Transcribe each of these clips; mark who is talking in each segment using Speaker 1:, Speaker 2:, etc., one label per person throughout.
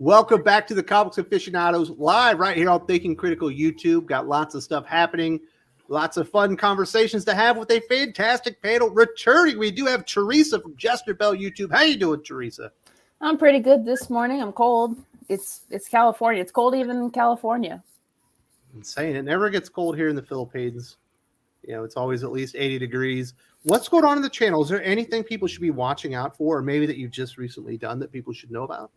Speaker 1: Welcome back to the Comics Aficionados live right here on Thinking Critical YouTube. Got lots of stuff happening, lots of fun conversations to have with a fantastic panel returning. We do have Teresa from Jester Bell YouTube. How you doing, Teresa?
Speaker 2: I'm pretty good this morning. I'm cold. It's California. It's cold even in California.
Speaker 1: Insane. It never gets cold here in the Philippines. You know, it's always at least 80 degrees. What's going on in the channel? Is there anything people should be watching out for, or maybe that you've just recently done that people should know about?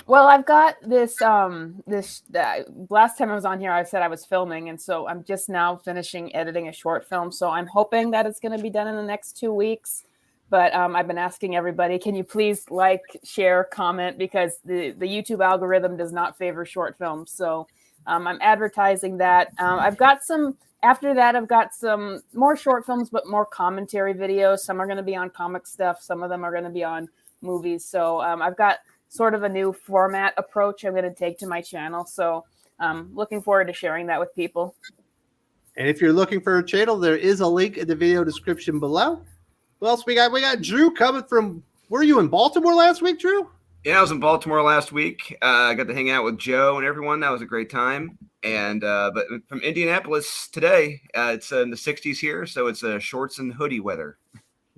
Speaker 2: Well, I've got this, last time I was on here, I said I was filming, and so I'm just now finishing editing a short film. So I'm hoping that it's going to be done in the next 2 weeks. But I've been asking everybody, can you please like, share, comment, because the YouTube algorithm does not favor short films. So I'm advertising that. After that, I've got some more short films, but more commentary videos. Some are going to be on comic stuff. Some of them are going to be on movies. So I've got sort of a new format approach I'm going to take to my channel. So looking forward to sharing that with people.
Speaker 1: And if you're looking for a channel, there is a link in the video description below. What else we got? We got Drew coming from, were you in Baltimore last week, Drew?
Speaker 3: Yeah, I was in Baltimore last week. I got to hang out with Joe and everyone. That was a great time. And but from Indianapolis today, it's in the 60s here, so it's shorts and hoodie weather.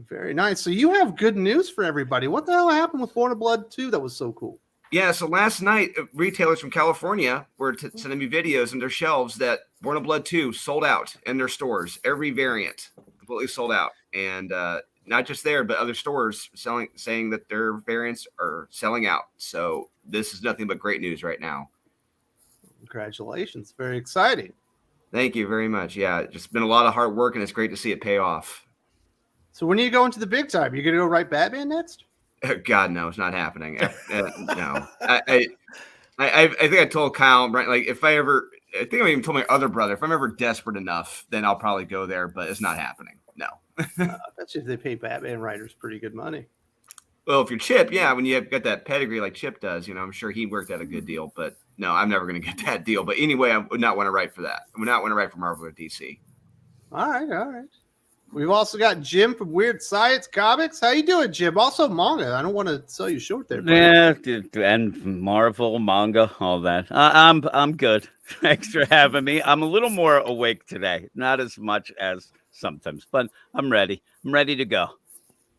Speaker 1: Very nice. So you have good news for everybody. What the hell happened with Born of Blood 2? That was so cool.
Speaker 3: Yeah, so last night, retailers from California were sending me videos in their shelves that Born of Blood 2 sold out in their stores. Every variant completely sold out. And not just there, but other stores saying that their variants are selling out. So this is nothing but great news right now.
Speaker 1: Congratulations. Very exciting.
Speaker 3: Thank you very much. Yeah, it's just been a lot of hard work, and it's great to see it pay off. So
Speaker 1: when are you going to the big time? You're going to go write Batman next?
Speaker 3: God, no, it's not happening. No. I think I told Kyle, right, like I think I even told my other brother, if I'm ever desperate enough, then I'll probably go there, but it's not happening. No.
Speaker 1: I bet you they pay Batman writers pretty good money.
Speaker 3: Well, if you're Chip, yeah, when you have got that pedigree like Chip does, I'm sure he worked out a good deal, but no, I'm never going to get that deal. But anyway, I would not want to write for that. I would not want to write for Marvel or DC.
Speaker 1: All right. We've also got Jim from Weird Science Comics. How you doing, Jim? Also manga. I don't want to sell you short there. Buddy.
Speaker 4: Yeah, and Marvel, manga, all that. I'm good. Thanks for having me. I'm a little more awake today. Not as much as sometimes, but I'm ready. I'm ready to go.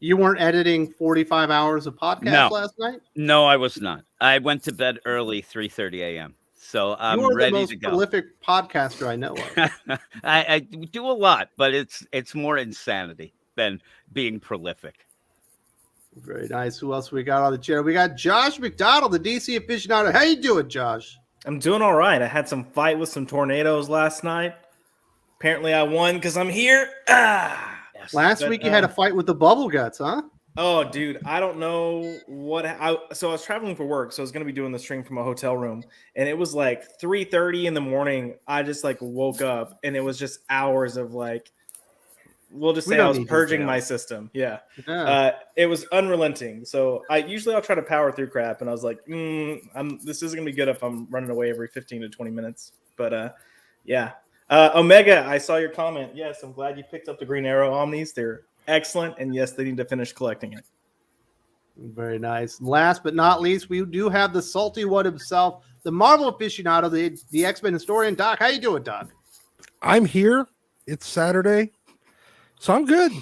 Speaker 1: You weren't editing 45 hours of podcast last night?
Speaker 4: No, I was not. I went to bed early, 3:30 a.m. So I'm ready to go.
Speaker 1: You are the most prolific podcaster I know of.
Speaker 4: I do a lot, but it's more insanity than being prolific.
Speaker 1: Very nice. Who else we got on the channel? We got Josh McDonald, the DC aficionado. How you doing, Josh?
Speaker 5: I'm doing all right. I had some fight with some tornadoes last night. Apparently I won because I'm here.
Speaker 1: Last week you had a fight with the bubble guts, huh?
Speaker 5: Oh, dude, I don't know what. So I was traveling for work, so I was going to be doing the stream from a hotel room, and it was like 3:30 in the morning. I just woke up, and it was just hours of we'll just say I was purging my system. Yeah. It was unrelenting. So I'll try to power through crap, and I was like, this isn't going to be good if I'm running away every 15 to 20 minutes. But yeah. Omega, I saw your comment. Yes, I'm glad you picked up the Green Arrow Omnis. They're excellent, and yes, they need to finish collecting it.
Speaker 1: Very nice. Last but not least, we do have the salty one himself, the Marvel aficionado, the X-Men historian, Doc. How you doing, Doc?
Speaker 6: I'm here. It's Saturday, so I'm good.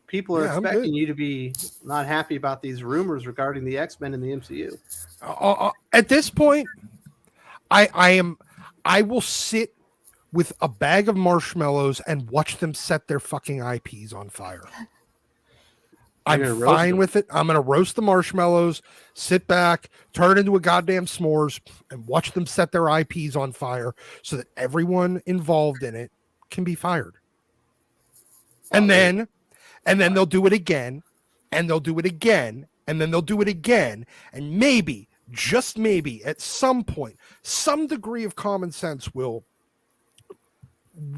Speaker 1: People are expecting you to be not happy about these rumors regarding the X-Men and the MCU.
Speaker 6: At this point, I will sit with a bag of marshmallows and watch them set their fucking IPs on fire. I'm fine with it. I'm going to roast the marshmallows, sit back, turn it into a goddamn s'mores, and watch them set their IPs on fire so that everyone involved in it can be fired. And then they'll do it again, and they'll do it again, and then they'll do it again, and maybe, just maybe, at some point, some degree of common sense will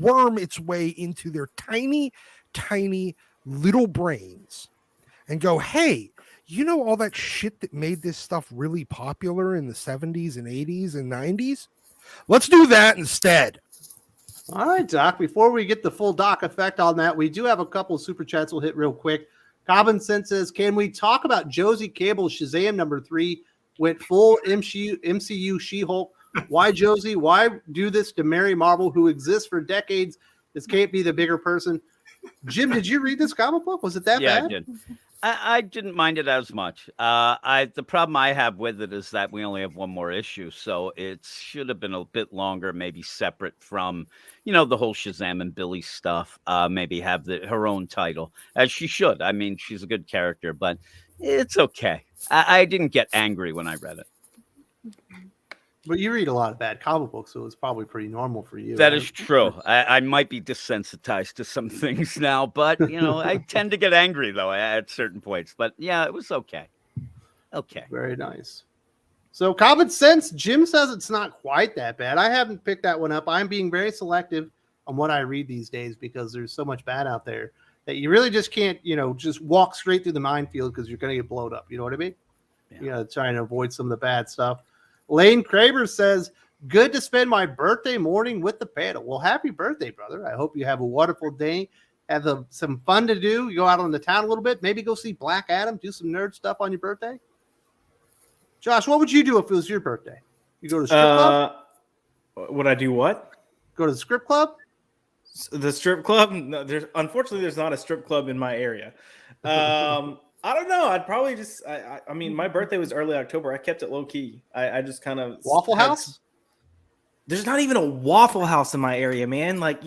Speaker 6: worm its way into their tiny, tiny little brains and go, hey, you know all that shit that made this stuff really popular in the 70s and 80s and 90s? Let's do that instead.
Speaker 1: All right, Doc. Before we get the full Doc effect on that, we do have a couple of super chats we'll hit real quick. Common Sense says, can we talk about Josie Cable's Shazam #3 went full MCU She-Hulk. Why, Josie? Why do this to Mary Marvel, who exists for decades? This can't be the bigger person. Jim, did you read this comic book? Was it that bad?
Speaker 4: I did. I didn't mind it as much. The problem I have with it is that we only have one more issue, so it should have been a bit longer, maybe separate from, the whole Shazam and Billy stuff. Maybe have her own title, as she should. I mean, she's a good character, but it's okay. I didn't get angry when I read it.
Speaker 1: But you read a lot of bad comic books, so it's probably pretty normal for you.
Speaker 4: That
Speaker 1: right?
Speaker 4: is true. I might be desensitized to some things now, but I tend to get angry though at certain points. But yeah, it was okay. Okay.
Speaker 1: Very nice. So Common Sense, Jim says it's not quite that bad. I haven't picked that one up. I'm being very selective on what I read these days because there's so much bad out there that you really just can't, just walk straight through the minefield because you're going to get blown up. You know what I mean?
Speaker 4: Yeah.
Speaker 1: Trying to avoid some of the bad stuff. Lane Kraber says, good to spend my birthday morning with the panel. Well, happy birthday, brother. I hope you have a wonderful day. Have some fun to do. You go out on the town a little bit. Maybe go see Black Adam. Do some nerd stuff on your birthday. Josh, what would you do if it was your birthday? You go to the strip club?
Speaker 5: Would I do what?
Speaker 1: Go to the strip club?
Speaker 5: The strip club? No, unfortunately, there's not a strip club in my area. I don't know. I'd probably just. I mean, my birthday was early October. I kept it low key. I just kind of
Speaker 1: Waffle House.
Speaker 5: There's not even a Waffle House in my area, man. Like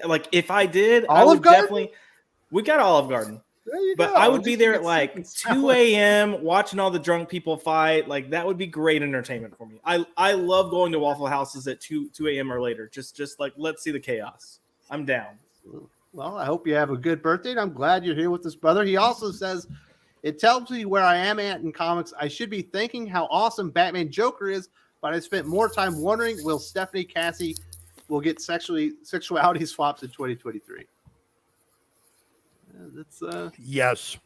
Speaker 5: like if I did,
Speaker 1: Olive
Speaker 5: I would
Speaker 1: Garden?
Speaker 5: definitely. We got Olive Garden,
Speaker 1: There you
Speaker 5: but
Speaker 1: go.
Speaker 5: I would be
Speaker 1: Just
Speaker 5: there
Speaker 1: get
Speaker 5: at like
Speaker 1: some
Speaker 5: 2 a.m. watching all the drunk people fight. Like that would be great entertainment for me. I love going to Waffle Houses at 2 a.m. or later. Just like let's see the chaos. I'm down.
Speaker 1: Well, I hope you have a good birthday. And I'm glad you're here with this brother. He also says, it tells me where I am at in comics. I should be thinking how awesome Batman Joker is, but I spent more time wondering, will Stephanie Cassie will get sexuality swaps in 2023? That's
Speaker 6: Yes.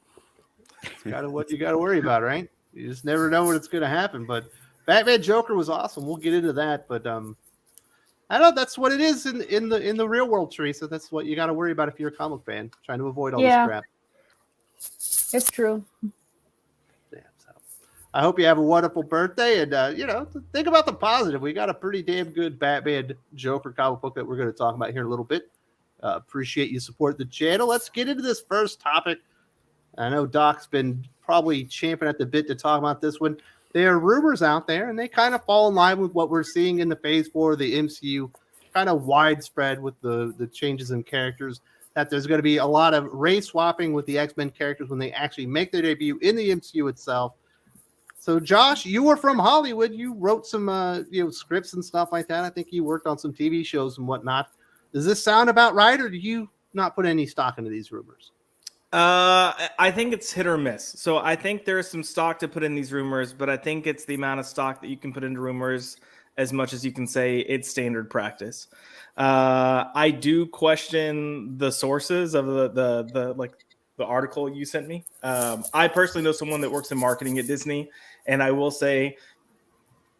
Speaker 1: kind of what you got to worry about, right? You just never know when it's going to happen. But Batman Joker was awesome. We'll get into that, but I know that's what it is in the real world, Teresa. That's what you got to worry about if you're a comic fan, trying to avoid all this crap.
Speaker 2: It's true.
Speaker 1: Yeah, so I hope you have a wonderful birthday, and think about the positive. We got a pretty damn good Batman Joker comic book that we're going to talk about here in a little bit. Appreciate you support the channel. Let's get into this first topic. I know Doc's been probably champing at the bit to talk about this one. There are rumors out there, and they kind of fall in line with what we're seeing in the Phase 4 of the MCU, kind of widespread with the changes in characters, that there's going to be a lot of race swapping with the X-Men characters when they actually make their debut in the MCU itself. So, Josh, you were from Hollywood. You wrote some scripts and stuff like that. I think you worked on some TV shows and whatnot. Does this sound about right, or do you not put any stock into these rumors?
Speaker 5: I think it's hit or miss. So I think there's some stock to put in these rumors, but I think it's the amount of stock that you can put into rumors as much as you can say it's standard practice. I do question the sources of the article you sent me. I personally know someone that works in marketing at Disney, and I will say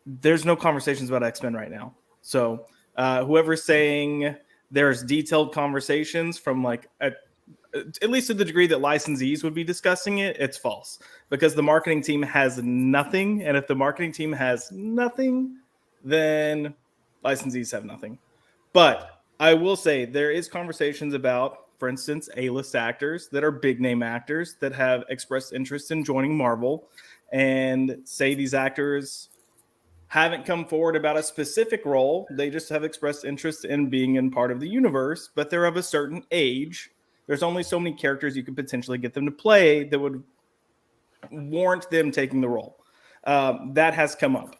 Speaker 5: there's no conversations about X-Men right now. So whoever's saying there's detailed conversations from at least to the degree that licensees would be discussing it, it's false, because the marketing team has nothing. And if the marketing team has nothing, then licensees have nothing. But I will say there is conversations about, for instance, A-list actors that are big name actors that have expressed interest in joining Marvel, and say these actors haven't come forward about a specific role. They just have expressed interest in being in part of the universe, but they're of a certain age. There's only so many characters you could potentially get them to play that would warrant them taking the role. That has come up.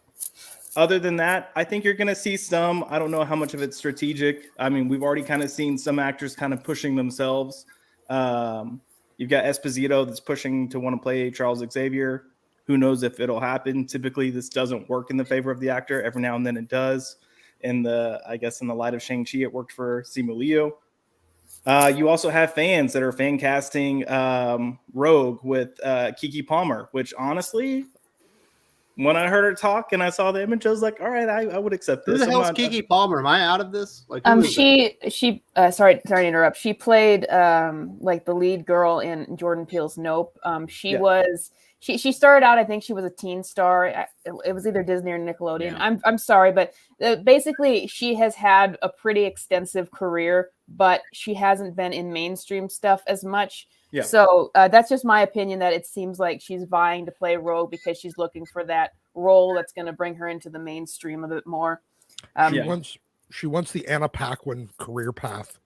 Speaker 5: Other than that, I think you're going to see some. I don't know how much of it's strategic. I mean, we've already kind of seen some actors kind of pushing themselves. You've got Esposito that's pushing to want to play Charles Xavier. Who knows if it'll happen? Typically, this doesn't work in the favor of the actor. Every now and then it does. In the light of Shang-Chi, it worked for Simu Liu. You also have fans that are fan casting Rogue with Kiki Palmer, which honestly, when I heard her talk and I saw the image, I was like, all right, I would accept this.
Speaker 1: Who the hell's Kiki Palmer? Am I out of this?
Speaker 2: She sorry to interrupt. She played the lead girl in Jordan Peele's Nope. She She started out, I think she was a teen star. It was either Disney or Nickelodeon.
Speaker 4: Yeah.
Speaker 2: I'm sorry, but basically she has had a pretty extensive career, but she hasn't been in mainstream stuff as much.
Speaker 5: Yeah.
Speaker 2: So that's just my opinion, that it seems like she's vying to play Rogue because she's looking for that role that's going to bring her into the mainstream a bit more.
Speaker 6: She wants the Anna Paquin career path.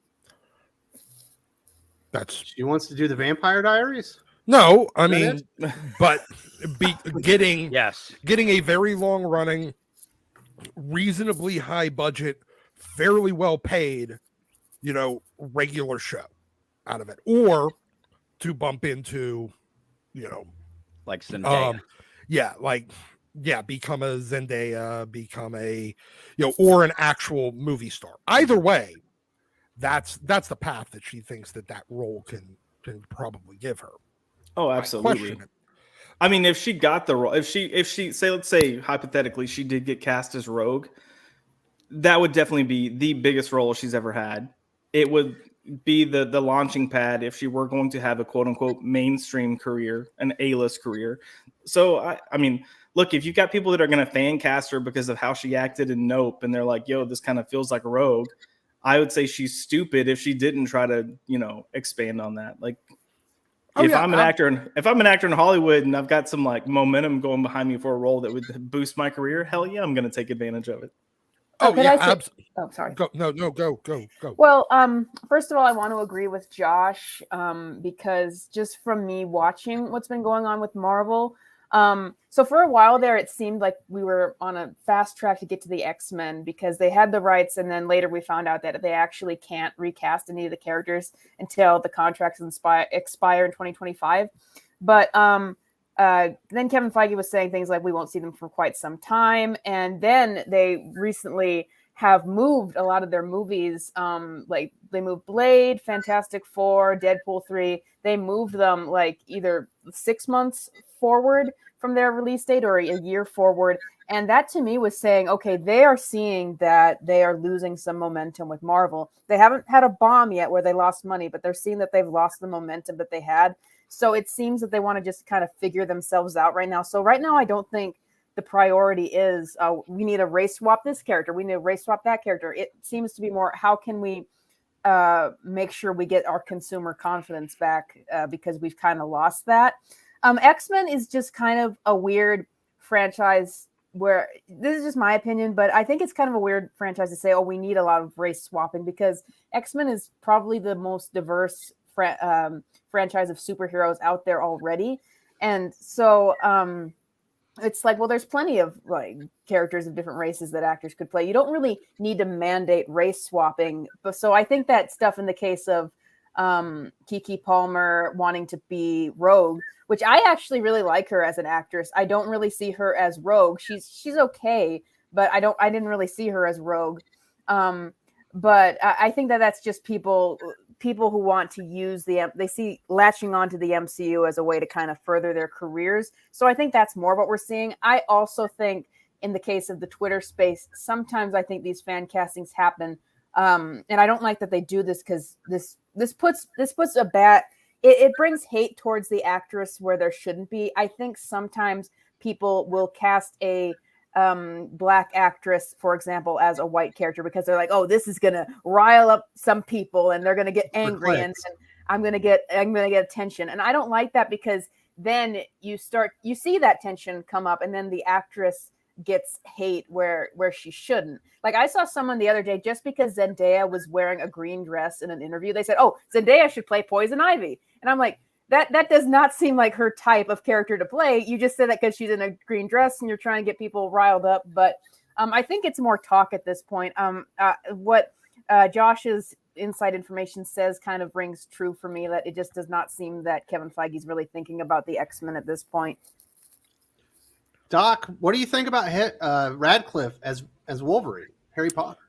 Speaker 1: She wants to do the Vampire Diaries.
Speaker 6: No, I mean, but getting a very long running, reasonably high budget, fairly well paid, regular show out of it, or to bump into,
Speaker 4: like Zendaya.
Speaker 6: Become a Zendaya, become a, or an actual movie star. Either way, that's the path that she thinks that role can probably give her.
Speaker 5: Oh, absolutely. I mean, if she got the role, if she say, let's say hypothetically, she did get cast as Rogue, that would definitely be the biggest role she's ever had. It would be the launching pad if she were going to have a quote unquote mainstream career, an A-list career. So I mean, look, if you've got people that are going to fan cast her because of how she acted in Nope, and they're like, yo, this kind of feels like a Rogue, I would say she's stupid if she didn't try to, expand on that. Like, if I'm an actor in Hollywood and I've got some like momentum going behind me for a role that would boost my career, hell yeah, I'm going to take advantage of it.
Speaker 2: Sorry.
Speaker 6: Go.
Speaker 2: Well, first of all, I want to agree with Josh because just from me watching what's been going on with Marvel, so for a while there, it seemed like we were on a fast track to get to the X-Men because they had the rights, and then later we found out that they actually can't recast any of the characters until the contracts expire in 2025. But then Kevin Feige was saying things like we won't see them for quite some time, and then they recently have moved a lot of their movies. Like they moved Blade, Fantastic Four, Deadpool 3. They moved them like either 6 months forward from their release date or a year forward. And that to me was saying, okay, they are seeing that they are losing some momentum with Marvel. They haven't had a bomb yet where they lost money, but they're seeing that they've lost the momentum that they had. So it seems that they want to just kind of figure themselves out right now. So right now, I don't think the priority is we need to race swap this character. We need to race swap that character. It seems to be more, how can we make sure we get our consumer confidence back because we've kind of lost that. X-Men is just kind of a weird franchise where, this is just my opinion, but I think it's kind of a weird franchise to say, oh, we need a lot of race swapping, because X-Men is probably the most diverse franchise of superheroes out there already. And so it's like, well, there's plenty of like characters of different races that actors could play. You don't really need to mandate race swapping. But so I think that stuff in the case of Keke Palmer wanting to be Rogue, which I actually really like her as an actress. I don't really see her as Rogue. She's okay, but I didn't really see her as Rogue. But I think that's just people who want to use they see latching onto the MCU as a way to kind of further their careers. So I think that's more what we're seeing. I also think in the case of the Twitter space, sometimes I think these fan castings happen. And I don't like that they do this, because this puts a bad, it brings hate towards the actress where there shouldn't be. I think sometimes people will cast a black actress, for example, as a white character because they're like, oh, this is gonna rile up some people and they're gonna get angry and I'm gonna get attention. And I don't like that, because then you see that tension come up, and then the actress gets hate where she shouldn't. Like, I saw someone the other day, just because Zendaya was wearing a green dress in an interview, they said, oh, Zendaya should play Poison Ivy. And I'm like, that does not seem like her type of character to play. You just said that because she's in a green dress and you're trying to get people riled up. But I think it's more talk at this point. What Josh's inside information says kind of rings true for me, that it just does not seem that Kevin Feige's really thinking about the X-Men at this point.
Speaker 1: Doc, what do you think about Radcliffe as Wolverine, Harry Potter?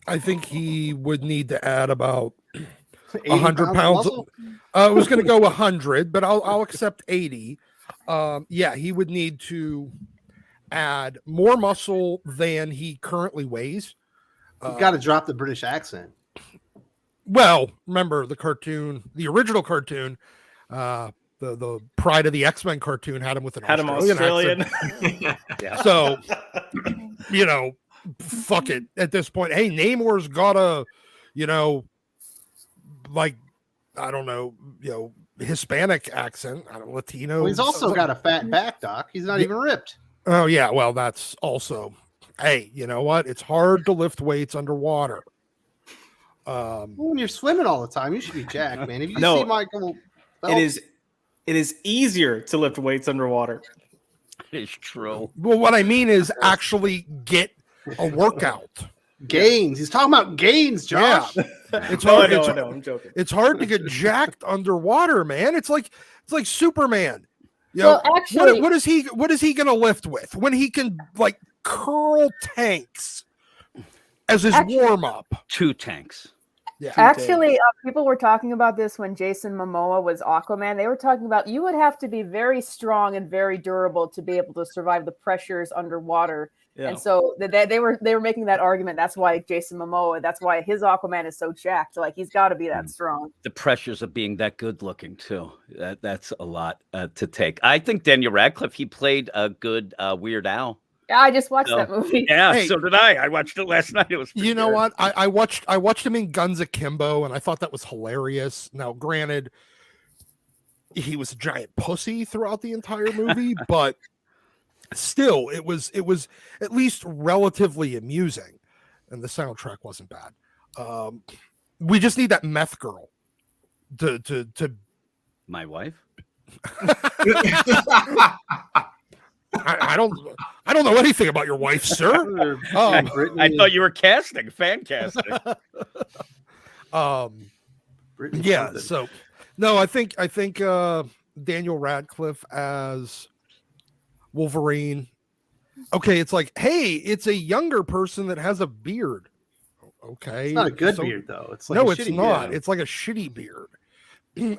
Speaker 6: I think he would need to add about 100 pounds. I was going to go 100, but I'll accept 80. He would need to add more muscle than he currently weighs.
Speaker 1: You've got to drop the British accent.
Speaker 6: Well, remember the original cartoon, the Pride of the X-Men cartoon had him with an
Speaker 5: Had him
Speaker 6: Australian
Speaker 5: Australian.
Speaker 6: accent. So, fuck it. At this point, hey, Namor's got a, like, I don't know, Hispanic accent. I don't know, Latino.
Speaker 1: Well, he's also got a fat back, Doc. He's not even ripped.
Speaker 6: Oh yeah, well that's also. Hey, you know what? It's hard to lift weights underwater.
Speaker 1: When you're swimming all the time, you should be jacked, man. If you
Speaker 5: No,
Speaker 1: see Michael Phelps,
Speaker 5: it is easier to lift weights underwater.
Speaker 4: It's true.
Speaker 6: Well, what I mean is actually get a workout.
Speaker 1: gains. He's talking about gains, Josh.
Speaker 6: Yeah. It's
Speaker 5: No,
Speaker 6: hard.
Speaker 5: I know, I'm joking.
Speaker 6: It's hard to get jacked underwater, man. It's like Superman.
Speaker 2: Well, actually,
Speaker 6: what is he gonna lift with when he can like curl tanks as his warm up?
Speaker 4: 2 tanks.
Speaker 6: Yeah.
Speaker 2: Actually, people were talking about this when Jason Momoa was Aquaman. They were talking about you would have to be very strong and very durable to be able to survive the pressures underwater.
Speaker 5: Yeah.
Speaker 2: And so they were making that argument. That's why Jason Momoa. That's why his Aquaman is so jacked. Like he's got to be that strong.
Speaker 4: The pressures of being that good looking too. That's a lot to take. I think Daniel Radcliffe. He played a good Weird Al.
Speaker 2: Yeah, I just watched that movie.
Speaker 4: Yeah,
Speaker 6: Hey,
Speaker 4: so did I. I watched it last night. It was
Speaker 6: You know what? I watched him in Guns Akimbo, and I thought that was hilarious. Now, granted, he was a giant pussy throughout the entire movie, but still, it was at least relatively amusing, and the soundtrack wasn't bad. We just need that meth girl to
Speaker 4: My wife.
Speaker 6: I don't know anything about your wife, sir.
Speaker 4: I thought you were fan casting.
Speaker 6: Yeah. So, no, I think Daniel Radcliffe as Wolverine. Okay, it's like, hey, it's a younger person that has a beard. Okay,
Speaker 1: It's not a good beard though. It's like
Speaker 6: no,
Speaker 1: a
Speaker 6: it's
Speaker 1: shitty
Speaker 6: not.
Speaker 1: beard.
Speaker 6: It's like a shitty beard.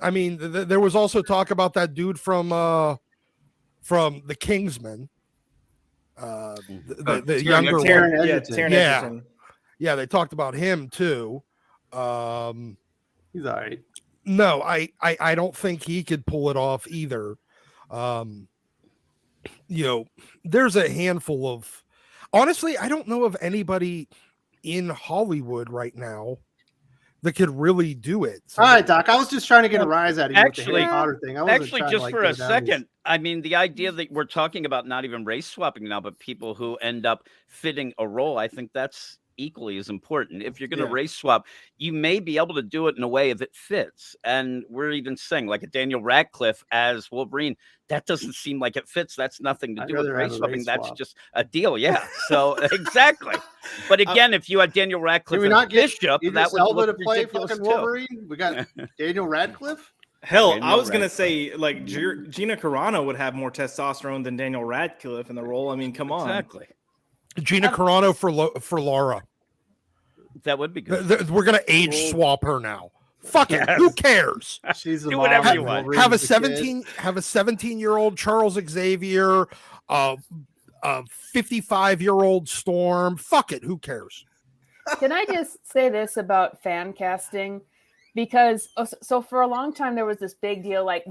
Speaker 6: I mean, there was also talk about that dude from the Kingsman. The younger
Speaker 1: Taron
Speaker 6: one.
Speaker 1: Egerton.
Speaker 5: Taron
Speaker 6: Yeah.
Speaker 5: Egerton.
Speaker 6: Yeah, they talked about him too.
Speaker 1: He's all right.
Speaker 6: No, I don't think he could pull it off either. There's a handful of, honestly, I don't know of anybody in Hollywood right now that could really do it. So
Speaker 1: All right, Doc. I was just trying to get a rise out of you with the
Speaker 4: Actually-
Speaker 1: Harry Potter thing. I wasn't
Speaker 4: Actually,
Speaker 1: trying
Speaker 4: just
Speaker 1: to, like,
Speaker 4: for
Speaker 1: go
Speaker 4: a
Speaker 1: down
Speaker 4: second, I mean, the idea that we're talking about not even race swapping now, but people who end up fitting a role, I think that's equally as important. If you're going to race swap, you may be able to do it in a way that fits. And we're even saying like a Daniel Radcliffe as Wolverine, that doesn't seem like it fits. That's nothing to
Speaker 1: I'd
Speaker 4: do with
Speaker 1: rather
Speaker 4: race
Speaker 1: have a
Speaker 4: swapping.
Speaker 1: race
Speaker 4: That's
Speaker 1: swap.
Speaker 4: just a deal. Yeah. So exactly. But again, if you had Daniel Radcliffe
Speaker 1: Can we
Speaker 4: as
Speaker 1: not get
Speaker 4: Bishop, that
Speaker 1: Idris
Speaker 4: would
Speaker 1: Elba
Speaker 4: look
Speaker 1: to play
Speaker 4: ridiculous
Speaker 1: fucking
Speaker 4: too.
Speaker 1: Wolverine? We got Daniel Radcliffe.
Speaker 5: Hell,
Speaker 4: Daniel
Speaker 5: I was gonna
Speaker 4: Radcliffe.
Speaker 5: say like Gina Carano would have more testosterone than Daniel Radcliffe in the role. I mean, come on.
Speaker 4: Exactly.
Speaker 6: Gina Carano for Laura.
Speaker 4: That would be good.
Speaker 6: We're gonna age swap her now. Fuck it. Who cares?
Speaker 1: She's the
Speaker 4: Do
Speaker 1: mom
Speaker 4: whatever
Speaker 1: and
Speaker 4: you want.
Speaker 1: Wolverine's
Speaker 6: Have a
Speaker 1: the kid.
Speaker 6: 17-year-old Charles Xavier, a 55-year-old Storm. Fuck it. Who cares?
Speaker 2: Can I just say this about fan casting? Because so for a long time there was this big deal like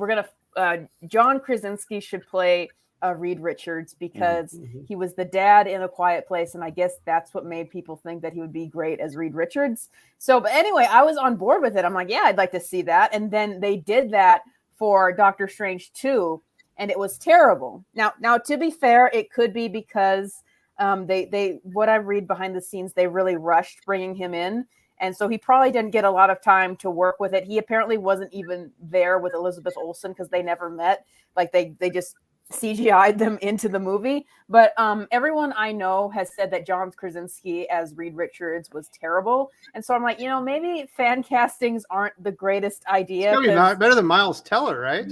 Speaker 2: John Krasinski should play Reed Richards because he was the dad in A Quiet Place, and I guess that's what made people think that he would be great as Reed Richards. So, but anyway, I was on board with it. I'm like, yeah, I'd like to see that. And then they did that for Doctor Strange 2, and it was terrible. Now to be fair, it could be because they what I read behind the scenes, they really rushed bringing him in. And so he probably didn't get a lot of time to work with it. He apparently wasn't even there with Elizabeth Olsen because they never met. Like they just CGI'd them into the movie. But everyone I know has said that John Krasinski as Reed Richards was terrible. And so I'm like, maybe fan castings aren't the greatest idea.
Speaker 1: It's gonna be better than Miles Teller, right?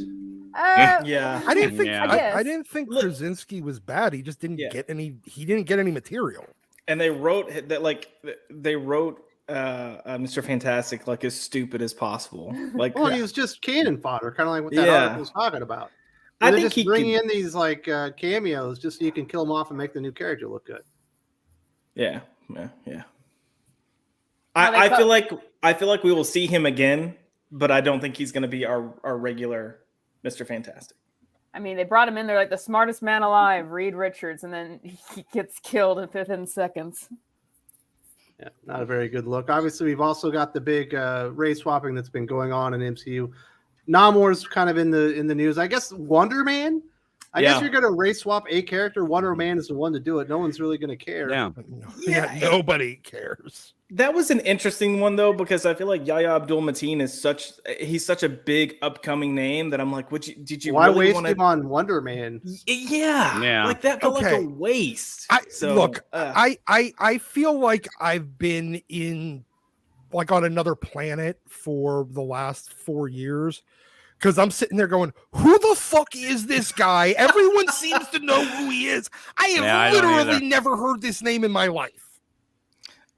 Speaker 5: Yeah.
Speaker 6: I didn't think
Speaker 4: Yeah.
Speaker 6: I didn't think Krasinski was bad. He just didn't get any. He didn't get any material.
Speaker 5: And they wrote Mr. Fantastic like as stupid as possible. Like,
Speaker 1: Well, he was just cannon fodder, kind of like what that
Speaker 5: Yeah.
Speaker 1: article was talking about.
Speaker 5: I
Speaker 1: They're
Speaker 5: think
Speaker 1: just
Speaker 5: he
Speaker 1: bringing
Speaker 5: could-
Speaker 1: in these like cameos just so you can kill them off and make the new character look good.
Speaker 5: Yeah.
Speaker 2: Well,
Speaker 5: I feel like we will see him again, but I don't think he's going to be our regular Mr. Fantastic.
Speaker 2: I mean, they brought him in there like the smartest man alive, Reed Richards, and then he gets killed within seconds.
Speaker 1: Yeah, not a very good look. Obviously, we've also got the big race swapping that's been going on in MCU. Namor's kind of in the news. I guess Wonder Man. I guess you're going to race swap a character. Wonder Man is the one to do it. No one's really going to care.
Speaker 6: Yeah, nobody cares.
Speaker 5: That was an interesting one though, because I feel like Yahya Abdul-Mateen is such a big upcoming name that I'm like, did you
Speaker 1: why
Speaker 5: really
Speaker 1: waste him on Wonder Man?
Speaker 5: Yeah. Like that felt like a waste.
Speaker 6: I feel like I've been in like on another planet for the last 4 years. Because I'm sitting there going, who the fuck is this guy? Everyone seems to know who he is. I have literally never heard this name in my life.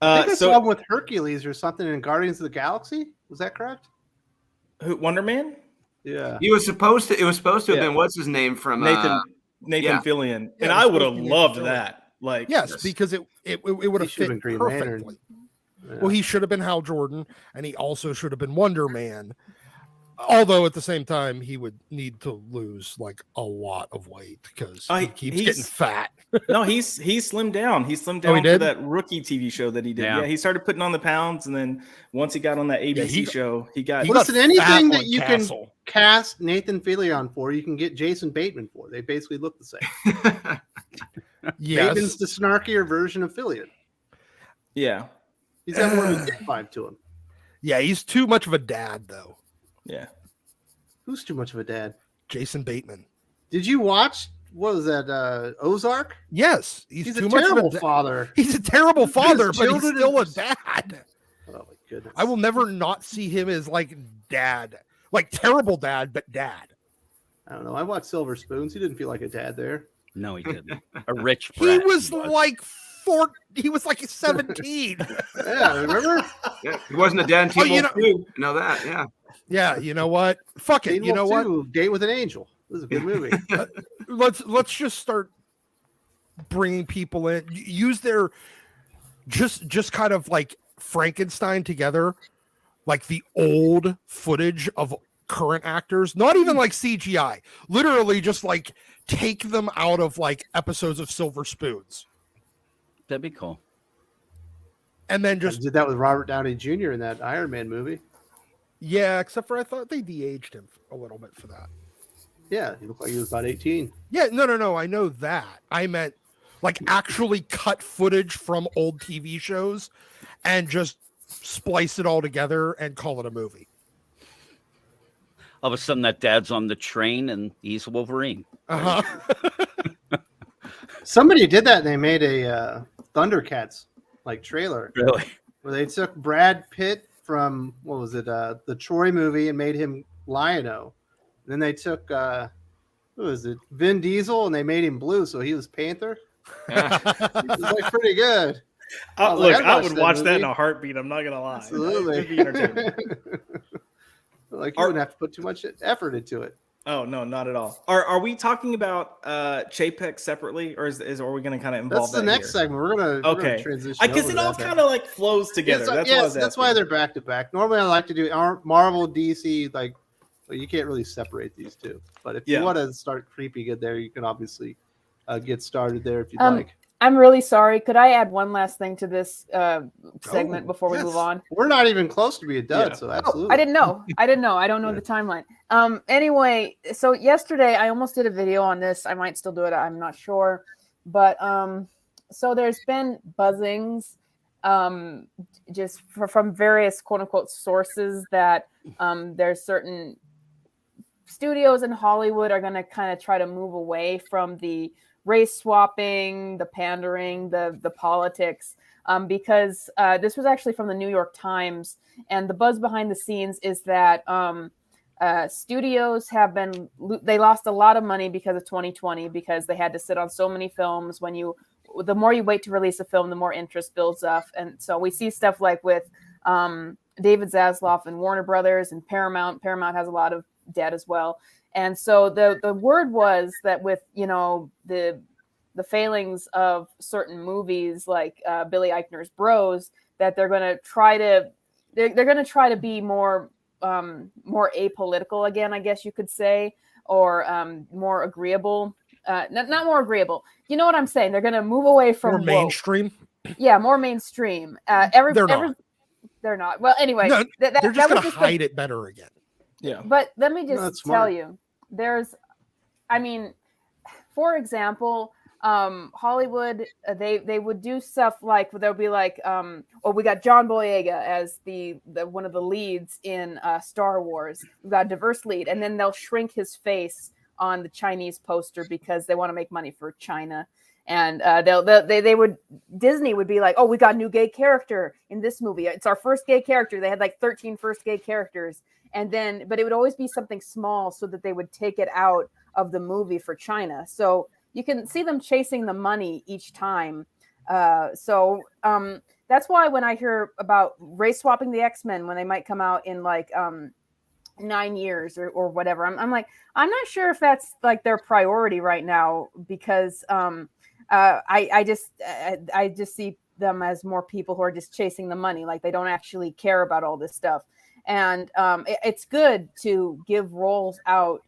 Speaker 1: I think I saw him with Hercules or something in Guardians of the Galaxy. Was that correct?
Speaker 5: Who, Wonder Man?
Speaker 1: Yeah.
Speaker 3: It was supposed to have been, what's his name from
Speaker 5: Nathan Fillion. And I would have loved that. Like,
Speaker 6: yes, because it would have fit perfectly. Yeah. Well, he should have been Hal Jordan, and he also should have been Wonder Man. Although at the same time, he would need to lose like a lot of weight because he keeps getting fat.
Speaker 5: No, he's slimmed down. He slimmed down for that Rookie TV show that he did. Yeah, he started putting on the pounds, and then once he got on that ABC show, he got.
Speaker 1: Listen, anything that you can cast Nathan Fillion for, you can get Jason Bateman for. They basically look the same.
Speaker 6: Yes.
Speaker 1: Bateman's the snarkier version of Fillion.
Speaker 5: Yeah,
Speaker 1: he's got more of a dick vibe to him.
Speaker 6: Yeah, he's too much of a dad, though.
Speaker 5: Yeah.
Speaker 1: Who's too much of a dad?
Speaker 6: Jason Bateman.
Speaker 1: Did you watch, what was that, Ozark?
Speaker 6: Yes. He's
Speaker 1: too much of a father.
Speaker 6: He's a terrible father, but he's still a dad.
Speaker 1: Oh, my goodness.
Speaker 6: I will never not see him as like dad. Like terrible dad, but dad.
Speaker 1: I don't know. I watched Silver Spoons. He didn't feel like a dad there.
Speaker 4: No, he didn't. A rich
Speaker 6: brat. He was like 17.
Speaker 1: Yeah, remember?
Speaker 3: Yeah, he wasn't a dad in Teen Wolf 2. You know that, yeah.
Speaker 6: Yeah, you know what? Fuck it.
Speaker 1: Teen
Speaker 6: you know
Speaker 1: Wolf
Speaker 6: what?
Speaker 1: 2, Date with an Angel. This is a good movie.
Speaker 6: Let's just start bringing people in. Use their just kind of like Frankenstein together, like the old footage of current actors, not even like CGI. Literally, just like take them out of like episodes of Silver Spoons.
Speaker 4: That'd be cool.
Speaker 6: And then just
Speaker 1: did that with Robert Downey Jr. in that Iron Man movie.
Speaker 6: Yeah, except for I thought they de-aged him a little bit for that.
Speaker 1: Yeah, he looked like he was about 18.
Speaker 6: Yeah, no. I know that. I meant like actually cut footage from old TV shows and just splice it all together and call it a movie.
Speaker 4: All of a sudden, that dad's on the train and he's Wolverine.
Speaker 1: Somebody did that and they made a Thundercats like trailer.
Speaker 4: Really?
Speaker 1: Where they took Brad Pitt from, what was it, the Troy movie and made him Lion-O. Then they took, who was it, Vin Diesel, and they made him blue, so he was Panther. Yeah. It was like pretty good.
Speaker 5: I would watch that in a heartbeat. I'm not going to lie.
Speaker 1: Absolutely. Like you wouldn't have to put too much effort into it.
Speaker 5: Oh, no, not at all. Are we talking about Chapek separately, or are we going to kind of involve
Speaker 1: that? That's the next segment. We're gonna transition.
Speaker 5: Because it all kind of like flows together.
Speaker 1: That's why they're back to back. Normally, I like to do Marvel, DC. Like, well, you can't really separate these two. But if you want to start creepy good there, you can obviously get started there if you'd like.
Speaker 2: I'm really sorry. Could I add one last thing to this segment before we move on?
Speaker 1: We're not even close to being done, so absolutely.
Speaker 2: I didn't know. I don't know the timeline. Anyway, so yesterday I almost did a video on this. I might still do it. I'm not sure. But so there's been buzzings just from various quote unquote sources that there's certain studios in Hollywood are going to kind of try to move away from the race swapping, the pandering, the politics, because this was actually from the New York Times. And the buzz behind the scenes is that studios they lost a lot of money because of 2020, because they had to sit on so many films. The more you wait to release a film, the more interest builds up. And so we see stuff like with David Zaslav and Warner Brothers and Paramount. Paramount has a lot of debt as well. And so the word was that with, the failings of certain movies like Billy Eichner's Bros, that they're going to try to be more apolitical again, I guess you could say, or more agreeable. Not more agreeable. You know what I'm saying? They're going to move away from
Speaker 6: More mainstream.
Speaker 2: Yeah, more mainstream. They're not. Well, anyway,
Speaker 6: No, they're just going to hide it better again.
Speaker 5: Yeah.
Speaker 2: But let me just tell you, for example, Hollywood, they would do stuff like they'll be like, we got John Boyega as the one of the leads in Star Wars. We've got a diverse lead, and then they'll shrink his face on the Chinese poster because they want to make money for China. And Disney would be like, oh, we got a new gay character in this movie. It's our first gay character. They had like 13 first gay characters. But it would always be something small so that they would take it out of the movie for China. So you can see them chasing the money each time. That's why when I hear about race swapping the X-Men, when they might come out in like 9 years or whatever, I'm like, I'm not sure if that's like their priority right now, because I just see them as more people who are just chasing the money. Like they don't actually care about all this stuff. And it's good to give roles out.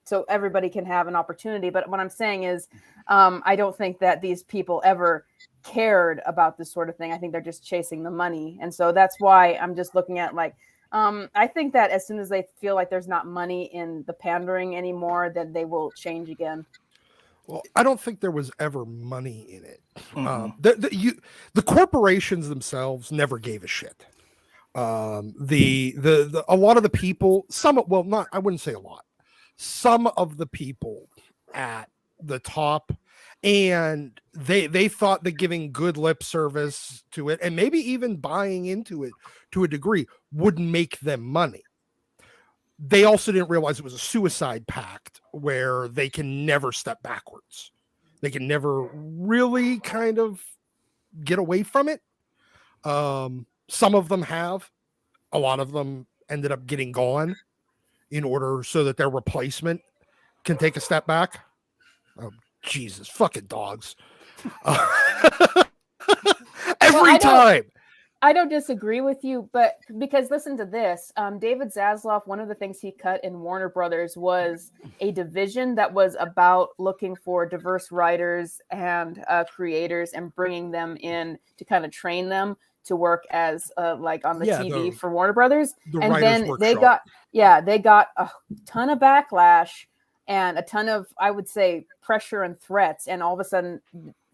Speaker 2: So everybody can have an opportunity. But what I'm saying is, I don't think that these people ever cared about this sort of thing. I think they're just chasing the money. And so that's why I'm just looking at like, I think that as soon as they feel like there's not money in the pandering anymore, then they will change again.
Speaker 6: Well, I don't think there was ever money in it.
Speaker 5: Mm-hmm.
Speaker 6: The corporations themselves never gave a shit. A lot of the people, I wouldn't say a lot. Some of the people at the top, and they thought that giving good lip service to it and maybe even buying into it to a degree would make them money. They also didn't realize it was a suicide pact where they can never step backwards. They can never really kind of get away from it. Some of them have. A lot of them ended up getting gone in order so that their replacement can take a step back. Oh, Jesus, fucking dogs. Every time.
Speaker 2: I don't disagree with you, but because listen to this, David Zaslav, one of the things he cut in Warner Brothers was a division that was about looking for diverse writers and creators and bringing them in to kind of train them to work as like on the TV for Warner Brothers. And then they got a ton of backlash and a ton of, I would say, pressure and threats. And all of a sudden,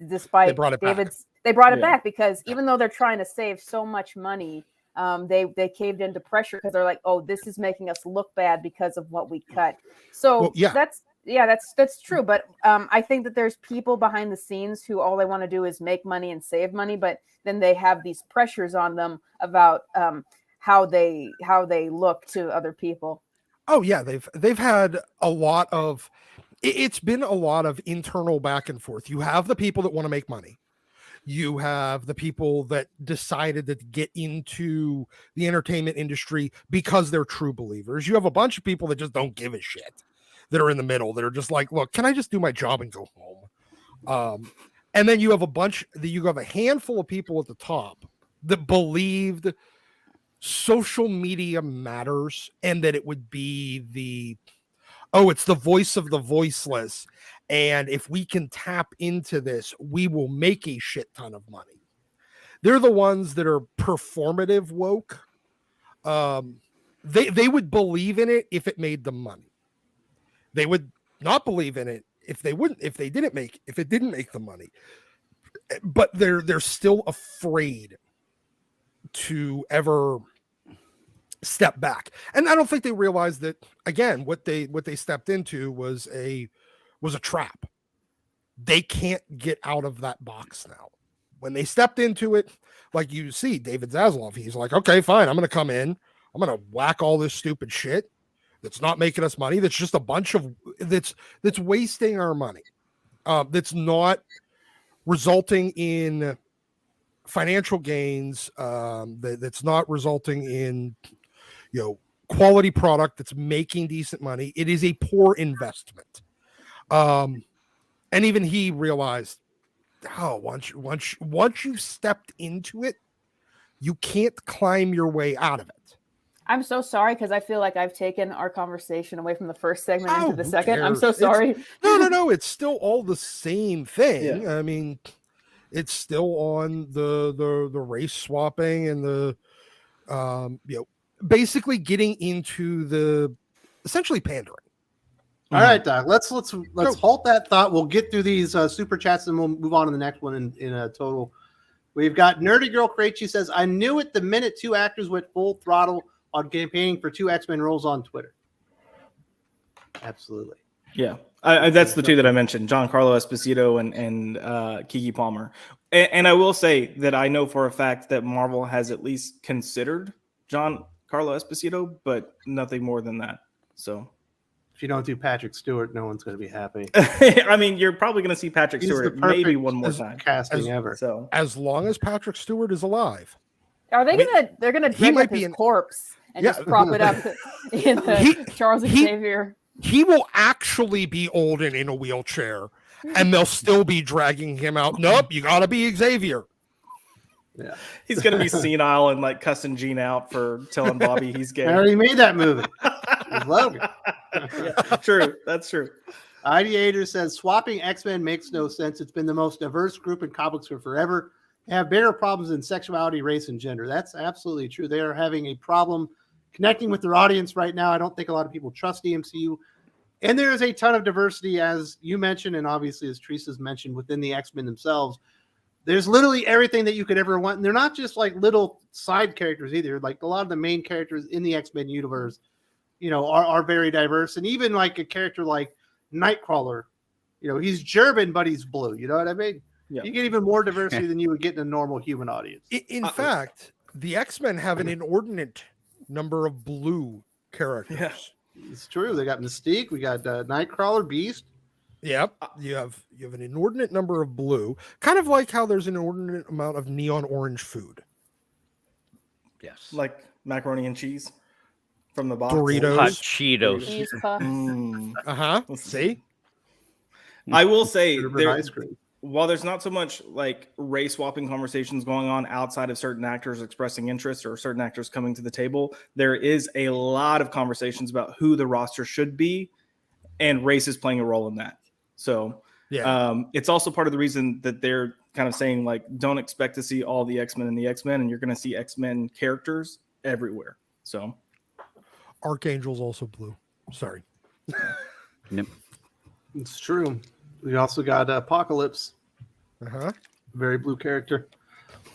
Speaker 2: despite they brought it back because even though they're trying to save so much money, they caved into pressure because they're like, oh, this is making us look bad because of what we cut. So that's true. But I think that there's people behind the scenes who all they want to do is make money and save money, but then they have these pressures on them about how they look to other people.
Speaker 6: Oh yeah, they've had a lot of. It's been a lot of internal back and forth. You have the people that want to make money. You have the people that decided to get into the entertainment industry because they're true believers. You have a bunch of people that just don't give a shit, that are in the middle, that are just like, look, can I just do my job and go home? And then you have a handful of people at the top that believed social media matters and that it would be it's the voice of the voiceless. And if we can tap into this, we will make a shit ton of money. They're the ones that are performative woke. They would believe in it if it made them money. They would not believe in it if it didn't make them money. But they're still afraid to ever step back. And I don't think they realized that, again, what they stepped into was a trap. They can't get out of that box now. When they stepped into it, like you see David Zaslav, he's like, okay, fine, I'm going to come in. I'm going to whack all this stupid shit that's not making us money. That's just a bunch of that's wasting our money. That's not resulting in financial gains. That's not resulting in, quality product that's making decent money. It is a poor investment. And even he realized, once you stepped into it, you can't climb your way out of it.
Speaker 2: I'm so sorry because I feel like I've taken our conversation away from the first segment into the
Speaker 6: who
Speaker 2: second. I'm
Speaker 6: cares?
Speaker 2: so sorry.
Speaker 6: No. It's still all the same thing.
Speaker 5: Yeah.
Speaker 6: I mean, it's still on the race swapping and the basically getting into the essentially pandering.
Speaker 1: All right, Doc. Let's halt that thought. We'll get through these super chats and we'll move on to the next one in a total. We've got Nerdy Girl Krejci says, I knew it the minute 2 actors went full throttle on campaigning for 2 X-Men roles on Twitter. Absolutely.
Speaker 5: Yeah. That's the 2 that I mentioned, Giancarlo Esposito and Kiki Palmer. And I will say that I know for a fact that Marvel has at least considered Giancarlo Esposito, but nothing more than that. So
Speaker 1: if you don't do Patrick Stewart, no one's going to be happy.
Speaker 5: I mean, you're probably going to see Patrick Stewart maybe one more time.
Speaker 1: Casting ever.
Speaker 5: So
Speaker 6: as long as Patrick Stewart is alive.
Speaker 2: Are they they're gonna dig up his corpse and just prop it up in the Charles Xavier.
Speaker 6: He will actually be old and in a wheelchair, and they'll still be dragging him out. Nope, you gotta be Xavier.
Speaker 1: Yeah,
Speaker 5: he's gonna be senile and like cussing Gene out for telling Bobby he's gay.
Speaker 1: I already made that movie. Logan.
Speaker 5: Yeah, true, that's true.
Speaker 1: Ideator says swapping X-Men makes no sense. It's been the most diverse group in comics for forever. They have bigger problems in sexuality, race, and gender. That's absolutely true. They are having a problem connecting with their audience right now. I don't think a lot of people trust the MCU. And there is a ton of diversity, as you mentioned, and obviously as Teresa's mentioned, within the X-Men themselves. There's literally everything that you could ever want. And they're not just like little side characters either. Like a lot of the main characters in the X-Men universe, are very diverse. And even like a character like Nightcrawler, he's German, but he's blue. You know what I mean? Yeah. You get even more diversity than you would get in a normal human audience.
Speaker 6: In fact, the X-Men have an inordinate number of blue characters.
Speaker 5: Yeah.
Speaker 1: It's true. They got Mystique. We got Nightcrawler, Beast.
Speaker 6: Yep. You have an inordinate number of blue, kind of like how there's an inordinate amount of neon orange food.
Speaker 4: Yes.
Speaker 5: Like macaroni and cheese from the box.
Speaker 6: Doritos.
Speaker 4: Hot Cheetos.
Speaker 6: See?
Speaker 5: I will say
Speaker 1: ice cream.
Speaker 5: While there's not so much like race swapping conversations going on outside of certain actors expressing interest or certain actors coming to the table, there is a lot of conversations about who the roster should be, and race is playing a role in that. So it's also part of the reason that they're kind of saying like, don't expect to see all the X-Men in the X-Men, and you're going to see X-Men characters everywhere. So
Speaker 6: Archangel's also blue. Sorry.
Speaker 4: Yep.
Speaker 1: It's true. We also got Apocalypse. Very blue character.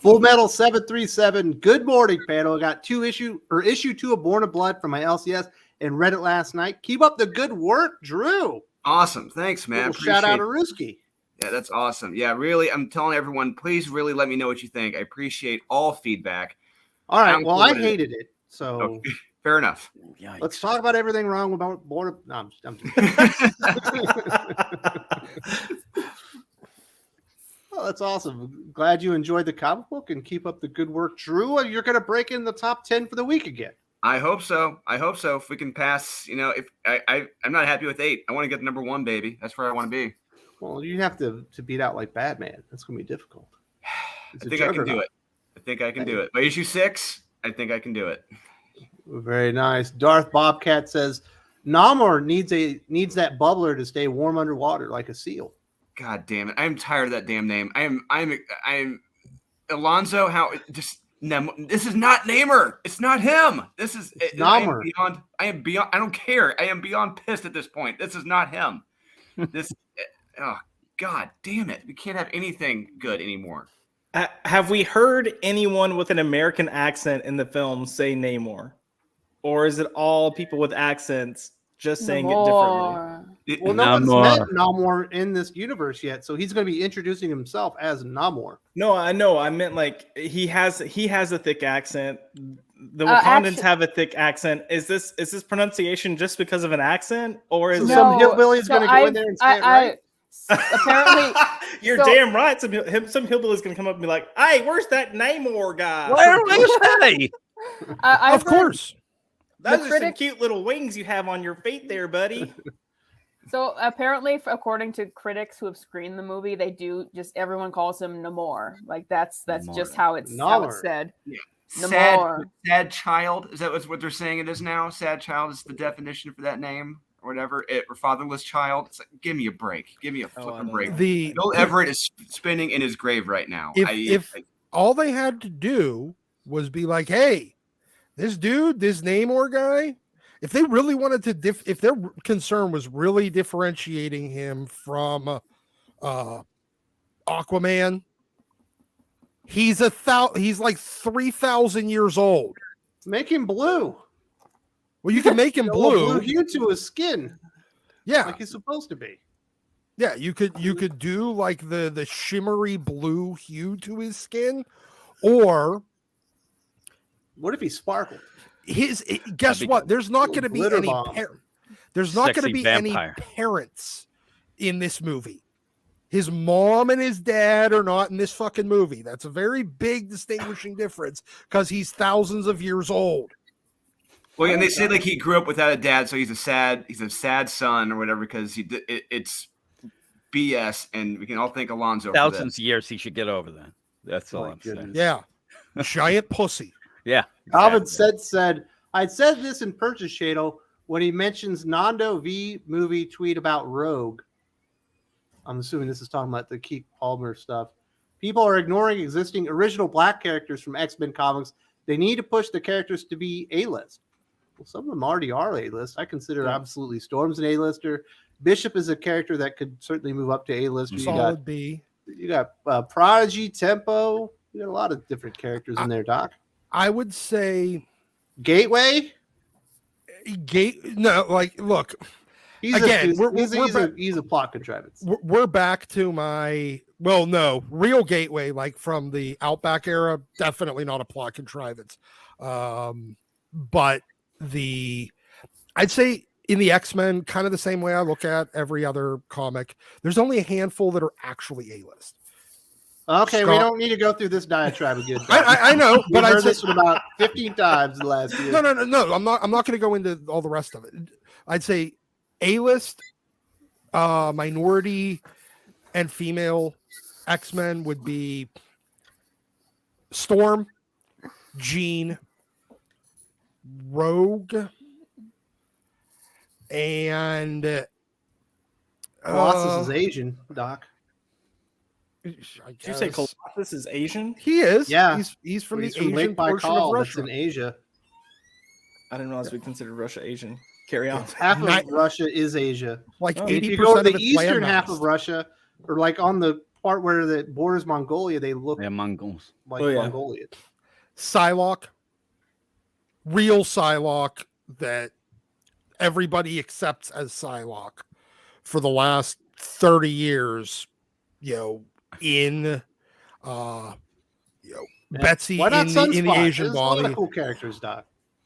Speaker 1: Full Metal 737. Good morning, panel. I got issue 2 of Born of Blood from my LCS and read it last night. Keep up the good work, Drew.
Speaker 3: Awesome. Thanks, man.
Speaker 1: Shout out to Ruski.
Speaker 3: Yeah, that's awesome. Yeah, really. I'm telling everyone, please really let me know what you think. I appreciate all feedback.
Speaker 1: All right. Well, I hated it. So
Speaker 3: okay. Fair enough.
Speaker 4: Yikes.
Speaker 1: Let's talk about everything wrong about Born of... No, I'm Well, that's awesome. Glad you enjoyed the comic book and keep up the good work. Drew, you're going to break in the top 10 for the week again.
Speaker 3: I hope so. If we can pass, if I'm not happy with 8. I want to get the number 1, baby. That's where I want to be.
Speaker 1: Well, you have to beat out like Batman. That's going to be difficult.
Speaker 3: I think I can do it. By issue 6, I think I can do it.
Speaker 1: Very nice. Darth Bobcat says Namor needs that bubbler to stay warm underwater like a seal.
Speaker 3: God damn it! I'm tired of that damn name. I'm Alonzo. This is not Namor. It's not him. This is
Speaker 1: Namor.
Speaker 3: I am beyond. I don't care. I am beyond pissed at this point. This is not him. Oh God damn it! We can't have anything good anymore.
Speaker 5: Have we heard anyone with an American accent in the film say Namor? Or is it all people with accents just saying it differently?
Speaker 1: Well, no one's met Namor in this universe yet, so he's going to be introducing himself as Namor.
Speaker 5: No, I know. I meant like he has a thick accent. The Wakandans have a thick accent. Is this pronunciation just because of an accent, or is
Speaker 1: some hillbilly is going to go in there and say it right?
Speaker 2: Apparently,
Speaker 5: you're damn right. Some hillbilly is going to come up and be like, "Hey, where's that Namor guy?"
Speaker 4: What are they say?
Speaker 6: Of course.
Speaker 5: Those are some cute little wings you have on your feet there, buddy.
Speaker 2: So apparently, according to critics who have screened the movie, everyone calls him Namor. Like that's just how it's said.
Speaker 1: Yeah.
Speaker 3: sad child. Is that what they're saying it is now? Sad child is the definition for that name or whatever. Or fatherless child. It's like, give me a break. Give me a flipping break. Bill Everett is spinning in his grave right now.
Speaker 6: If all they had to do was be like, hey, this dude, this Namor guy, if they really wanted to, if their concern was really differentiating him from Aquaman, he's like 3,000 years old.
Speaker 1: Make him blue.
Speaker 6: Well, you can make him blue
Speaker 1: hue to his skin.
Speaker 6: Yeah,
Speaker 1: like he's supposed to be.
Speaker 6: Yeah, you could do like the shimmery blue hue to his skin, or
Speaker 1: what if he sparkled?
Speaker 6: Guess what? There's not going to be any. There's not going to be any parents in this movie. His mom and his dad are not in this fucking movie. That's a very big distinguishing difference because he's thousands of years old.
Speaker 3: Well, and they say like he grew up without a dad, so he's a sad son or whatever because it's BS, and we can all thank Alonzo.
Speaker 4: Thousands of years, he should get over that. That's all I'm saying.
Speaker 6: Yeah, giant pussy.
Speaker 4: Yeah.
Speaker 1: Alvin said, I said this in Purchase Shadle when he mentions Nando V movie tweet about Rogue. I'm assuming this is talking about the Keith Palmer stuff. People are ignoring existing original black characters from X-Men comics. They need to push the characters to be A-list. Well, some of them already are A-list. I consider absolutely Storm's an A-lister. Bishop is a character that could certainly move up to A-list.
Speaker 6: Solid B.
Speaker 1: You got Prodigy, Tempo. You got a lot of different characters in there, Doc.
Speaker 6: I would say
Speaker 1: Gateway.
Speaker 6: Look. He's a plot contrivance. We're back to my real Gateway, like from the Outback era. Definitely not a plot contrivance. But I'd say in the X-Men, kind of the same way I look at every other comic. There's only a handful that are actually A-list.
Speaker 1: Okay, we don't need to go through this diatribe again.
Speaker 6: I know, but I
Speaker 1: heard this one about 15 times in the last year.
Speaker 6: No. I'm not going to go into all the rest of it. I'd say A-list, minority, and female X-Men would be Storm, Jean, Rogue, and
Speaker 1: Colossus is Asian, Doc.
Speaker 5: Did you say Colossus is Asian?
Speaker 6: He is.
Speaker 1: Yeah,
Speaker 6: he's from the Asian portion of Russia.
Speaker 1: In Asia.
Speaker 5: I didn't realize we considered Russia Asian. Carry on.
Speaker 1: Half of Russia is Asia.
Speaker 6: Like 80%
Speaker 1: if you go to
Speaker 6: of
Speaker 1: the eastern half of Russia, or like on the part where the borders Mongolia, they look
Speaker 4: Mongols.
Speaker 1: like Mongolia.
Speaker 6: Psylocke, real Psylocke that everybody accepts as Psylocke for the last 30 years, Betsy in the Asian body.
Speaker 1: A lot of cool characters, Doc.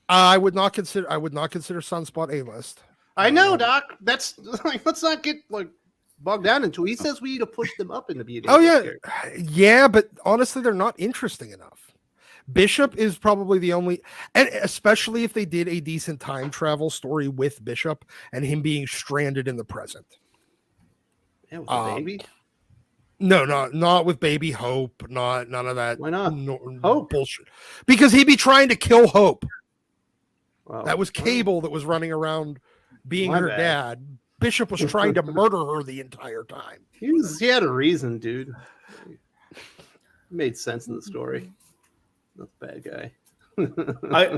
Speaker 6: I would not consider Sunspot A-list.
Speaker 1: I know, Doc. That's like, let's not get bogged down into it. He says we need to push them up into being.
Speaker 6: Yeah, but honestly, they're not interesting enough. Bishop is probably the only, and especially if they did a decent time travel story with Bishop and him being stranded in the present.
Speaker 1: Yeah, with the baby.
Speaker 6: No, not with Baby Hope. None of that.
Speaker 1: Why not?
Speaker 6: Hope bullshit. Because he'd be trying to kill Hope.
Speaker 1: Well,
Speaker 6: that was Cable that was running around being her dad. Bishop was trying to murder her the entire time.
Speaker 1: He had a reason, dude. It made sense in the story. Not a bad guy.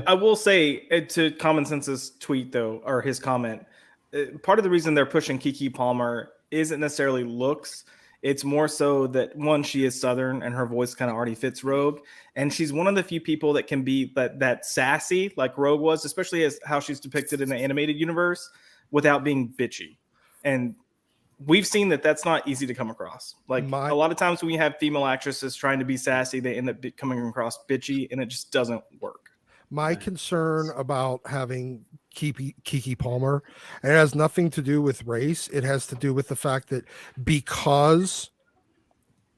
Speaker 5: I will say to Common Sense's tweet though, or his comment, part of the reason they're pushing Keke Palmer isn't necessarily looks. It's more so that one, she is Southern and her voice kind of already fits Rogue. And she's one of the few people that can be that sassy like Rogue was, especially as how she's depicted in the animated universe without being bitchy. And we've seen that that's not easy to come across. Like a lot of times when we have female actresses trying to be sassy, they end up coming across bitchy and it just doesn't work.
Speaker 6: My concern about having Keke Palmer, and it has nothing to do with race. It has to do with the fact that because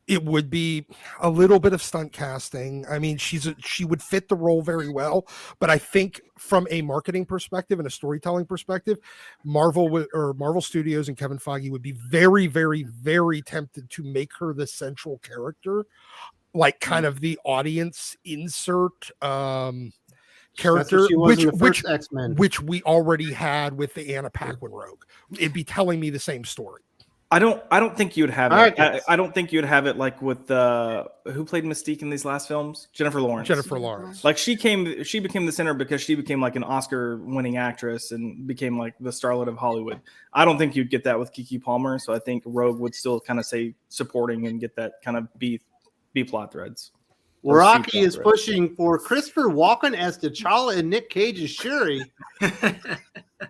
Speaker 6: It would be a little bit of stunt casting. I mean, she would fit the role very well, but I think from a marketing perspective and a storytelling perspective, Marvel Studios and Kevin Feige would be very, very, very tempted to make her the central character, like kind of the audience insert character,
Speaker 1: X-Men,
Speaker 6: which we already had with the Anna Paquin Rogue. It'd be telling me the same story.
Speaker 5: I don't think you'd have
Speaker 1: All
Speaker 5: it.
Speaker 1: right,
Speaker 5: I don't think you'd have it like with who played Mystique in these last films? Jennifer Lawrence. Like she became the center because she became like an Oscar-winning actress and became like the starlet of Hollywood. I don't think you'd get that with Keke Palmer. So I think Rogue would still kind of say supporting and get that kind of B plot threads.
Speaker 1: Rocky is pushing for Christopher Walken as T'Challa and Nick Cage as Shuri.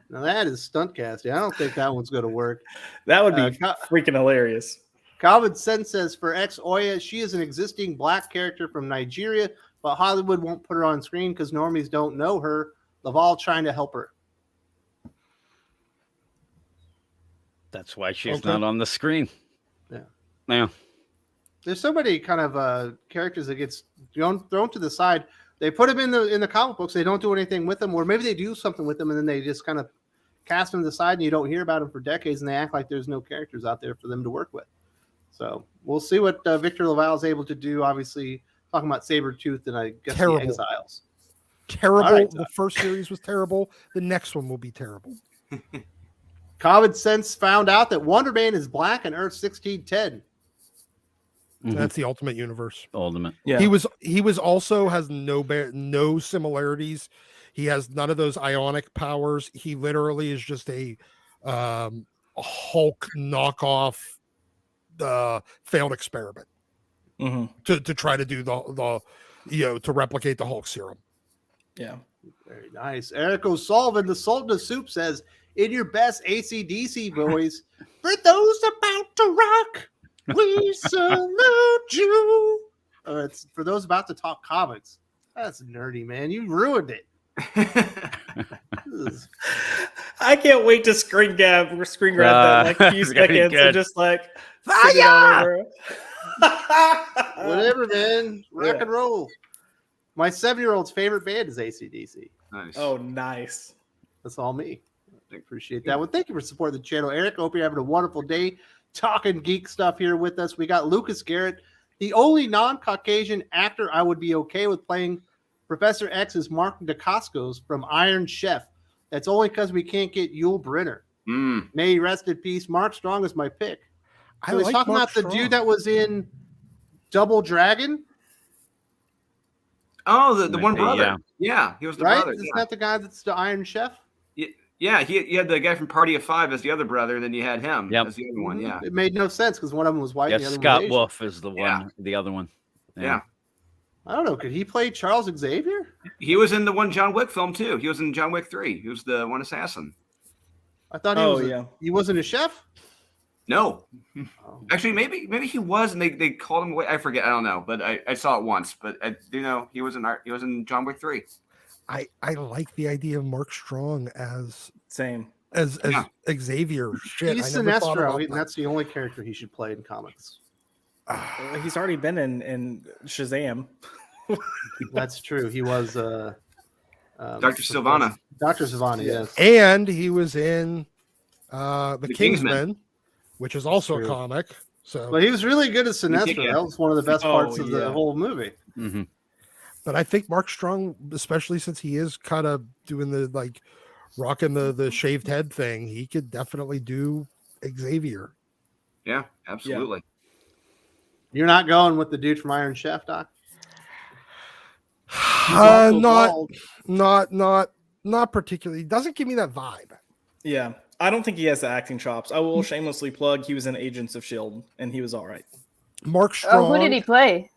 Speaker 1: Now that is stunt casting. I don't think that one's going to work.
Speaker 5: That would be freaking hilarious.
Speaker 1: Common Sense says for Oya, she is an existing black character from Nigeria, but Hollywood won't put her on screen because normies don't know her. Laval trying to help her.
Speaker 4: That's why she's not on the screen.
Speaker 1: Yeah.
Speaker 4: Yeah.
Speaker 1: There's so many kind of characters that gets thrown to the side. They put them in the comic books. They don't do anything with them, or maybe they do something with them and then they just kind of cast them to the side and you don't hear about them for decades and they act like there's no characters out there for them to work with. So we'll see what Victor Laval is able to do. Obviously, talking about Sabretooth and I guess the Exiles.
Speaker 6: Terrible.
Speaker 1: Right,
Speaker 6: the first series was terrible. The next one will be terrible.
Speaker 1: Common Sense found out that Wonder Man is black in Earth 1610.
Speaker 6: That's the Ultimate Universe.
Speaker 4: Ultimate.
Speaker 6: Yeah. He was also has no similarities. He has none of those ionic powers. He literally is just a Hulk knockoff failed experiment to try to do the to replicate the Hulk serum.
Speaker 5: Yeah.
Speaker 1: Very nice. Eric O'Sullivan, the Sultan of Soup, says, in your best AC/DC voice, for those about to rock, we salute you. It's for those about to talk comics. That's nerdy, man. You ruined it.
Speaker 5: I can't wait to screen grab that like few seconds and just like sing it all over.
Speaker 1: Whatever, man. Rock and roll. My 7-year-old's favorite band is AC/DC.
Speaker 3: Nice.
Speaker 5: Oh, nice.
Speaker 1: That's all me. I appreciate that. Well, thank you for supporting the channel, Eric. Hope you're having a wonderful day talking geek stuff here with us. We got Lucas Garrett, the only non-Caucasian actor I would be okay with playing Professor X is Mark Dacascos from Iron Chef. That's only because we can't get Yul Brynner. May he rest in peace. Mark Strong is my pick. So he's talking about the dude that was in Double Dragon.
Speaker 3: Oh, the one brother. Yeah, he was the brother.
Speaker 1: Isn't that the guy that's the Iron Chef?
Speaker 3: Yeah, he had the guy from Party of Five as the other brother, and then you had him as the other one. Yeah,
Speaker 1: it made no sense because one of them was white.
Speaker 4: Yeah,
Speaker 1: and the other
Speaker 4: Scott
Speaker 1: one was
Speaker 4: Wolf is the one, the other one.
Speaker 3: Yeah.
Speaker 1: I don't know. Could he play Charles Xavier?
Speaker 3: He was in the one John Wick film too. He was in John Wick 3. He was the one assassin.
Speaker 1: I thought he wasn't a chef.
Speaker 3: No, actually, maybe he was, and they called him away. I forget. I don't know, but I saw it once. But I do know he was in John Wick 3.
Speaker 6: I like the idea of Mark Strong as Xavier. Shit,
Speaker 1: he's Sinestro, and that's the only character he should play in comics.
Speaker 5: He's already been in Shazam.
Speaker 1: That's true. He was
Speaker 3: Dr. Sivana.
Speaker 1: Dr. Sivana, yes.
Speaker 6: And he was in the Kingsman, which is also a comic. So,
Speaker 1: but he was really good at Sinestro. That was one of the best parts of the whole movie.
Speaker 4: Mm-hmm.
Speaker 6: But I think Mark Strong, especially since he is kind of doing the rocking the shaved head thing, he could definitely do Xavier.
Speaker 3: Yeah, absolutely.
Speaker 1: Yeah. You're not going with the dude from Iron Chef, Doc?
Speaker 6: Not particularly. He doesn't give me that vibe.
Speaker 5: Yeah, I don't think he has the acting chops. I will shamelessly plug he was in Agents of S.H.I.E.L.D. and he was all right.
Speaker 6: Mark Strong.
Speaker 2: Who did he play?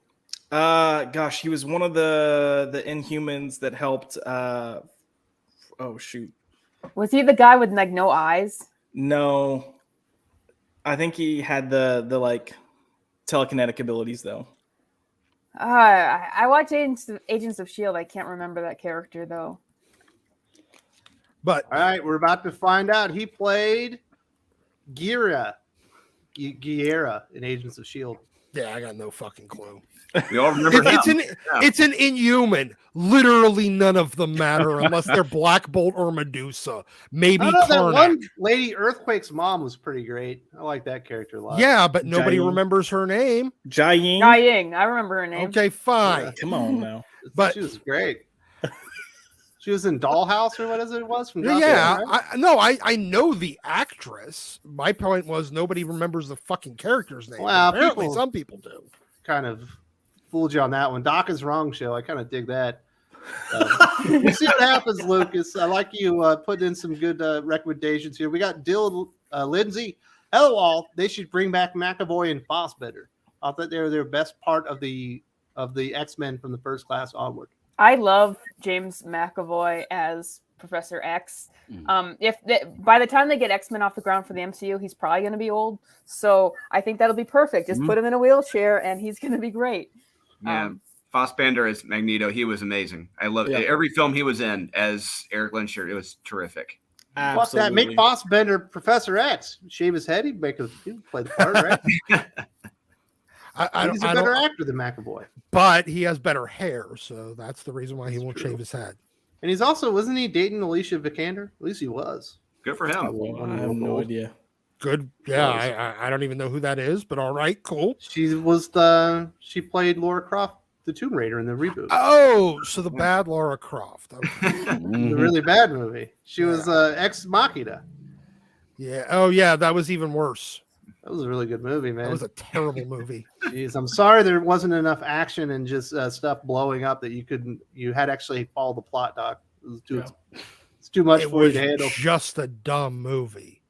Speaker 5: He was one of the Inhumans that helped. Oh shoot,
Speaker 2: was he the guy with like no eyes?
Speaker 5: No, I think he had the like telekinetic abilities though.
Speaker 2: I watch Agents of S.H.I.E.L.D. I can't remember that character though.
Speaker 6: But
Speaker 1: all right, we're about to find out. He played Guerra in Agents of S.H.I.E.L.D.
Speaker 6: Yeah, I got no fucking clue.
Speaker 3: We all remember him.
Speaker 6: It's an Inhuman. Literally none of them matter unless they're Black Bolt or Medusa. Maybe
Speaker 1: I don't know, that
Speaker 6: Karnak.
Speaker 1: one Lady Earthquake's mom was pretty great. I like that character a lot.
Speaker 6: Yeah, but nobody
Speaker 5: Jai-Ying.
Speaker 6: remembers her name.
Speaker 5: Jai-Ying.
Speaker 2: Ying. I remember her name.
Speaker 6: Okay, fine.
Speaker 1: Yeah.
Speaker 5: Come on now.
Speaker 6: But-
Speaker 1: she was great. She was in Dollhouse or what is it was from
Speaker 6: Yeah,
Speaker 1: Joss Whedon,
Speaker 6: I know the actress. My point was nobody remembers the fucking character's name.
Speaker 1: Well,
Speaker 6: Apparently,
Speaker 1: people-
Speaker 6: some people do.
Speaker 1: kind of fooled you on that one. Doc is wrong show. I kind of dig that. We'll see what happens, Lucas. I like you putting in some good recommendations here. We got Dill Lindsay. LOL, they should bring back McAvoy and Fassbender. I thought they were their best part of the X-Men from the First Class onward.
Speaker 2: I love James McAvoy as Professor X. By the time they get X-Men off the ground for the MCU, he's probably going to be old. So I think that'll be perfect. Just put him in a wheelchair and he's going to be great.
Speaker 3: Yeah. Fassbender as Magneto, he was amazing. I love every film he was in as Eric Lenscher. It was terrific.
Speaker 1: Fuck that. Make Fassbender Professor X. Shave his head. He'd play the part, right? He's a better actor than McAvoy.
Speaker 6: But he has better hair, so that's the reason why he won't shave his head.
Speaker 1: And he's also, wasn't he dating Alicia Vikander? At least he was.
Speaker 3: Good for him.
Speaker 5: I have no idea.
Speaker 6: Good. Yeah, I don't even know who that is, but all right, cool.
Speaker 1: She played Laura Croft, the Tomb Raider in the reboot.
Speaker 6: Oh, so the bad Lara Croft. Okay.
Speaker 1: The really bad movie. She was Ex Machina.
Speaker 6: Yeah. Oh, yeah, that was even worse.
Speaker 1: That was a really good movie, man.
Speaker 6: That was a terrible movie.
Speaker 1: Jeez, I'm sorry there wasn't enough action and just stuff blowing up that you had to actually follow the plot, Doc. It's too much
Speaker 6: It
Speaker 1: for you
Speaker 6: was
Speaker 1: to handle.
Speaker 6: just a dumb movie.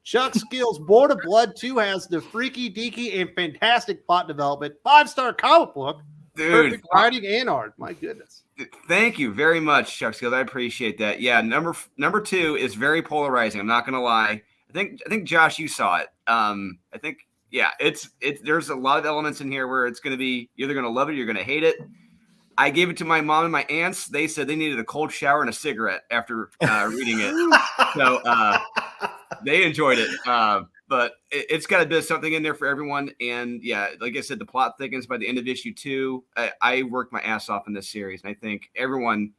Speaker 1: Chuck Skills, Board of Blood 2 has the freaky deaky and fantastic plot development. 5-star comic book.
Speaker 3: Dude,
Speaker 1: Perfect writing and art. My goodness.
Speaker 3: thank you very much, Chuck Skills. I appreciate that. Yeah, number 2 is very polarizing. I'm not gonna lie. I think Josh, you saw it. I think it's there's a lot of elements in here where it's gonna be you're either gonna love it or you're gonna hate it. I gave it to my mom and my aunts. They said they needed a cold shower and a cigarette after reading it. So they enjoyed it. But it's got a bit of something in there for everyone. And yeah, like I said, the plot thickens by the end of issue 2. I worked my ass off in this series. And I think everyone,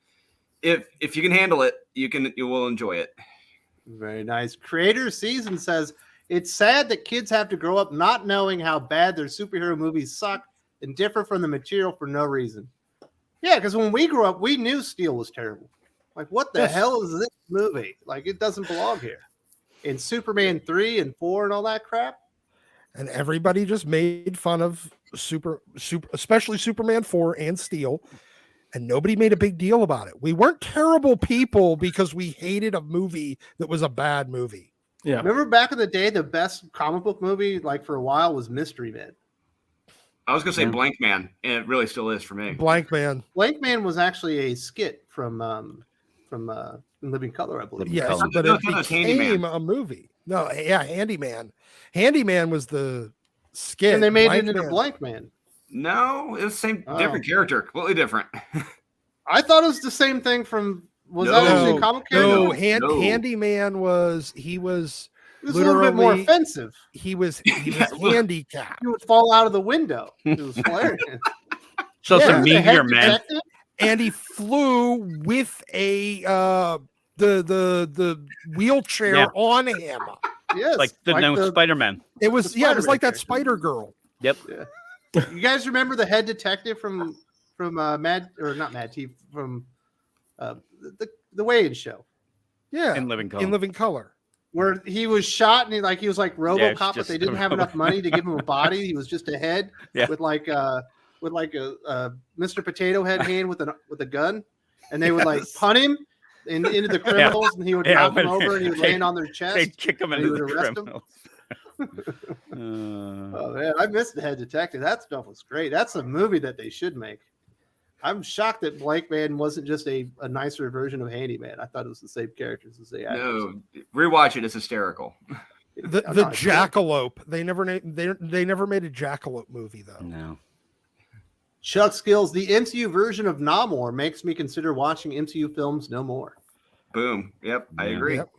Speaker 3: if you can handle it, you will enjoy it.
Speaker 1: Very nice. Creator Season says, it's sad that kids have to grow up not knowing how bad their superhero movies suck and differ from the material for no reason. Yeah, because when we grew up, we knew Steel was terrible. Like, what the hell is this movie? Like, it doesn't belong here. And Superman 3 and 4 and all that crap.
Speaker 6: And everybody just made fun of especially Superman 4 and Steel. And nobody made a big deal about it. We weren't terrible people because we hated a movie that was a bad movie.
Speaker 5: Yeah.
Speaker 1: Remember back in the day, the best comic book movie, like for a while, was Mystery Men.
Speaker 3: I was gonna say Blank Man, and it really still is for me.
Speaker 6: Blank Man.
Speaker 1: Blank Man was actually a skit from Living Color, I believe.
Speaker 6: Yes, but it became a movie. No, yeah, Handyman. Handyman was the skit.
Speaker 1: And they made it into Blank Man.
Speaker 3: No, it was the same, different character, completely different.
Speaker 1: I thought it was the same thing from. Was that actually a comic character?
Speaker 6: No, Handyman was. He was.
Speaker 1: It was a little bit more offensive.
Speaker 6: He was handicapped.
Speaker 1: He would fall out of the window. It was hilarious.
Speaker 4: So it's a meteor man.
Speaker 6: And he flew with the wheelchair on him.
Speaker 1: Yes,
Speaker 4: like the Spider-Man.
Speaker 6: It was it was like that Spider Girl.
Speaker 4: Yep.
Speaker 1: Yeah. You guys remember the head detective from Mad or not Mad TV from the Wayans show?
Speaker 6: Yeah,
Speaker 4: in Living Color.
Speaker 6: In Living Color.
Speaker 1: Where he was shot and he was like RoboCop, but they didn't have enough money to give him a body. He was just a head with like a Mr. Potato Head hand with a gun, and they would like punt him into the criminals, and he would knock them over, and he would land on their chest.
Speaker 4: They'd kick him into the criminals.
Speaker 1: Oh man, I missed the Head Detective. That stuff was great. That's a movie that they should make. I'm shocked that Blank Man wasn't just a nicer version of Handyman. I thought it was the same characters as the actors.
Speaker 3: No, rewatch it. It's hysterical.
Speaker 6: The Jackalope. They never made a Jackalope movie though.
Speaker 4: No.
Speaker 1: Chuck Skills, the MCU version of Namor makes me consider watching MCU films no more.
Speaker 3: Boom. Yep, I agree.
Speaker 6: Yep.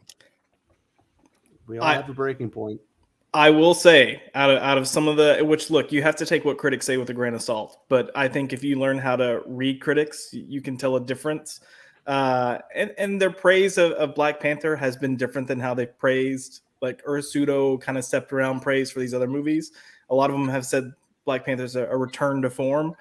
Speaker 1: We all have a breaking point.
Speaker 5: I will say, out of some of the, which look, you have to take what critics say with a grain of salt. But I think if you learn how to read critics, you can tell a difference. And their praise of Black Panther has been different than how they've praised, like Pseudo kind of stepped around praise for these other movies. A lot of them have said Black Panther's a return to form.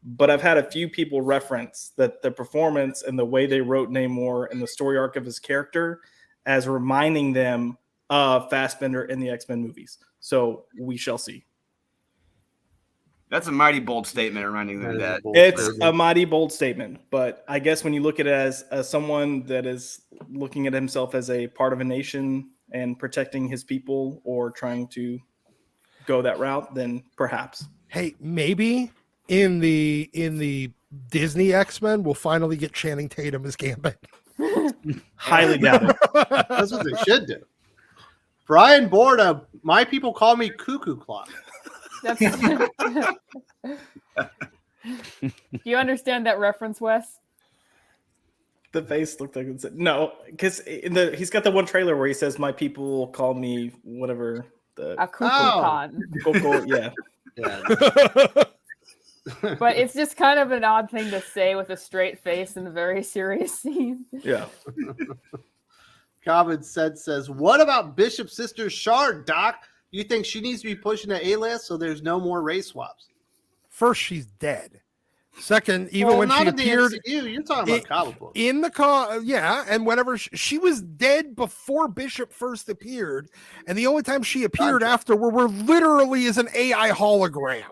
Speaker 5: But I've had a few people reference that the performance and the way they wrote Namor and the story arc of his character as reminding them Fassbender in the X-Men movies. So we shall see.
Speaker 3: That's a mighty bold statement, reminding them that.
Speaker 5: It's a mighty bold statement, but I guess when you look at it as someone that is looking at himself as a part of a nation and protecting his people or trying to go that route, then perhaps.
Speaker 6: Hey, maybe in the Disney X-Men we'll finally get Channing Tatum as Gambit.
Speaker 5: Highly doubt it.
Speaker 1: That's what they should do. Brian Borda, my people call me Cuckoo Clock.
Speaker 2: Do you understand that reference, Wes?
Speaker 5: The face looked like it's no, because he's got the one trailer where he says, "My people call me whatever."
Speaker 2: A cuckoo con.
Speaker 5: Yeah.
Speaker 2: But it's just kind of an odd thing to say with a straight face in a very serious scene.
Speaker 5: Yeah.
Speaker 1: Common Sense says, what about Bishop's sister Shard, Doc? You think she needs to be pushing the A-list so there's no more race swaps?
Speaker 6: First, she's dead. Second, even when she appeared,
Speaker 1: you're talking about comic books.
Speaker 6: In the yeah, and whenever she was dead before Bishop first appeared, and the only time she appeared after were literally as an AI hologram.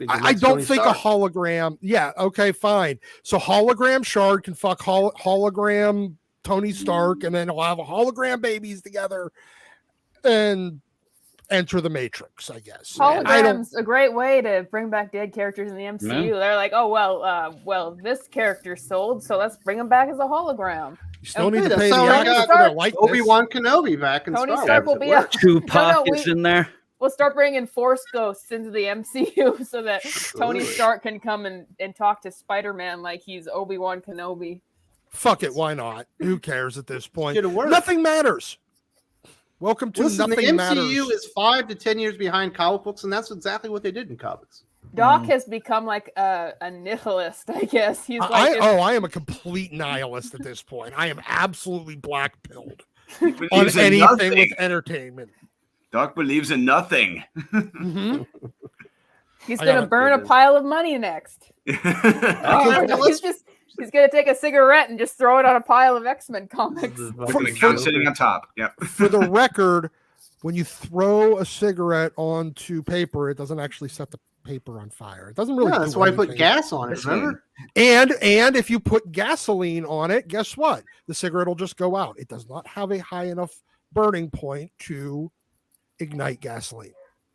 Speaker 6: I don't think a hologram. Yeah, okay, fine. So hologram Shard can fuck hologram Tony Stark, and then we'll have a hologram babies together and enter the Matrix, I guess.
Speaker 2: Hologram's a great way to bring back dead characters in the MCU. Yeah. They're like, oh, well, this character sold, so let's bring him back as a hologram.
Speaker 6: You still need to pay the actors for their likeness.
Speaker 1: Obi-Wan Kenobi back in
Speaker 2: Tony Stark will be
Speaker 4: two pockets in there.
Speaker 2: We'll start bringing Force ghosts into the MCU so that Tony Stark can come and talk to Spider-Man like he's Obi-Wan Kenobi.
Speaker 6: Fuck it, why not? Who cares at this point? Nothing matters. Welcome to Nothing
Speaker 1: the MCU
Speaker 6: Matters.
Speaker 1: Is 5 to 10 years behind comic books, and that's exactly what they did in comics.
Speaker 2: Doc has become like a nihilist, I guess. He's like,
Speaker 6: I am a complete nihilist at this point. I am absolutely black-pilled on anything with entertainment.
Speaker 3: Doc believes in nothing.
Speaker 6: Mm-hmm.
Speaker 2: He's going to burn a pile of money next. He's going to take a cigarette and just throw it on a pile of X-Men comics.
Speaker 3: Sitting on top. Yeah.
Speaker 6: For the record, when you throw a cigarette onto paper, it doesn't actually set the paper on fire. It doesn't really. Yeah,
Speaker 1: that's why I put gas on it. Remember?
Speaker 6: And if you put gasoline on it, guess what? The cigarette will just go out. It does not have a high enough burning point to ignite gasoline.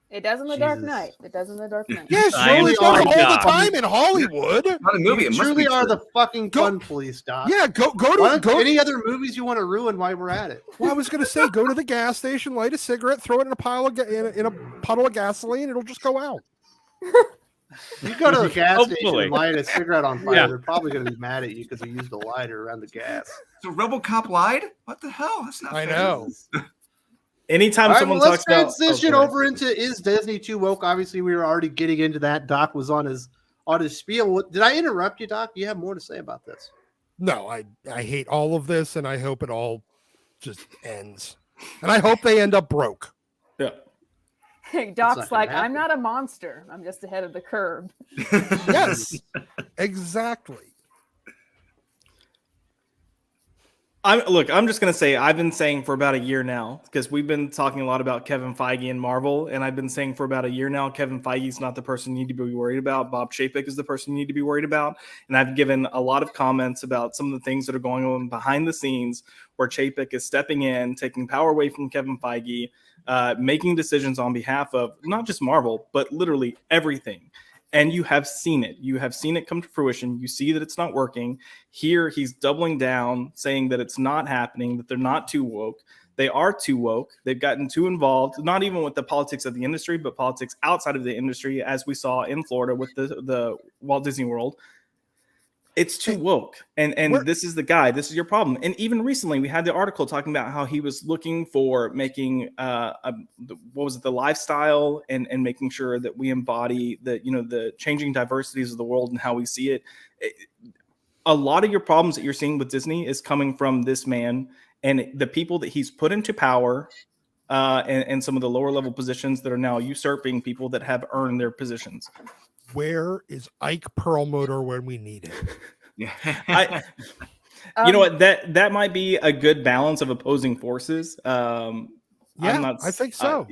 Speaker 2: It does in the Dark Knight. It does in the Dark Knight.
Speaker 6: Yes, really all the time in Hollywood.
Speaker 3: Not a movie.
Speaker 1: You truly are the fucking fun police, Doc.
Speaker 6: Yeah, go to
Speaker 1: any other movies you want to ruin while we're at it.
Speaker 6: Well, I was going to say, go to the gas station, light a cigarette, throw it in a puddle of gasoline, it'll just go out.
Speaker 1: You go to the gas station and light a cigarette on fire, they're probably going to be mad at you because you used a lighter around the gas.
Speaker 3: So RoboCop lied? What the hell? That's not.
Speaker 6: I know.
Speaker 5: Anytime someone talks about,
Speaker 1: let's transition over into is Disney too woke? Obviously, we were already getting into that. Doc was on his spiel. Did I interrupt you, Doc? Do you have more to say about this?
Speaker 6: No, I hate all of this, and I hope it all just ends. And I hope they end up broke.
Speaker 5: Yeah.
Speaker 2: Doc's like, I'm not a monster. I'm just ahead of the curve.
Speaker 6: Yes, exactly.
Speaker 5: I'm just going to say I've been saying for about a year now, because we've been talking a lot about Kevin Feige and Marvel, and I've been saying for about a year now, Kevin Feige is not the person you need to be worried about. Bob Chapek is the person you need to be worried about. And I've given a lot of comments about some of the things that are going on behind the scenes where Chapek is stepping in, taking power away from Kevin Feige, making decisions on behalf of not just Marvel, but literally everything. And you have seen it. You have seen it come to fruition. You see that it's not working. Here, he's doubling down, saying that it's not happening, that they're not too woke. They are too woke. They've gotten too involved, not even with the politics of the industry, but politics outside of the industry, as we saw in Florida with the Walt Disney World. It's too woke, and this is the guy. This is your problem. And even recently, we had the article talking about how he was looking for making the lifestyle and making sure that we embody the changing diversities of the world and how we see it. A lot of your problems that you're seeing with Disney is coming from this man and the people that he's put into power, and some of the lower level positions that are now usurping people that have earned their positions.
Speaker 6: Where is Ike Perlmutter when we need him?
Speaker 3: Yeah.
Speaker 5: You know what? That might be a good balance of opposing forces.
Speaker 6: I think so.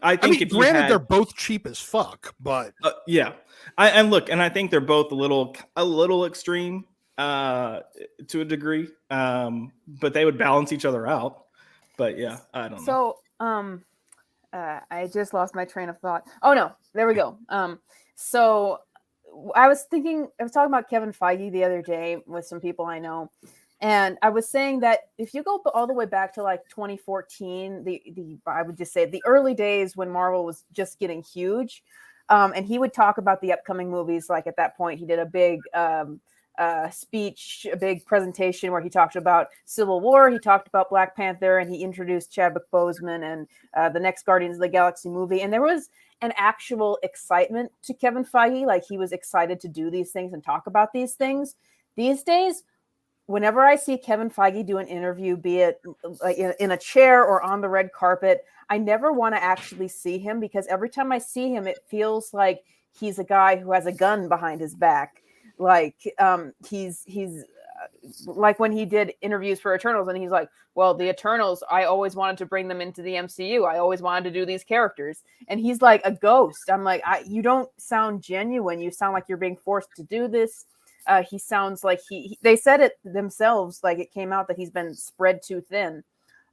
Speaker 5: I think
Speaker 6: granted, they're both cheap as fuck, but
Speaker 5: I think they're both a little extreme to a degree, but they would balance each other out. But yeah, I don't know.
Speaker 2: So I just lost my train of thought. Oh no, there we go. So I was talking about Kevin Feige the other day with some people I know. And I was saying that if you go all the way back to like 2014, I would just say the early days when Marvel was just getting huge, and he would talk about the upcoming movies. Like at that point, he did a big speech, a big presentation where he talked about Civil War, he talked about Black Panther, and he introduced Chadwick Boseman and the next Guardians of the Galaxy movie. And there was an actual excitement to Kevin Feige. Like he was excited to do these things and talk about these things. These days, whenever I see Kevin Feige do an interview, be it like in a chair or on the red carpet, I never want to actually see him, because every time I see him, it feels like he's a guy who has a gun behind his back. Like he's like when he did interviews for Eternals, and he's like, well, the Eternals, I always wanted to bring them into the MCU. I always wanted to do these characters. And he's like a ghost. I'm like, you don't sound genuine. You sound like you're being forced to do this. He sounds like they said it themselves, like it came out that he's been spread too thin.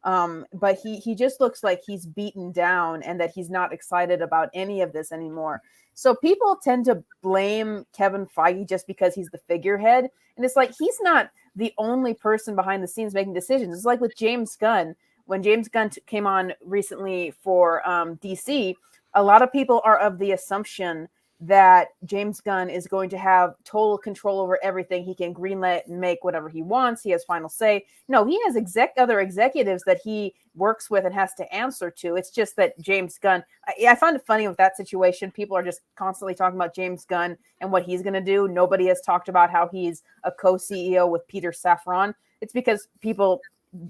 Speaker 2: But he just looks like he's beaten down and that he's not excited about any of this anymore. So people tend to blame Kevin Feige just because he's the figurehead. And it's like, he's not the only person behind the scenes making decisions. It's like with James Gunn. When James Gunn came on recently for DC, a lot of people are of the assumption that James Gunn is going to have total control over everything. He can greenlight and make whatever he wants. He has final say. No, he has other executives that he works with and has to answer to. It's just that James Gunn, I find it funny with that situation. People are just constantly talking about James Gunn and what he's going to do. Nobody has talked about how he's a co-CEO with Peter Safran. It's because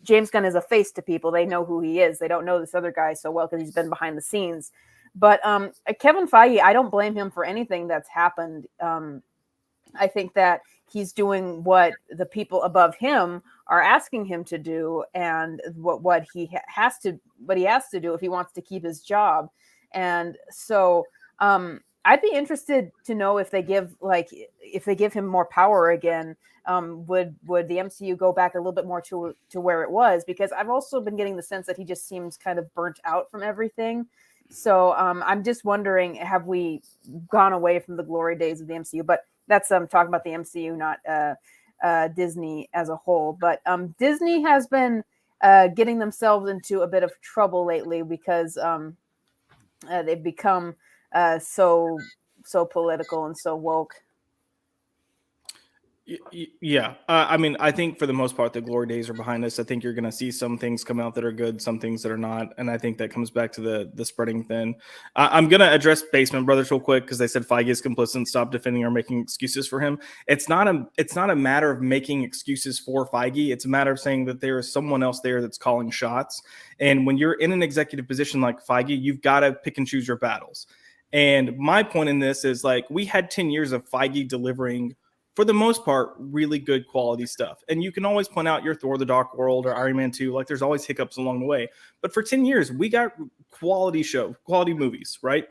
Speaker 2: James Gunn is a face to people. They know who he is. They don't know this other guy so well because he's been behind the scenes. But Kevin Feige, I don't blame him for anything that's happened. I think that he's doing what the people above him are asking him to do, and what he has to do if he wants to keep his job. And so I'd be interested to know if they give him more power again. Would the MCU go back a little bit more to where it was? Because I've also been getting the sense that he just seems kind of burnt out from everything. So I'm just wondering, have we gone away from the glory days of the MCU? But that's talking about the MCU, not Disney as a whole. But Disney has been getting themselves into a bit of trouble lately because they've become so political and so woke.
Speaker 5: Yeah. I mean, I think for the most part, the glory days are behind us. I think you're going to see some things come out that are good, some things that are not. And I think that comes back to the spreading thin. I'm going to address Basement Brothers real quick because they said Feige is complicit and stop defending or making excuses for him. It's not a matter of making excuses for Feige. It's a matter of saying that there is someone else there that's calling shots. And when you're in an executive position like Feige, you've got to pick and choose your battles. And my point in this is, like, we had 10 years of Feige delivering, for the most part, really good quality stuff. And you can always point out your Thor: The Dark World or Iron Man 2. Like, there's always hiccups along the way. But for 10 years, we got quality movies, right?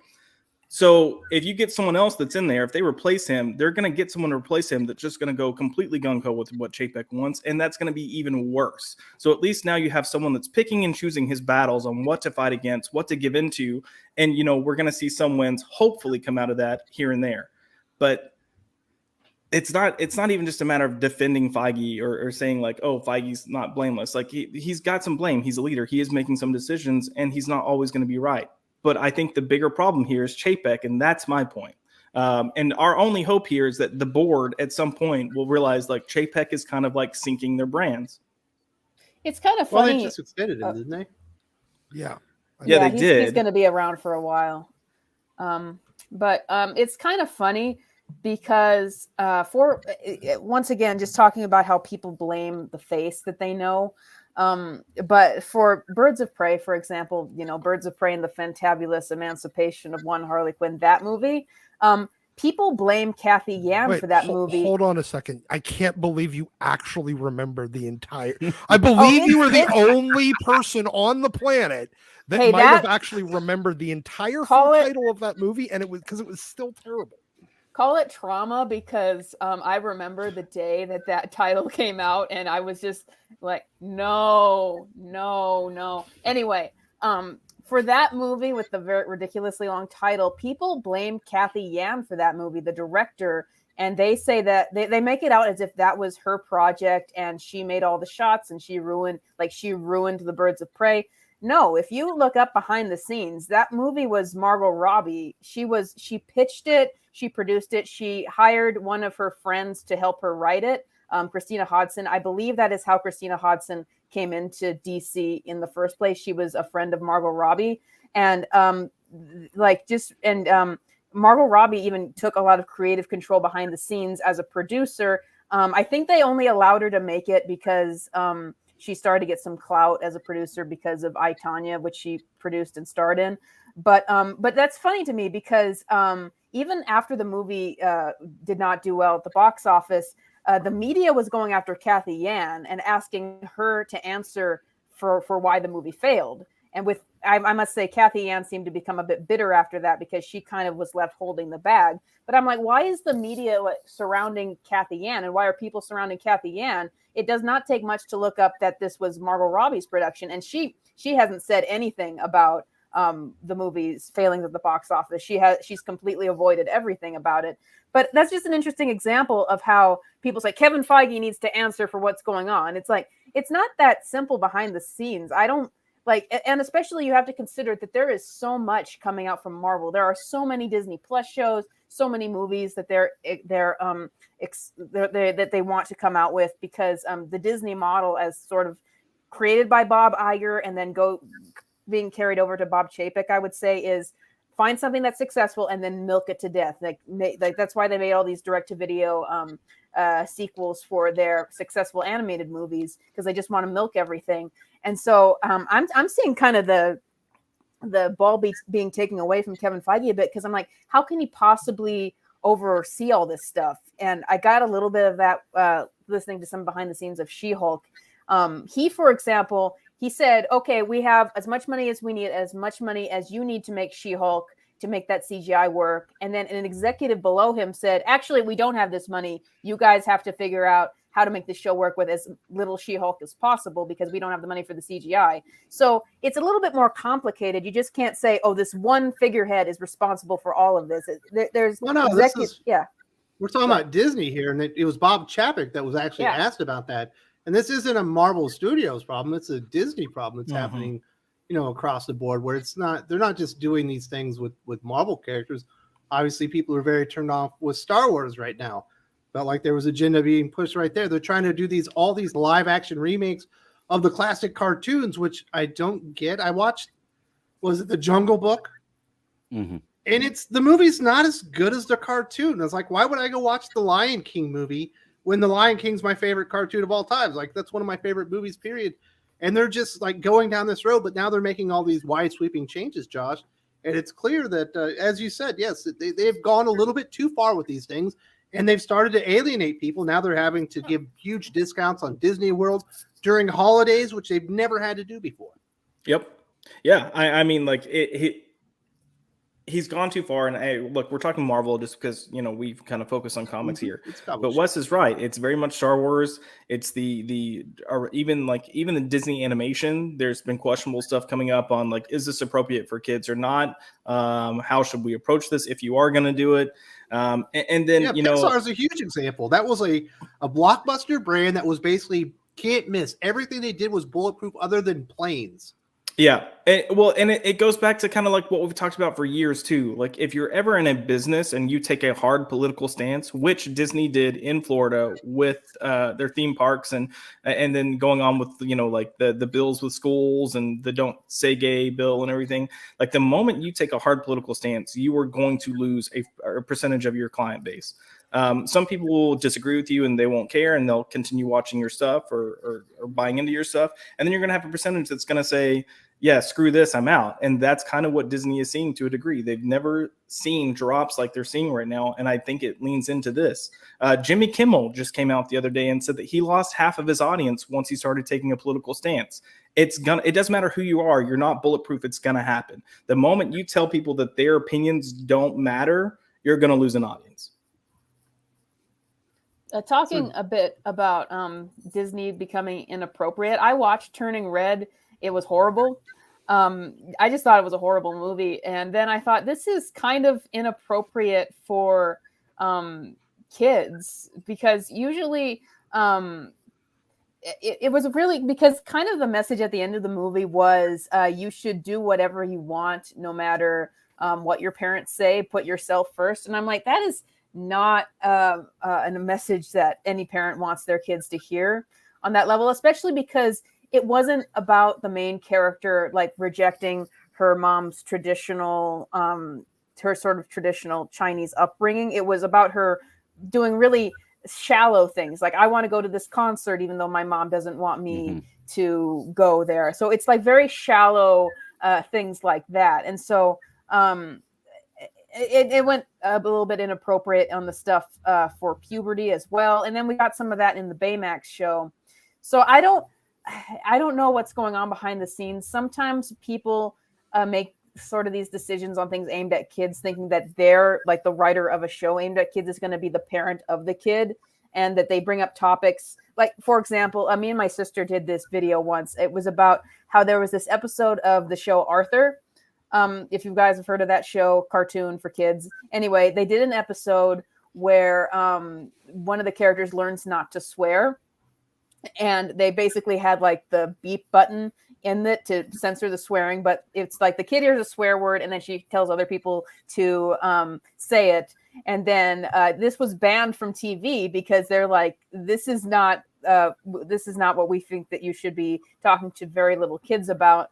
Speaker 5: So if you get someone else that's in there, if they replace him, they're going to get someone to replace him that's just going to go completely gung-ho with what Chapek wants, and that's going to be even worse. So at least now you have someone that's picking and choosing his battles on what to fight against, what to give into, and, you know, we're going to see some wins hopefully come out of that here and there. But it's not even just a matter of defending Feige or saying like, oh, Feige's not blameless. Like, he's got some blame. He's a leader. He is making some decisions, and he's not always going to be right. But I think the bigger problem here is Chapek, and that's my point. And our only hope here is that the board at some point will realize like Chapek is kind of like sinking their brands.
Speaker 2: It's kind of
Speaker 1: Well,
Speaker 2: funny.
Speaker 1: they just extended him, didn't they?
Speaker 6: Yeah.
Speaker 5: Yeah, they
Speaker 2: he's
Speaker 5: did.
Speaker 2: going to be around for a while. But it's kind of funny because once again, just talking about how people blame the face that they know. But for Birds of Prey, for example, Birds of Prey and the Fantabulous Emancipation of One Harley Quinn, that movie, people blame Kathy Yan for that movie.
Speaker 6: Hold on a second. I can't believe you actually remember the entire. I believe you were the only person on the planet that might have actually remembered the entire full title of that movie, and it was because it was still terrible.
Speaker 2: Call it trauma, because I remember the day that title came out, and I was just like, no. Anyway, for that movie with the very ridiculously long title, people blame Kathy Yan for that movie, the director, and they say that they make it out as if that was her project and she made all the shots and she ruined the Birds of Prey. No, if you look up behind the scenes, that movie was Margot Robbie. She pitched it, she produced it, she hired one of her friends to help her write it, Christina Hodson. I believe that is how Christina Hodson came into DC in the first place. She was a friend of Margot Robbie, and Margot Robbie even took a lot of creative control behind the scenes as a producer. I think they only allowed her to make it because she started to get some clout as a producer because of I, Tonya, which she produced and starred in. But that's funny to me because even after the movie did not do well at the box office, the media was going after Kathy Yan and asking her to answer for why the movie failed. And I must say, Kathy Yan seemed to become a bit bitter after that because she kind of was left holding the bag. But I'm like, why is the media surrounding Kathy Yan, and why are people surrounding Kathy Yan? It does not take much to look up that this was Margot Robbie's production, and she hasn't said anything about the movie's failings at the box office. She's completely avoided everything about it. But that's just an interesting example of how people say Kevin Feige needs to answer for what's going on. It's like, it's not that simple behind the scenes. I don't like, and especially you have to consider that there is so much coming out from Marvel. There are so many Disney Plus shows, so many movies that that they want to come out with, because the Disney model, as sort of created by Bob Iger and then being carried over to Bob Chapek, I would say, is find something that's successful and then milk it to death. Like that's why they made all these direct-to-video sequels for their successful animated movies, because they just want to milk everything. And so I'm seeing kind of the ball being taken away from Kevin Feige a bit, because I'm like, how can he possibly oversee all this stuff? And I got a little bit of that listening to some behind the scenes of She-Hulk. He, for example, he said, okay, we have as much money as we need, as much money as you need to make She-Hulk, to make that CGI work. And then an executive below him said, actually, we don't have this money. You guys have to figure out how to make the show work with as little She-Hulk as possible, because we don't have the money for the CGI. So it's a little bit more complicated. You just can't say, oh, this one figurehead is responsible for all of this. We're
Speaker 1: talking about Disney here, and it was Bob Chapek that was actually asked about that. And this isn't a Marvel Studios problem. It's a Disney problem that's happening, across the board, where they're not just doing these things with Marvel characters. Obviously, people are very turned off with Star Wars right now. Felt like there was agenda being pushed right there. They're trying to do all these live action remakes of the classic cartoons, which I don't get. I watched, was it The Jungle Book?
Speaker 4: Mm-hmm.
Speaker 1: And the movie's not as good as the cartoon. I was like, why would I go watch the Lion King movie when the Lion King's my favorite cartoon of all time? Like, that's one of my favorite movies, period. And they're just like going down this road, but now they're making all these wide sweeping changes, Josh. And it's clear that, as you said, yes, they've gone a little bit too far with these things, and they've started to alienate people. Now they're having to give huge discounts on Disney World during holidays, which they've never had to do before.
Speaker 5: Yep. Yeah. I mean, like he's gone too far. And look, we're talking Marvel just because, we've kind of focused on comics here. But Wes is right. It's very much Star Wars. It's even the Disney animation. There's been questionable stuff coming up on, like, is this appropriate for kids or not? How should we approach this if you are going to do it? And then,
Speaker 1: Pixar is a huge example. That was a blockbuster brand that was basically can't miss. Everything they did was bulletproof other than planes.
Speaker 5: Yeah. It goes back to kind of like what we've talked about for years too. Like if you're ever in a business and you take a hard political stance, which Disney did in Florida with their theme parks and then going on with, like the bills with schools and the Don't Say Gay bill and everything. Like the moment you take a hard political stance, you are going to lose a percentage of your client base. Some people will disagree with you and they won't care and they'll continue watching your stuff or buying into your stuff. And then you're going to have a percentage that's going to say, yeah, screw this, I'm out. And that's kind of what Disney is seeing to a degree. They've never seen drops like they're seeing right now. And I think it leans into this. Jimmy Kimmel just came out the other day and said that he lost half of his audience once he started taking a political stance. It doesn't matter who you are. You're not bulletproof. It's going to happen. The moment you tell people that their opinions don't matter, you're going to lose an audience.
Speaker 2: Talking a bit about Disney becoming inappropriate. I watched Turning Red. It was horrible. I just thought it was a horrible movie. And then I thought this is kind of inappropriate for kids because usually it was really because kind of the message at the end of the movie was you should do whatever you want, no matter what your parents say, put yourself first. And I'm like, that is not a message that any parent wants their kids to hear on that level, especially because it wasn't about the main character like rejecting her mom's traditional, her sort of traditional Chinese upbringing. It was about her doing really shallow things. Like, I want to go to this concert, even though my mom doesn't want me to go there. So it's like very shallow things like that. And so it went a little bit inappropriate on the stuff for puberty as well. And then we got some of that in the Baymax show. So I don't know what's going on behind the scenes. Sometimes people make sort of these decisions on things aimed at kids, thinking that they're like the writer of a show aimed at kids is going to be the parent of the kid, and that they bring up topics like, for example, me and my sister did this video once. It was about how there was this episode of the show Arthur. If you guys have heard of that show, cartoon for kids. Anyway, they did an episode where one of the characters learns not to swear. And they basically had like the beep button in it to censor the swearing, but it's like the kid hears a swear word and then she tells other people to say it. And then this was banned from TV because they're like, this is not what we think that you should be talking to very little kids about.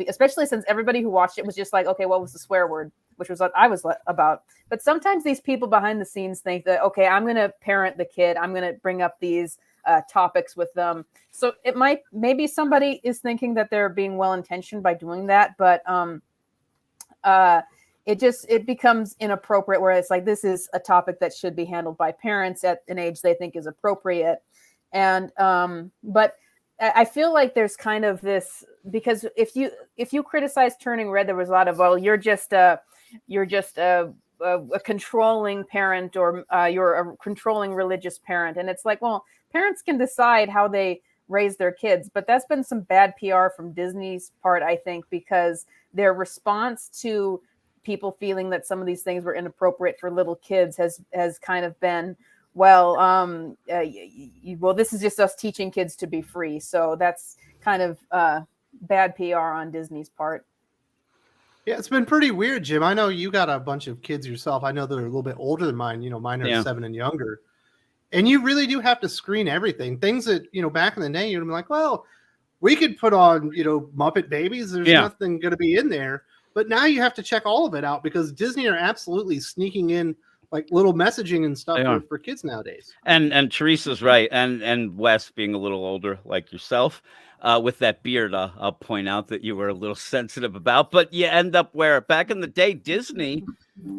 Speaker 2: Especially since everybody who watched it was just like, okay, what was the swear word? Which was what I was about. But sometimes these people behind the scenes think that, okay, I'm going to parent the kid. I'm going to bring up these topics with them. So maybe somebody is thinking that they're being well-intentioned by doing that, but it becomes inappropriate where it's like, this is a topic that should be handled by parents at an age they think is appropriate. And but I feel like there's kind of this, because if you criticize Turning Red, there was a lot of, well, you're just a controlling parent, or you're a controlling religious parent. And it's like, well, parents can decide how they raise their kids, but that's been some bad PR from Disney's part, I think, because their response to people feeling that some of these things were inappropriate for little kids has kind of been, well, this is just us teaching kids to be free. So that's kind of bad PR on Disney's part.
Speaker 1: Yeah, it's been pretty weird, Jim. I know you got a bunch of kids yourself. I know they're a little bit older than mine. Mine are 7 and younger. And you really do have to screen everything. Things that, back in the day, you'd be like, well, we could put on, Muppet Babies. There's nothing going to be in there. But now you have to check all of it out because Disney are absolutely sneaking in like little messaging and stuff for kids nowadays.
Speaker 4: And Teresa's right. And Wes, being a little older like yourself, with that beard, I'll point out that you were a little sensitive about, but you end up where back in the day, Disney,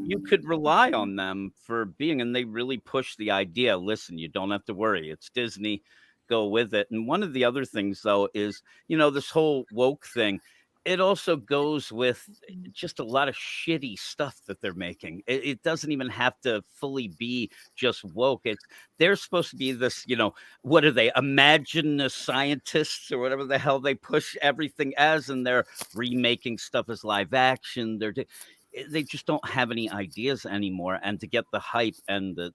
Speaker 4: you could rely on them for being, and they really push the idea. Listen, you don't have to worry. It's Disney, go with it. And one of the other things though, is, this whole woke thing. It also goes with just a lot of shitty stuff that they're making. It doesn't even have to fully be just woke. They're supposed to be this, what are they? Imagine scientists or whatever the hell they push everything as, and they're remaking stuff as live action. they just don't have any ideas anymore. And to get the hype and the,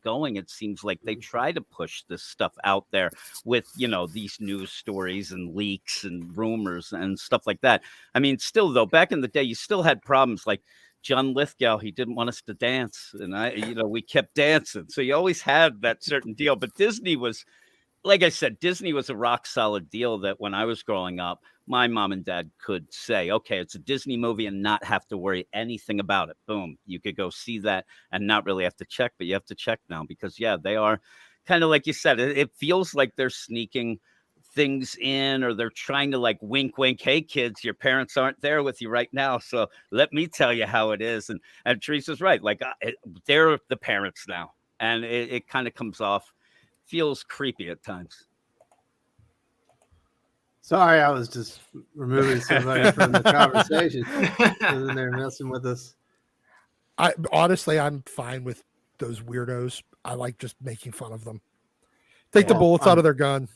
Speaker 4: going, it seems like they try to push this stuff out there with, these news stories and leaks and rumors and stuff like that. I mean, still though, back in the day, you still had problems like John Lithgow. He didn't want us to dance, and we kept dancing. So you always had that certain deal. But Disney was, like I said, Disney was a rock solid deal that when I was growing up, my mom and dad could say, okay, it's a Disney movie and not have to worry anything about it. Boom. You could go see that and not really have to check, but you have to check now because, they are kind of like you said, it feels like they're sneaking things in, or they're trying to like wink, wink. Hey, kids, your parents aren't there with you right now. So let me tell you how it is. And Teresa's right. Like they're the parents now. And it kind of comes off, feels creepy at times.
Speaker 1: Sorry, I was just removing somebody from the conversation. And they're messing with us.
Speaker 6: I'm fine with those weirdos. I like just making fun of them. Take the bullets out of their gun.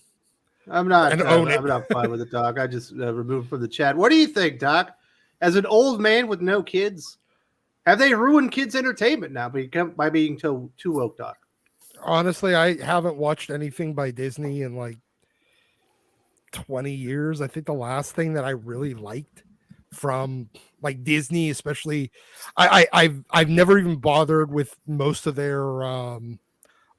Speaker 1: I'm not.
Speaker 6: Own it.
Speaker 1: I'm not fine with it, Doc. I just removed from the chat. What do you think, Doc? As an old man with no kids, have they ruined kids' entertainment now by being too woke, Doc?
Speaker 6: Honestly, I haven't watched anything by Disney in like 20 years. I think the last thing that I really liked from like Disney, especially, I've never even bothered with most of their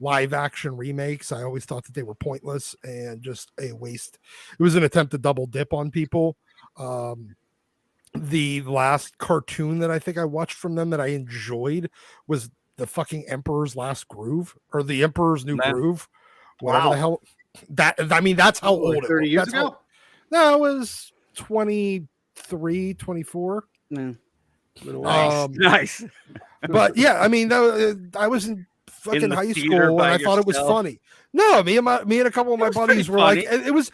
Speaker 6: live action remakes. I always thought that they were pointless and just a waste. It was an attempt to double dip on people. The last cartoon that I think I watched from them that I enjoyed was the fucking Emperor's Last Groove, or the Emperor's New Groove, whatever the hell that. I mean, that's how old it
Speaker 1: 30
Speaker 6: was.
Speaker 1: years ago.
Speaker 6: No, it was 23, 24.
Speaker 4: Nice.
Speaker 6: But yeah, I mean, I was in fucking high school and I thought it was funny. No, me and a couple of my buddies were like, it was.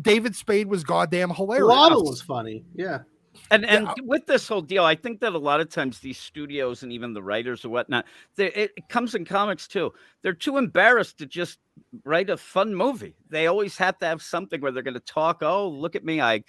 Speaker 6: David Spade was goddamn hilarious.
Speaker 1: Waddle was funny. Yeah.
Speaker 4: And with this whole deal, I think that a lot of times these studios and even the writers or whatnot, it comes in comics too. They're too embarrassed to just write a fun movie. They always have to have something where they're going to talk. Oh, look at me. I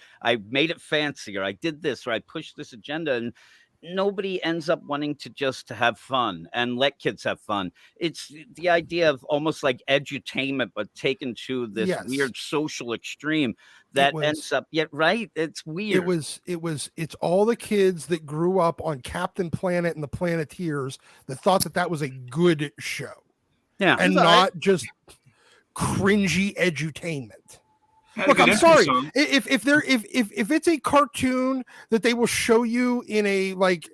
Speaker 4: made it fancy, or I did this, or I pushed this agenda. And nobody ends up wanting to just have fun and let kids have fun. It's the idea of almost like edutainment, but taken to this weird social extreme that ends up right. It's weird. It's
Speaker 6: all the kids that grew up on Captain Planet and the Planeteers that thought that was a good show.
Speaker 4: Yeah.
Speaker 6: And not just cringy edutainment. Look, I'm sorry. If it's a cartoon that they will show you in a like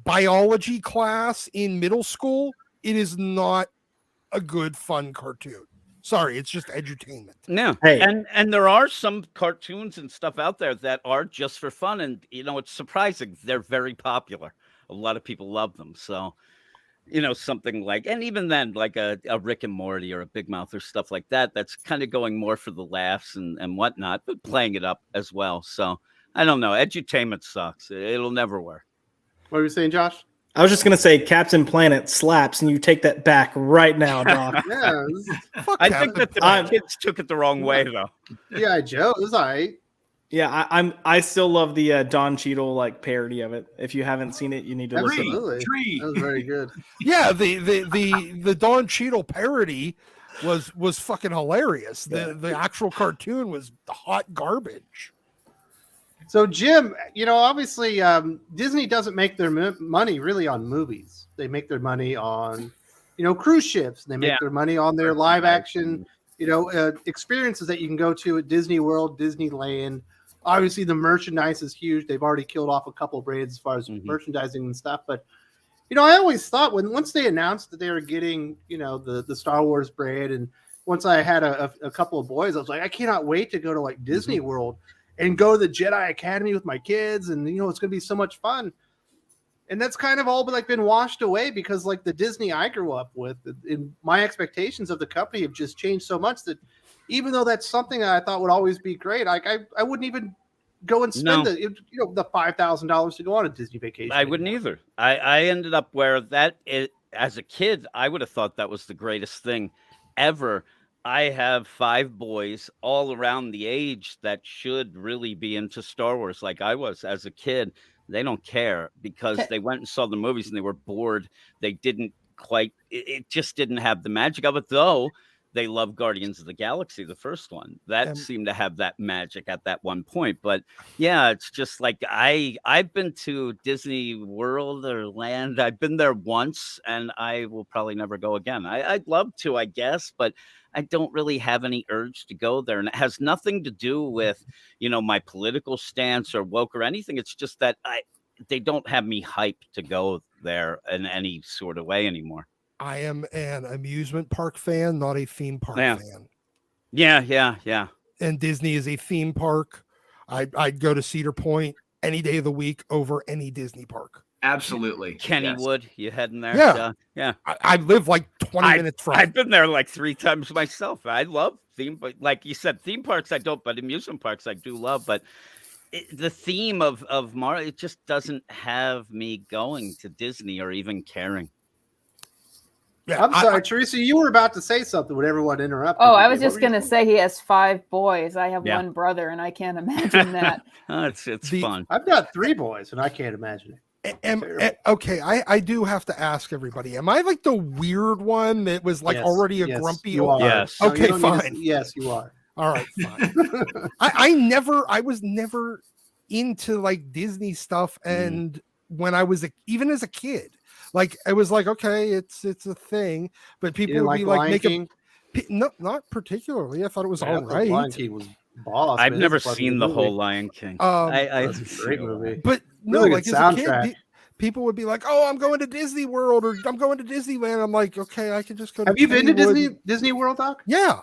Speaker 6: biology class in middle school, it is not a good fun cartoon. Sorry, it's just edutainment.
Speaker 4: No. Hey. And there are some cartoons and stuff out there that are just for fun, and it's surprising. They're very popular. A lot of people love them. So something like, and even then, like a Rick and Morty or a Big Mouth or stuff like that, that's kind of going more for the laughs and whatnot, but playing it up as well. So I don't know. Edutainment sucks. It'll never work.
Speaker 1: What were you saying, Josh?
Speaker 5: I was just going to say Captain Planet slaps, and you take that back right now, Doc.
Speaker 1: Yeah.
Speaker 4: I think that the kids took it the wrong way, though.
Speaker 1: Yeah, Joe, it was all right.
Speaker 5: Yeah, I still love the Don Cheadle like parody of it. If you haven't seen it, you need to listen.
Speaker 1: That was very good.
Speaker 6: Yeah, the Don Cheadle parody was fucking hilarious. The actual cartoon was hot garbage.
Speaker 1: So Jim, obviously Disney doesn't make their money really on movies. They make their money on cruise ships. They make their money on their live action experiences that you can go to at Disney World, Disneyland. Obviously, the merchandise is huge. They've already killed off a couple of brands as far as merchandising and stuff. But, I always thought once they announced that they were getting, the Star Wars brand, and once I had a couple of boys, I was like, I cannot wait to go to like Disney World and go to the Jedi Academy with my kids. And, it's going to be so much fun. And that's kind of all but like been washed away because like the Disney I grew up with, in my expectations of the company have just changed so much that even though that's something I thought would always be great, like I wouldn't even go and spend the $5,000 to go on a Disney vacation.
Speaker 4: I wouldn't either. I ended up where as a kid, I would have thought that was the greatest thing ever. I have 5 boys all around the age that should really be into Star Wars like I was as a kid. They don't care because they went and saw the movies and they were bored. They didn't quite, it just didn't have the magic of it, though. They love Guardians of the Galaxy, the first one. That seemed to have that magic at that one point. But yeah, it's just like I've been to Disney World or Land. I've been there once, and I will probably never go again. I'd love to, I guess, but I don't really have any urge to go there. And it has nothing to do with, my political stance or woke or anything. It's just that they don't have me hyped to go there in any sort of way anymore.
Speaker 6: I am an amusement park fan, not a theme park fan.
Speaker 4: Yeah.
Speaker 6: And Disney is a theme park. I'd go to Cedar Point any day of the week over any Disney park.
Speaker 3: Absolutely.
Speaker 4: Kennywood, you heading there? Yeah.
Speaker 6: I live like 20 minutes from.
Speaker 4: I've been there like 3 times myself. I love like you said, theme parks I don't, but amusement parks I do love. But the theme of Mario, it just doesn't have me going to Disney or even caring.
Speaker 1: Yeah, I'm sorry, Teresa, you were about to say something when everyone interrupted.
Speaker 2: Oh, I was just going to say he has 5 boys. I have 1 brother, and I can't imagine that.
Speaker 4: It's fun.
Speaker 1: I've got 3 boys, and I can't imagine it.
Speaker 6: Okay, I do have to ask everybody, am I like the weird one that was like already a grumpy?
Speaker 1: You are.
Speaker 4: Yes.
Speaker 1: No,
Speaker 6: okay, fine.
Speaker 1: Yes, you are.
Speaker 6: All right, fine. I was never into like Disney stuff, and when I was even as a kid, like it was like, okay, it's a thing, but people would be like making not particularly. I thought it was all right.
Speaker 1: Lion King was boss.
Speaker 4: I've never seen the whole Lion King.
Speaker 1: It's a great movie,
Speaker 6: but
Speaker 1: really
Speaker 6: like
Speaker 1: good
Speaker 6: as
Speaker 1: soundtrack.
Speaker 6: a kid, people would be like, "Oh, I'm going to Disney World," or "I'm going to Disneyland." I'm like, "Okay, I can just go."
Speaker 1: Have you been to Disney World, Doc?
Speaker 6: Yeah,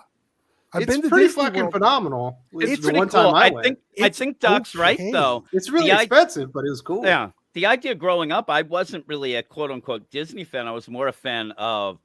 Speaker 6: I've been to
Speaker 1: pretty
Speaker 6: Disney
Speaker 1: fucking
Speaker 6: World.
Speaker 1: phenomenal.
Speaker 4: It's
Speaker 1: the
Speaker 4: pretty
Speaker 1: one
Speaker 4: cool.
Speaker 1: time I went.
Speaker 4: I think Doc's right though.
Speaker 1: It's really expensive, but it was cool.
Speaker 4: Yeah. The idea growing up, I wasn't really a quote unquote Disney fan. I was more a fan of,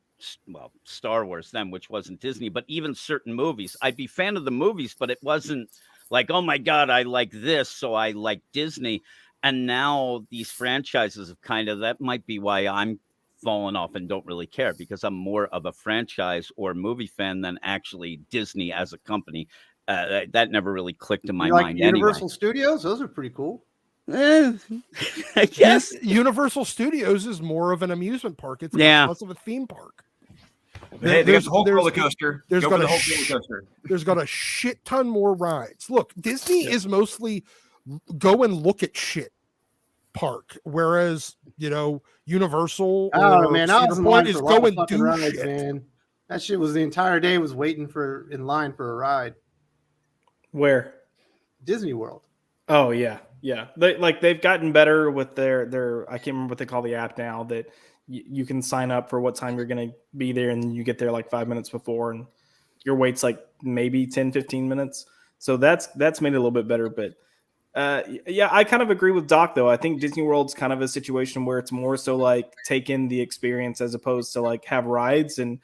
Speaker 4: Star Wars then, which wasn't Disney, but even certain movies. I'd be fan of the movies, but it wasn't like, oh my God, I like this, so I like Disney. And now these franchises have that might be why I'm falling off and don't really care, because I'm more of a franchise or movie fan than actually Disney as a company. That never really clicked in my mind.
Speaker 1: Universal Studios, those are pretty cool.
Speaker 4: I guess
Speaker 6: Universal Studios is more of an amusement park. It's less of a theme park.
Speaker 3: There's a whole roller coaster.
Speaker 6: There's got a shit ton more rides. Look, Disney is mostly go and look at shit park, whereas Universal
Speaker 1: Cedar Point
Speaker 6: is go and do
Speaker 1: rides,
Speaker 6: shit.
Speaker 1: Man. That shit was the entire day was waiting in line for a ride.
Speaker 5: Where?
Speaker 1: Disney World.
Speaker 5: Oh yeah. They've gotten better with their I can't remember what they call the app now, that you can sign up for what time you're going to be there, and you get there like 5 minutes before, and your wait's like maybe 10-15 minutes. So that's made it a little bit better. But I kind of agree with Doc though. I think Disney World's kind of a situation where it's more so like take in the experience as opposed to like have rides. And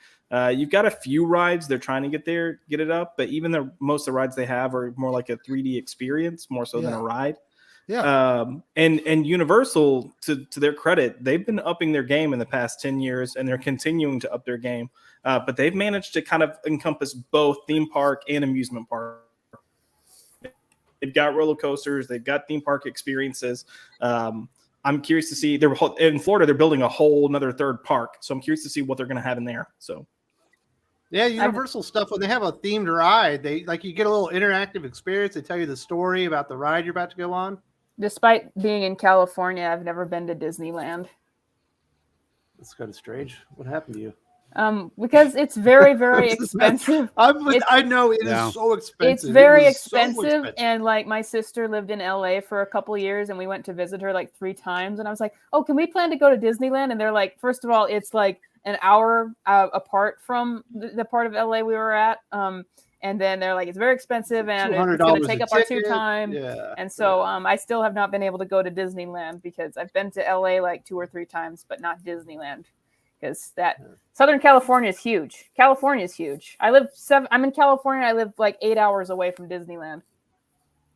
Speaker 5: you've got a few rides they're trying to get it up, but even most of the rides they have are more like a 3D experience more so than a ride.
Speaker 6: Yeah.
Speaker 5: And Universal, to their credit, they've been upping their game in the past 10 years, and they're continuing to up their game. But they've managed to kind of encompass both theme park and amusement park. They've got roller coasters, they've got theme park experiences. I'm curious to see. In Florida, they're building a whole another third park, so I'm curious to see what they're going to have in there. So.
Speaker 1: Yeah, Universal stuff, when they have a themed ride, you get a little interactive experience. They tell you the story about the ride you're about to go on.
Speaker 2: Despite being in California, I've never been to Disneyland.
Speaker 1: That's kind of strange. What happened to you?
Speaker 2: Because it's very, very expensive.
Speaker 1: I know it is so expensive.
Speaker 2: It's very expensive. And like my sister lived in LA for a couple years, and we went to visit her like 3 times. And I was like, oh, can we plan to go to Disneyland? And they're like, first of all, it's like an hour apart from the part of LA we were at. And then they're like, it's very expensive and it's going to take up our 2 time.
Speaker 1: Yeah.
Speaker 2: And so I still have not been able to go to Disneyland because I've been to LA like 2 or 3 times, but not Disneyland. Because Southern California is huge. California is huge. I'm in California. I live like 8 hours away from Disneyland.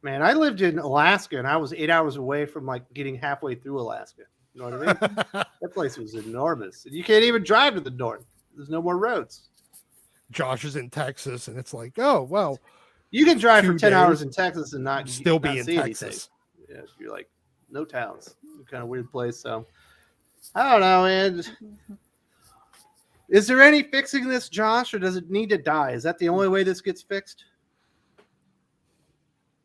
Speaker 1: Man, I lived in Alaska, and I was 8 hours away from like getting halfway through Alaska. You know what I mean? That place was enormous. And you can't even drive to the north. There's no more roads.
Speaker 6: Josh is in Texas, and it's like, oh, well.
Speaker 1: You can drive for 10 hours in Texas and not
Speaker 6: still be
Speaker 1: not
Speaker 6: in
Speaker 1: see
Speaker 6: Texas.
Speaker 1: Anything. Yeah, you're like, no towns. Kind of weird place. So I don't know, man. Is there any fixing this, Josh, or does it need to die? Is that the only way this gets fixed?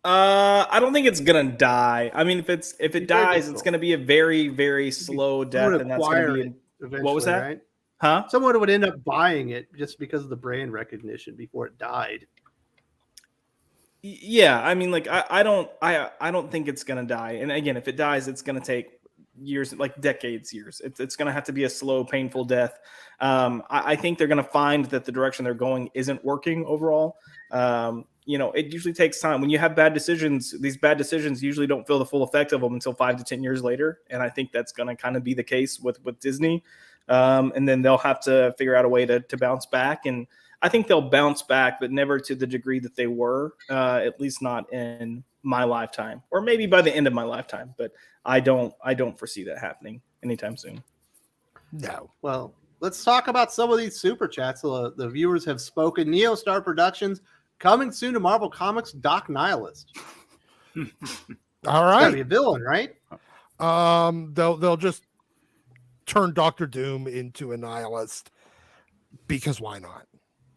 Speaker 5: I don't think it's gonna die. I mean, if it dies, it's gonna be a very, very slow death, and that's gonna be. What was that?
Speaker 1: Right?
Speaker 5: Huh?
Speaker 1: Someone would end up buying it just because of the brand recognition before it died.
Speaker 5: Yeah, I mean, like I don't think it's gonna die. And again, if it dies, it's gonna take years, like decades, years. It's gonna have to be a slow, painful death. I think they're gonna find that the direction they're going isn't working overall. It usually takes time. When you have bad decisions, these bad decisions usually don't feel the full effect of them until 5 to 10 years later. And I think that's going to kind of be the case with Disney. And then they'll have to figure out a way to bounce back. And I think they'll bounce back, but never to the degree that they were, at least not in my lifetime, or maybe by the end of my lifetime. But I don't foresee that happening anytime soon.
Speaker 6: No.
Speaker 1: Well, let's talk about some of these super chats. The viewers have spoken. Neostar Productions. Coming soon to Marvel Comics, Doc Nihilist.
Speaker 6: All
Speaker 1: Gotta be
Speaker 6: right.
Speaker 1: a villain, right?
Speaker 6: They'll just turn Doctor Doom into a nihilist because why not?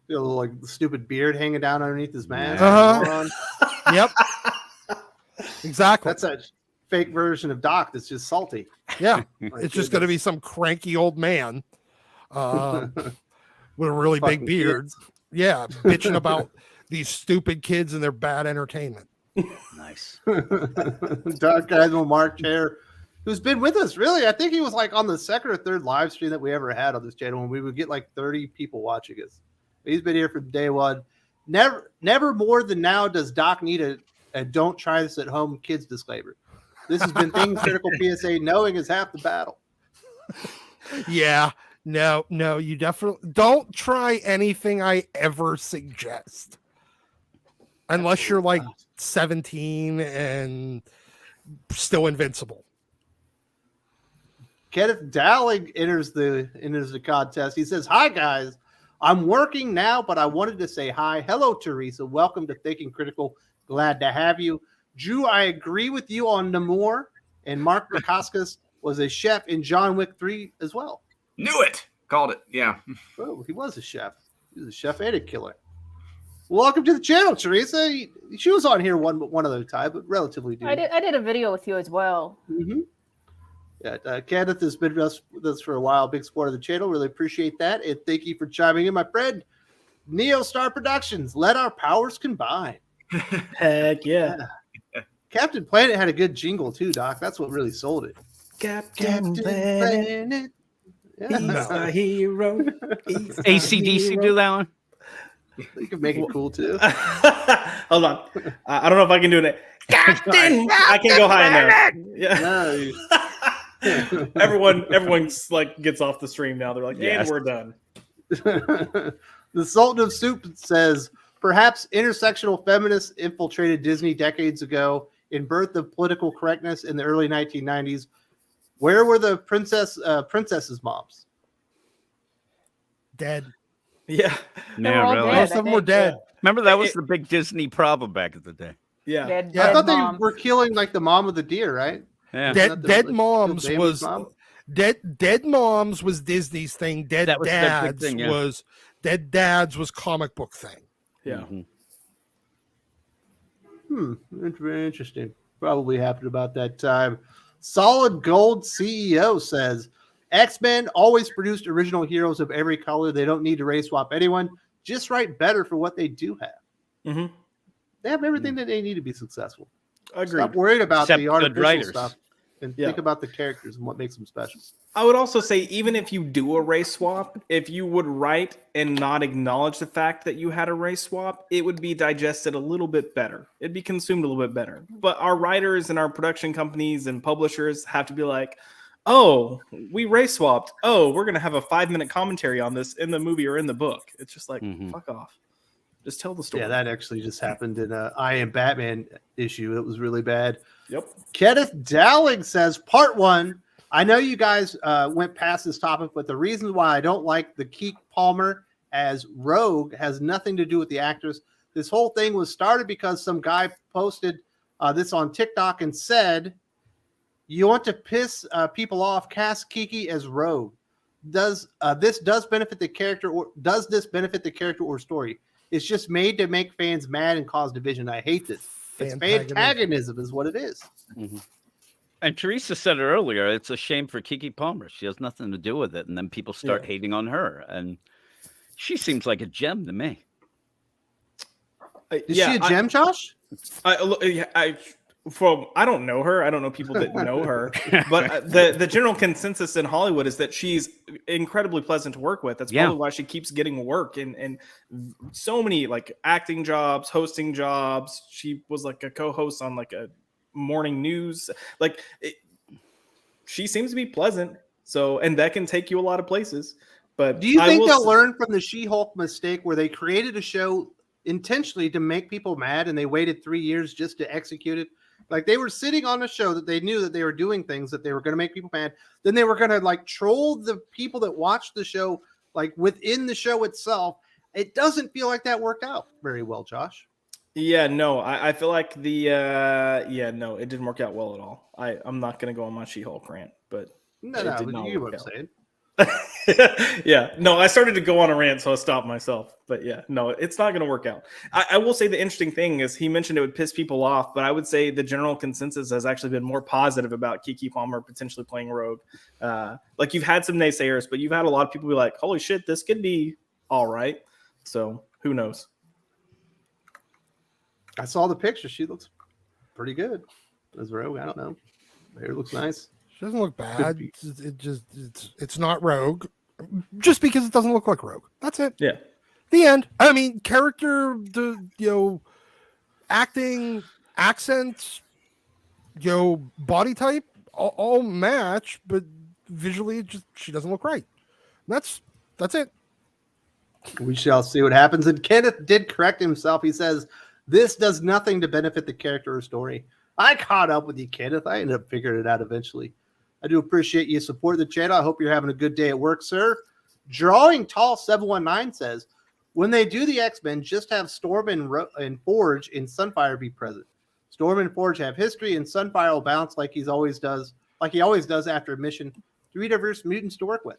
Speaker 1: Like the stupid beard hanging down underneath his mask.
Speaker 6: Uh-huh. Yep. Exactly.
Speaker 1: That's a fake version of Doc that's just salty.
Speaker 6: Yeah.
Speaker 1: My
Speaker 6: It's just going to be some cranky old man with a really
Speaker 1: Fucking
Speaker 6: big beard. Yeah, bitching about these stupid kids and their bad entertainment.
Speaker 4: Nice.
Speaker 1: Dark Admiral Mark Chair, who's been with us, really. I think he was like on the second or third live stream that we ever had on this channel when we would get like 30 people watching us. He's been here from day one. Never more than now does Doc need a don't try this at home kids disclaimer. This has been Thing Critical PSA. Knowing is half the battle.
Speaker 6: Yeah. No, you definitely don't try anything I ever suggest. Unless you're like 17 and still invincible.
Speaker 1: Kenneth Dowling enters the contest. He says, "Hi guys, I'm working now, but I wanted to say hi. Hello, Teresa. Welcome to Thinking Critical. Glad to have you. Drew, I agree with you on Namor, and Mark Dacascos was a chef in John Wick 3 as well.
Speaker 3: Knew it. Called it. Yeah.
Speaker 1: Oh, he was a chef. He was a chef and a killer. Welcome to the channel, Teresa. She was on here one other time, but relatively new.
Speaker 2: I did a video with you as well.
Speaker 1: Mm-hmm. Yeah, Kenneth has been with us for a while. Big supporter of the channel. Really appreciate that. And thank you for chiming in, my friend. Neostar Productions. Let our powers combine.
Speaker 5: Heck yeah.
Speaker 1: Captain Planet had a good jingle too, Doc. That's what really sold it.
Speaker 5: Captain Planet.
Speaker 1: Yeah.
Speaker 5: He's a hero.
Speaker 4: ACDC do that one?
Speaker 1: You can make it cool too.
Speaker 5: Hold on. I don't know if I can do it. Captain! I can't go high enough. Yeah.
Speaker 1: No.
Speaker 5: Everyone's like gets off the stream now. They're like,
Speaker 4: Yes.
Speaker 5: and we're done.
Speaker 1: The Sultan of Soup says, perhaps intersectional feminists infiltrated Disney decades ago in birth of political correctness in the early 1990s. Where were the princesses' moms?
Speaker 6: Dead.
Speaker 5: Yeah.
Speaker 2: They were all
Speaker 4: really.
Speaker 2: dead,
Speaker 6: Most
Speaker 2: I
Speaker 6: of them were
Speaker 2: think.
Speaker 6: dead.
Speaker 4: Remember that was the big Disney problem back in the day.
Speaker 5: Yeah.
Speaker 2: Dead,
Speaker 6: Yeah,
Speaker 1: I
Speaker 2: dead
Speaker 1: thought
Speaker 2: moms.
Speaker 1: they were killing like the mom of the deer, right?
Speaker 4: Yeah.
Speaker 6: Dead moms
Speaker 1: David's
Speaker 6: was
Speaker 1: mom?
Speaker 6: dead moms was Disney's thing. Dead
Speaker 4: That was the big
Speaker 6: dads
Speaker 4: thing, yeah.
Speaker 6: was dead dads was comic book thing.
Speaker 5: Yeah.
Speaker 4: Mhm.
Speaker 1: Very interesting. Probably happened about that time. Solid Gold CEO says, X-Men always produced original heroes of every color. They don't need to race swap anyone. Just write better for what they do have.
Speaker 5: Mm-hmm.
Speaker 1: They have everything that they need to be successful.
Speaker 5: Agreed.
Speaker 1: Stop worried about
Speaker 4: Except
Speaker 1: the
Speaker 4: good
Speaker 1: artificial
Speaker 4: writers.
Speaker 1: stuff and
Speaker 5: Yeah.
Speaker 1: think about the characters and what makes them special.
Speaker 5: I would also say, even if you do a race swap, if you would write and not acknowledge the fact that you had a race swap, it would be digested a little bit better. It'd be consumed a little bit better. But our writers and our production companies and publishers have to be like, oh, we race swapped. Oh, we're going to have a 5-minute commentary on this in the movie or in the book. It's just like, fuck off. Just tell the story.
Speaker 1: Yeah, that actually just happened in a I Am Batman issue. It was really bad.
Speaker 5: Yep.
Speaker 1: Kenneth Dowling says, part one, I know you guys went past this topic, but the reason why I don't like the Keith Palmer as Rogue has nothing to do with the actress. This whole thing was started because some guy posted this on TikTok and said You want to piss people off, cast Kiki as Rogue. Does this benefit the character, or does this benefit the character or story? It's just made to make fans mad and cause division. I hate this. It's antagonism is what it is.
Speaker 4: Mm-hmm. And Teresa said it earlier. It's a shame for Keke Palmer. She has nothing to do with it, and then people start hating on her. And she seems like a gem to me.
Speaker 1: Is she a gem, Josh?
Speaker 5: I don't know her. I don't know people that know her. But the general consensus in Hollywood is that she's incredibly pleasant to work with. That's probably why she keeps getting work and so many like acting jobs, hosting jobs. She was like a co-host on like a morning news. She seems to be pleasant. So, and that can take you a lot of places. But
Speaker 1: do you think they'll learn from the She-Hulk mistake where they created a show intentionally to make people mad and they waited 3 years just to execute it? Like they were sitting on a show that they knew that they were doing things that they were going to make people mad. Then they were going to like troll the people that watched the show, like within the show itself. It doesn't feel like that worked out very well, Josh.
Speaker 5: Yeah, no, I feel like it didn't work out well at all. I'm not going to go on my She-Hulk rant, but
Speaker 1: no, you know what I'm saying.
Speaker 5: Yeah, no, I started to go on a rant, so I stopped myself. But yeah, no, it's not going to work out. I will say the interesting thing is he mentioned it would piss people off, but I would say the general consensus has actually been more positive about Keke Palmer potentially playing Rogue. Like you've had some naysayers, but you've had a lot of people be like, holy shit, this could be all right. So who knows?
Speaker 1: I saw the picture. She looks pretty good as Rogue. I don't know. Her hair looks nice.
Speaker 6: She doesn't look bad. It's not Rogue, just because it doesn't look like Rogue. That's it.
Speaker 5: Yeah.
Speaker 6: The end. I mean, character, acting, accents, body type, all match, but visually, she doesn't look right. That's it.
Speaker 1: We shall see what happens. And Kenneth did correct himself. He says this does nothing to benefit the character or story. I caught up with you, Kenneth. I ended up figuring it out eventually. I do appreciate you support the channel. I hope you're having a good day at work, sir. Drawing Tall 719 says, when they do the X-Men, just have Storm and Forge in Sunfire be present. Storm and Forge have history, and Sunfire will bounce like he always does after a mission to diverse mutants to work with.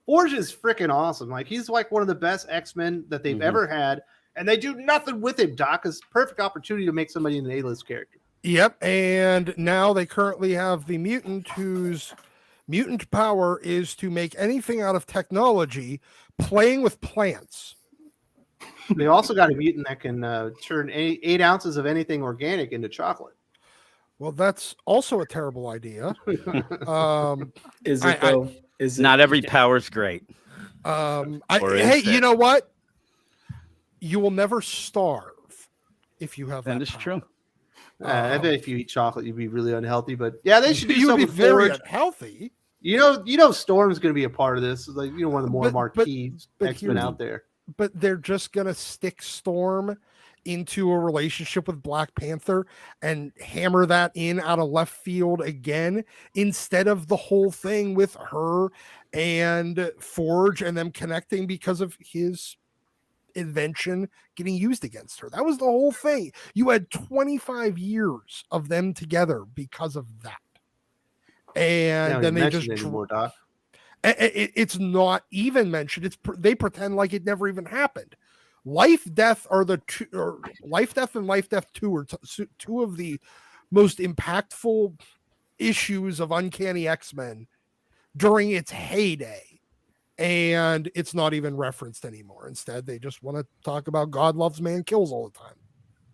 Speaker 1: Forge is freaking awesome. Like he's like one of the best X-Men that they've ever had, and they do nothing with him, Doc. It's a perfect opportunity to make somebody an A-list character.
Speaker 6: Yep, and now they currently have the mutant whose mutant power is to make anything out of technology playing with plants.
Speaker 1: They also got a mutant that can turn 8 ounces of anything organic into chocolate.
Speaker 6: Well, that's also a terrible idea.
Speaker 5: Is it though? Is it?
Speaker 4: Not every power's great.
Speaker 6: Hey, you know what? You will never starve if you have that.
Speaker 4: That is true.
Speaker 1: I bet if you eat chocolate, you'd be really unhealthy. But yeah, they should do
Speaker 6: you would
Speaker 1: something
Speaker 6: be very
Speaker 1: Forge.
Speaker 6: unhealthy.
Speaker 1: You know, Storm's going to be a part of this. Like one of the more marquee X-Men out there.
Speaker 6: But they're just going to stick Storm into a relationship with Black Panther and hammer that in out of left field again, instead of the whole thing with her and Forge and them connecting because of his invention getting used against her. That was the whole thing. You had 25 years of them together because of that. And then they just
Speaker 1: anymore, Doc.
Speaker 6: It's not even mentioned. They pretend like it never even happened. Life, Death and Life, Death 2 are two of the most impactful issues of Uncanny X-Men during its heyday. And it's not even referenced anymore. Instead, they just want to talk about God loves, man kills all the time.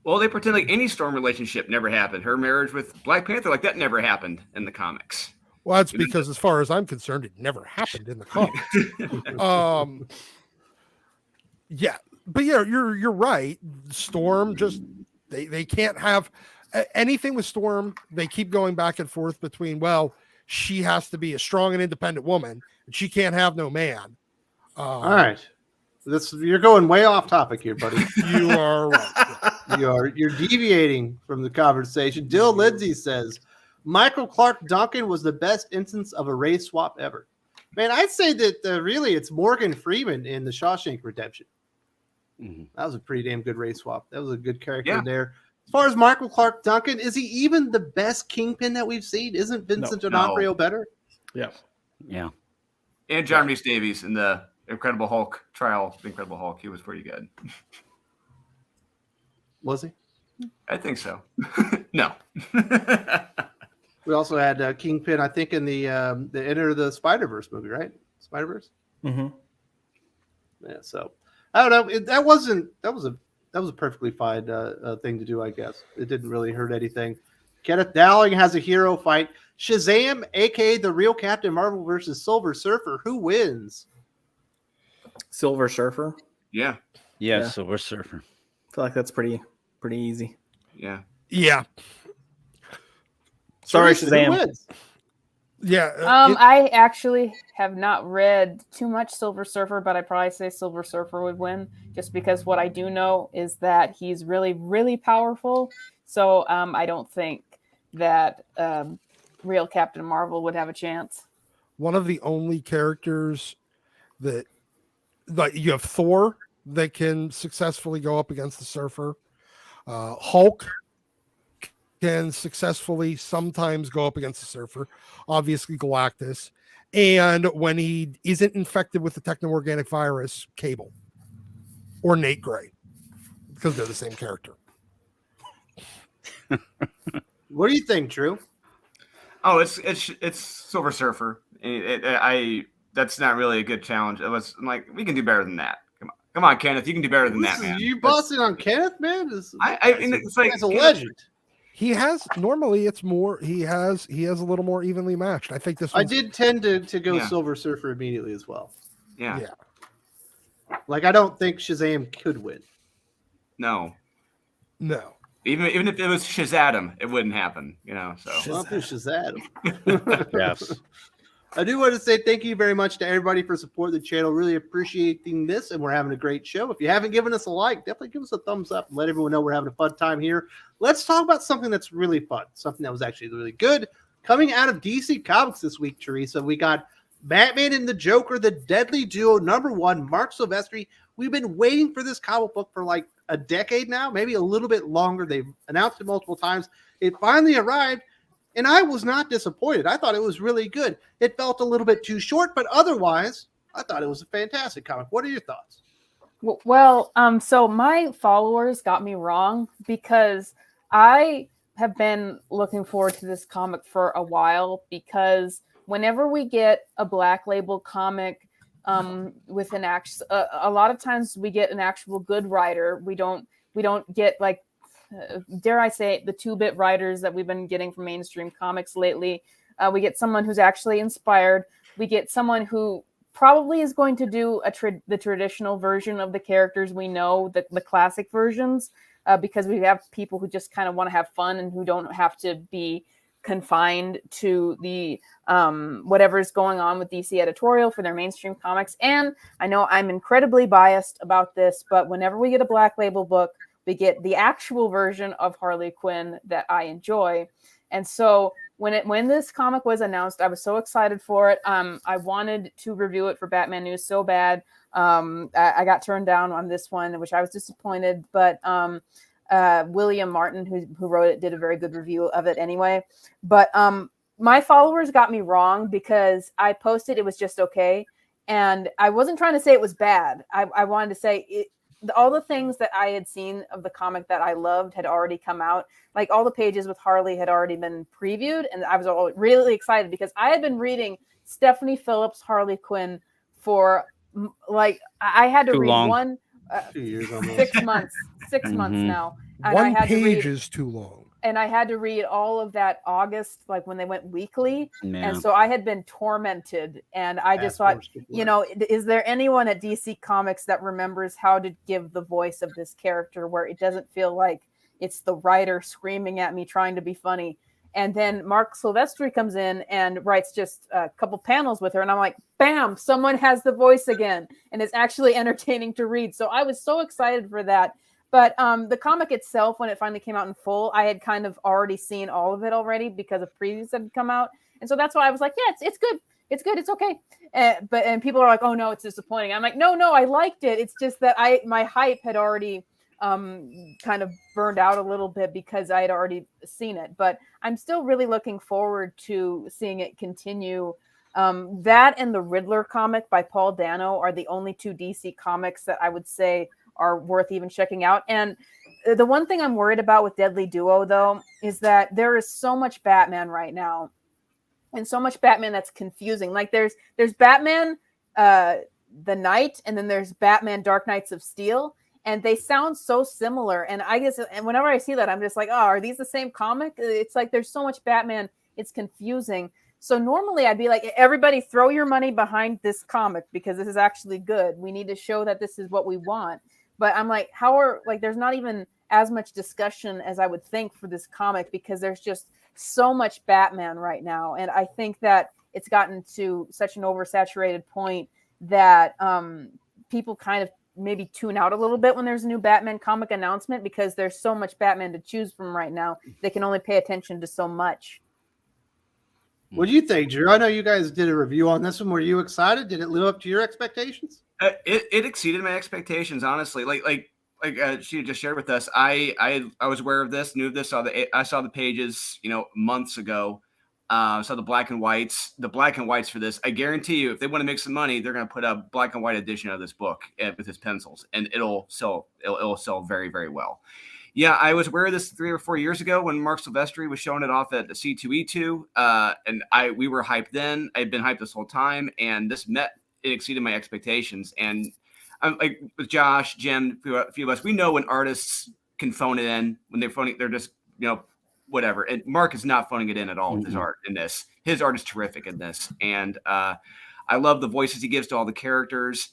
Speaker 3: Well, they pretend like any Storm relationship never happened. Her marriage with Black Panther, like that never happened in the comics.
Speaker 6: Well, that's because as far as I'm concerned, it never happened in the comics. Yeah, but yeah, you're right. Storm just they can't have anything with Storm. They keep going back and forth between, well, she has to be a strong and independent woman, and she can't have no man.
Speaker 1: All right, you're going way off topic here, buddy.
Speaker 6: You are right.
Speaker 1: You're deviating from the conversation. Dill Lindsay says Michael Clark Duncan was the best instance of a race swap ever. Man, I'd say that really it's Morgan Freeman in The Shawshank Redemption. That was a pretty damn good race swap. That was a good character there. As far as Michael Clark Duncan, is he even the best Kingpin that we've seen? Isn't Vincent D'Onofrio better?
Speaker 5: Yeah.
Speaker 4: Yeah.
Speaker 3: And John Rhys Davies in the Incredible Hulk trial. The Incredible Hulk, he was pretty good.
Speaker 1: Was he?
Speaker 3: I think so. No.
Speaker 1: We also had Kingpin, I think, in the Enter the Spider-Verse movie, right? Spider-Verse.
Speaker 5: Mm-hmm.
Speaker 1: Yeah. So I don't know. That was a perfectly fine thing to do, I guess. It didn't really hurt anything. Kenneth Dowling has a hero fight. Shazam, aka the real Captain Marvel versus Silver Surfer. Who wins?
Speaker 5: Silver Surfer.
Speaker 3: Yeah.
Speaker 4: Yeah,
Speaker 5: Yeah.
Speaker 4: Silver Surfer.
Speaker 5: I feel like that's pretty easy.
Speaker 3: Yeah.
Speaker 6: Yeah.
Speaker 5: Sorry,
Speaker 1: Who
Speaker 5: Shazam.
Speaker 1: wins?
Speaker 6: Yeah.
Speaker 2: I actually have not read too much Silver Surfer, but I'd probably say Silver Surfer would win, just because what I do know is that he's really, really powerful. So I don't think that real Captain Marvel would have a chance.
Speaker 6: One of the only characters that, like, you have Thor that can successfully go up against the Surfer. Hulk can successfully sometimes go up against the Surfer. Obviously, Galactus. And when he isn't infected with the techno-organic virus, Cable. Or Nate Gray. Because they're the same character.
Speaker 1: What do you think, Drew?
Speaker 3: Oh, it's Silver Surfer. That's not really a good challenge. I'm like, we can do better than that. Come on, Kenneth, you can do better than that, man.
Speaker 1: You busting on Kenneth, man?
Speaker 3: It's like
Speaker 1: he's a legend.
Speaker 6: He has normally it's more he has a little more evenly matched. I think this
Speaker 1: I
Speaker 6: one's,
Speaker 1: did tend to go
Speaker 3: Yeah.
Speaker 1: Silver Surfer immediately as well.
Speaker 3: Yeah.
Speaker 1: Like, I don't think Shazam could win.
Speaker 3: No.
Speaker 6: no.
Speaker 3: Even if it was Shazam, it wouldn't happen. So
Speaker 1: Well, if it's Shazam.
Speaker 4: Yes.
Speaker 1: I do want to say thank you very much to everybody for supporting the channel. Really appreciating this, and we're having a great show. If you haven't given us a like, definitely give us a thumbs up and let everyone know we're having a fun time here. Let's talk about something that's really fun, something that was actually really good. Coming out of DC Comics this week, Teresa, we got Batman and the Joker, the Deadly Duo, #1, Mark Silvestri. We've been waiting for this comic book for like a decade now, maybe a little bit longer. They've announced it multiple times. It finally arrived. And I was not disappointed. I thought it was really good. It felt a little bit too short, but otherwise, I thought it was a fantastic comic. What are your thoughts?
Speaker 2: Well, so my followers got me wrong, because I have been looking forward to this comic for a while, because whenever we get a Black Label comic with an a lot of times we get an actual good writer. We don't get, like, dare I say it, the 2-bit writers that we've been getting from mainstream comics lately. We get someone who's actually inspired. We get someone who probably is going to do the traditional version of the characters we know, the classic versions, because we have people who just kind of want to have fun and who don't have to be confined to the whatever's going on with DC editorial for their mainstream comics. And I know I'm incredibly biased about this, but whenever we get a Black Label book, we get the actual version of Harley Quinn that I enjoy. And so when this comic was announced, I was so excited for it. I wanted to review it for Batman News so bad. I got turned down on this one, which I was disappointed. But William Martin, who wrote it, did a very good review of it anyway. But my followers got me wrong, because I posted it was just okay. And I wasn't trying to say it was bad. I wanted to say all the things that I had seen of the comic that I loved had already come out. Like, all the pages with Harley had already been previewed, and I was all really excited because I had been reading Stephanie Phillips' Harley Quinn for, like, I had to
Speaker 4: Too
Speaker 2: read
Speaker 4: long.
Speaker 1: 2 years almost.
Speaker 2: 6 months, 6 months now. And
Speaker 6: One
Speaker 2: I had
Speaker 6: page
Speaker 2: to read,
Speaker 6: is too long.
Speaker 2: and I had to read all of that August, like when they went weekly.
Speaker 4: Yeah.
Speaker 2: And so I had been tormented, and I just thought, is there anyone at DC Comics that remembers how to give the voice of this character where it doesn't feel like it's the writer screaming at me trying to be funny? And then Mark Silvestri comes in and writes just a couple panels with her, and I'm like, bam, someone has the voice again, and it's actually entertaining to read. So I was so excited for that. But the comic itself, when it finally came out in full, I had kind of already seen all of it already because of previews that had come out. And so that's why I was like, yeah, it's good. It's good. It's okay. But people are like, oh, no, it's disappointing. I'm like, no, I liked it. It's just that my hype had already kind of burned out a little bit because I had already seen it. But I'm still really looking forward to seeing it continue. That and the Riddler comic by Paul Dano are the only two DC comics that I would say are worth even checking out. And the one thing I'm worried about with Deadly Duo, though, is that there is so much Batman right now, and so much Batman that's confusing. Like there's Batman the Knight, and then there's Batman Dark Knights of Steel, and they sound so similar. And I guess, and whenever I see that, I'm just like, oh, are these the same comic? It's like there's so much Batman, it's confusing. So normally I'd be like, everybody throw your money behind this comic because this is actually good. We need to show that this is what we want. But I'm like, there's not even as much discussion as I would think for this comic because there's just so much Batman right now. And I think that it's gotten to such an oversaturated point that people kind of maybe tune out a little bit when there's a new Batman comic announcement because there's so much Batman to choose from right now. They can only pay attention to so much.
Speaker 1: What do you think, Drew? I know you guys did a review on this one. Were you excited? Did it live up to your expectations?
Speaker 3: It exceeded my expectations, honestly. Like she just shared with us. I was aware of this, knew of this. I saw the pages, months ago. Saw the black and whites for this. I guarantee you, if they want to make some money, they're going to put a black and white edition of this book with his pencils, and it'll sell very, very well. Yeah, I was aware of this 3 or 4 years ago when Mark Silvestri was showing it off at the C2E2, and we were hyped then. I'd been hyped this whole time, and it exceeded my expectations. And I'm like with Josh, Jim, a few of us, we know when artists can phone it in. When they're phoning, they're just whatever. And Mark is not phoning it in at all with his art in this. His art is terrific in this, and I love the voices he gives to all the characters.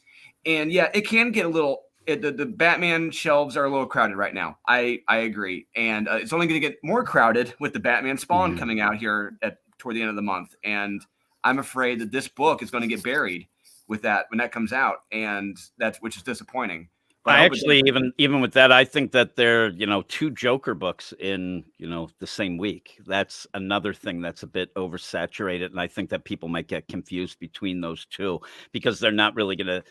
Speaker 3: And yeah, it can get a little. The Batman shelves are a little crowded right now. I agree, and it's only going to get more crowded with the Batman Spawn coming out here toward the end of the month. And I'm afraid that this book is going to get buried with that when that comes out, and which is disappointing. But
Speaker 4: I actually even with that, I think that there 2 Joker books in the same week. That's another thing that's a bit oversaturated, and I think that people might get confused between those two because they're not really going to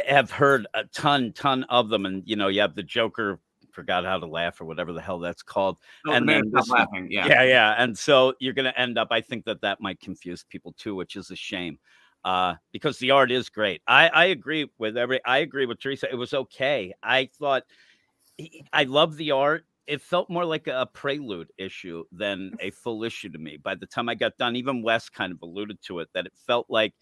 Speaker 4: have heard a ton of them. And you have the Joker Forgot How to Laugh or whatever the hell that's called, and then
Speaker 3: laughing,
Speaker 4: and so you're going to end up. I think that might confuse people too, which is a shame. Because the art is great. I agree with Teresa. It was okay. I thought I love the art. It felt more like a prelude issue than a full issue to me. By the time I got done, even Wes kind of alluded to it, that it felt like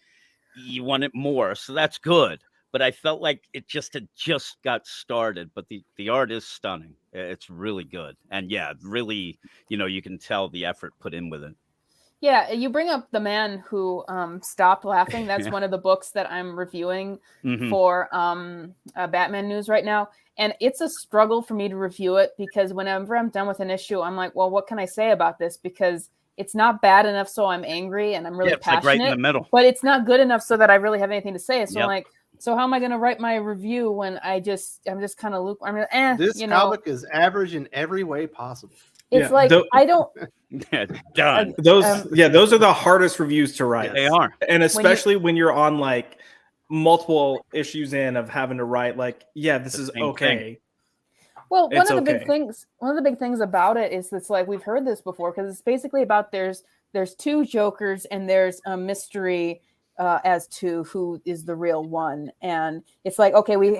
Speaker 4: you wanted more. So that's good. But I felt like it had just got started. But the art is stunning. It's really good. And yeah, really, you can tell the effort put in with it.
Speaker 2: Yeah, you bring up The Man Who Stopped Laughing. That's one of the books that I'm reviewing for Batman News right now. And it's a struggle for me to review it because whenever I'm done with an issue, I'm like, well, what can I say about this? Because it's not bad enough so I'm angry and I'm really passionate.
Speaker 4: Like right in the middle.
Speaker 2: But it's not good enough so that I really have anything to say. So I'm like, so how am I going to write my review when I'm just kind of lukewarm?
Speaker 1: This comic is average in every way possible.
Speaker 2: It's I don't.
Speaker 4: Done.
Speaker 5: Those are the hardest reviews to write.
Speaker 4: They are,
Speaker 5: and especially when you're on like multiple issues in of having to write this is okay.
Speaker 4: Thing.
Speaker 2: Well, one of the big things about it is it's like we've heard this before because it's basically about there's 2 Jokers and there's a mystery as to who is the real one, and it's like okay, we've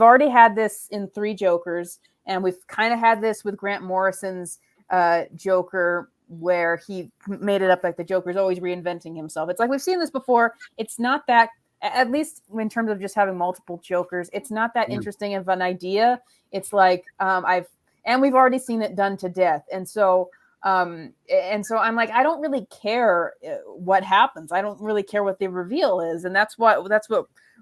Speaker 2: already had this in 3 Jokers. And we've kind of had this with Grant Morrison's Joker, where he made it up like the Joker's always reinventing himself. It's like we've seen this before. It's not that, at least in terms of just having multiple Jokers, it's not that interesting of an idea. It's like we've already seen it done to death, and so I'm like, I don't really care what happens. I don't really care what the reveal is, and that's what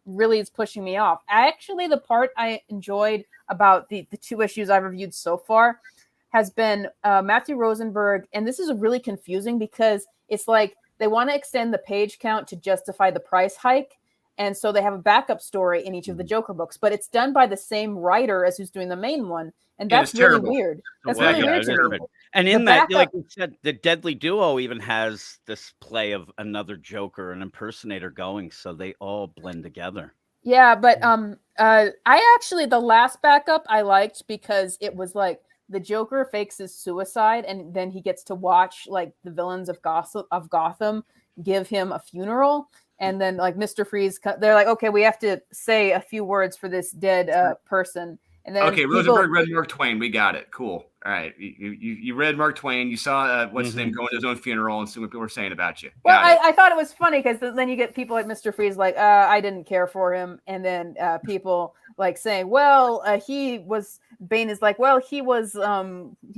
Speaker 2: really is pushing me off. The part I enjoyed about the 2 issues I've reviewed so far has been Matthew Rosenberg. And this is really confusing because it's like they want to extend the page count to justify the price hike. And so they have a backup story in each of the Joker books, but it's done by the same writer as who's doing the main one. And that's really weird. That's really weird to me.
Speaker 4: And in that, like you said, the Deadly Duo even has this play of another Joker, an impersonator going. So they all blend together.
Speaker 2: Yeah, but I actually, the last backup I liked because it was like the Joker fakes his suicide and then he gets to watch like the villains of Gotham give him a funeral, and then like Mr. Freeze, they're like, okay, we have to say a few words for this dead person. And then
Speaker 3: okay, Rosenberg read Mark Twain. We got it. Cool. All right. You read Mark Twain. You saw what's his name going to his own funeral and see what people were saying about you.
Speaker 2: Well, I thought it was funny because then you get people like Mr. Freeze like, I didn't care for him. And then people like saying, well, Bane is like, well, he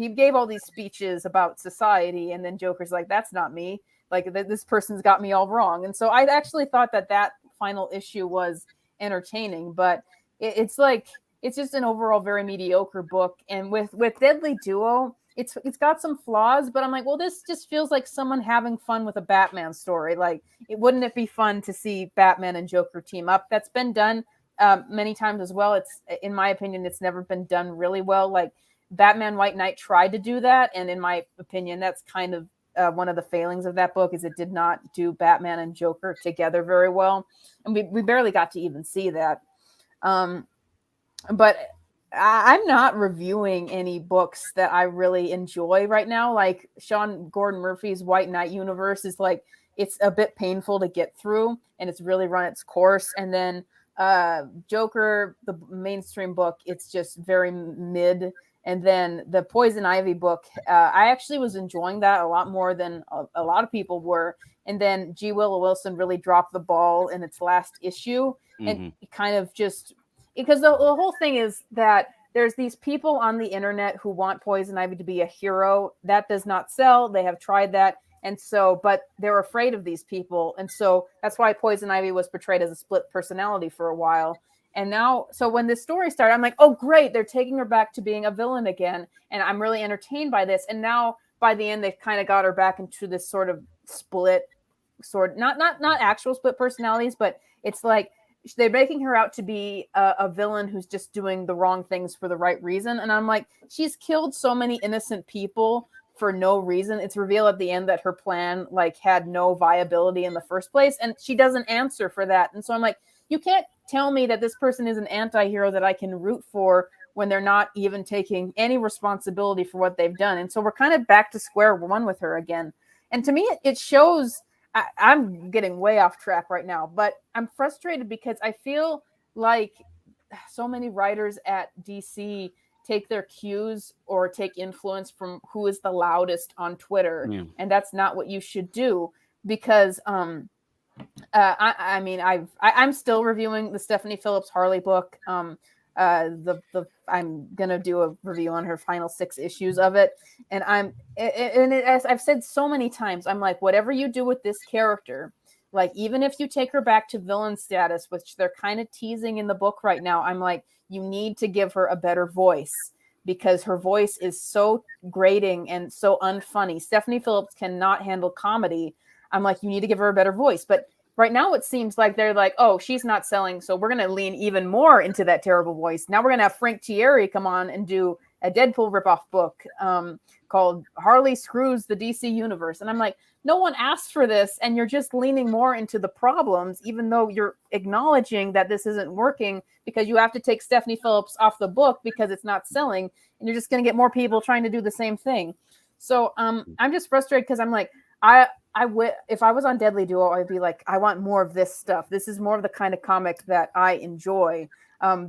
Speaker 2: gave all these speeches about society. And then Joker's like, that's not me. Like this person's got me all wrong. And so I actually thought that final issue was entertaining, but it's like, it's just an overall very mediocre book. And with Deadly Duo, it's got some flaws, but I'm like, well, this just feels like someone having fun with a Batman story. Like, wouldn't it be fun to see Batman and Joker team up? That's been done many times as well. It's, in my opinion, it's never been done really well. Like Batman White Knight tried to do that, and in my opinion, that's kind of one of the failings of that book is it did not do Batman and Joker together very well, and we barely got to even see that. But I'm not reviewing any books that I really enjoy right now. Like Sean Gordon Murphy's White Knight universe is like, it's a bit painful to get through and it's really run its course. And then Joker, the mainstream book, it's just very mid. And then the Poison Ivy book, I actually was enjoying that a lot more than a lot of people were. And then G. Willow Wilson really dropped the ball in its last issue. And it kind of just... Because the whole thing is that there's these people on the internet who want Poison Ivy to be a hero. That does not sell. They have tried that. And so, but they're afraid of these people. And so that's why Poison Ivy was portrayed as a split personality for a while. And now, so when this story started, I'm like, oh, great. They're taking her back to being a villain again. And I'm really entertained by this. And now by the end, they've kind of got her back into this sort of split, not actual split personalities, but it's like, they're making her out to be a villain who's just doing the wrong things for the right reason. And I'm like, she's killed so many innocent people for no reason. It's revealed at the end that her plan like had no viability in the first place. And she doesn't answer for that. And so I'm like, you can't tell me that this person is an anti-hero that I can root for when they're not even taking any responsibility for what they've done. And so we're kind of back to square one with her again. And to me, it shows... I'm getting way off track right now, but I'm frustrated because I feel like so many writers at DC take their cues or take influence from who is the loudest on Twitter. Yeah. And that's not what you should do because, I'm still reviewing the Stephanie Phillips Harley book. I'm gonna do a review on her final 6 issues of it, and as I've said so many times, I'm like, whatever you do with this character, like even if you take her back to villain status, which they're kind of teasing in the book right now, I'm like, you need to give her a better voice because her voice is so grating and so unfunny. Stephanie Phillips cannot handle comedy. I'm like, you need to give her a better voice, but right now, it seems like they're like, oh, she's not selling, so we're going to lean even more into that terrible voice. Now we're going to have Frank Thierry come on and do a Deadpool ripoff book called Harley Screws the DC Universe. And I'm like, no one asked for this, and you're just leaning more into the problems, even though you're acknowledging that this isn't working because you have to take Stephanie Phillips off the book because it's not selling, and you're just going to get more people trying to do the same thing. So I'm just frustrated because I'm like, if I was on Deadly Duo, I'd be like, I want more of this stuff. This is more of the kind of comic that I enjoy.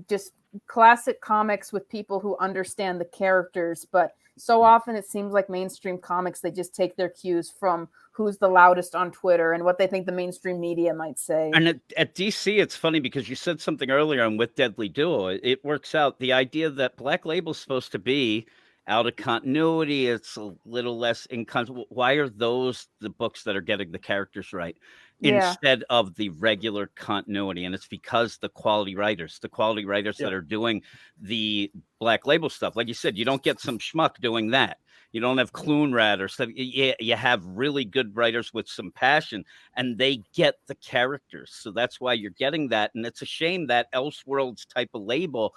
Speaker 2: Just classic comics with people who understand the characters. But so often it seems like mainstream comics, they just take their cues from who's the loudest on Twitter and what they think the mainstream media might say.
Speaker 4: And at DC, it's funny because you said something earlier on with Deadly Duo. It works out. The idea that Black Label's supposed to be out of continuity, it's a little less in why are those the books that are getting the characters right instead of the regular continuity? And it's because the quality writers that are doing the Black Label stuff, like you said, you don't get some schmuck doing that. You don't have Kloonrat or stuff. You have really good writers with some passion, and they get the characters. So that's why you're getting that. And it's a shame that Elseworlds type of label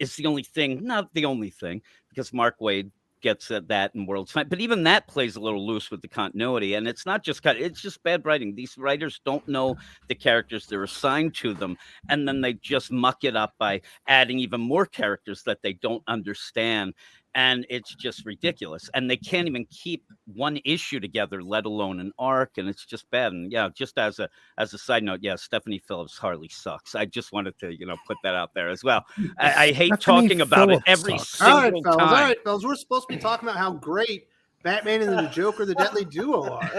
Speaker 4: is the only thing, not the only thing, because Mark Waid gets at that in World's Fight, but even that plays a little loose with the continuity. And it's not just it's just bad writing. These writers don't know the characters they're assigned to them, and then they just muck it up by adding even more characters that they don't understand. And it's just ridiculous. And they can't even keep one issue together, let alone an arc. And it's just bad. And yeah, just as a side note, yeah, Stephanie Phillips Harley sucks. I just wanted to, put that out there as well. I hate talking about it every single time.
Speaker 1: All right, fellas. We're supposed to be talking about how great Batman and the Joker, the Deadly Duo are.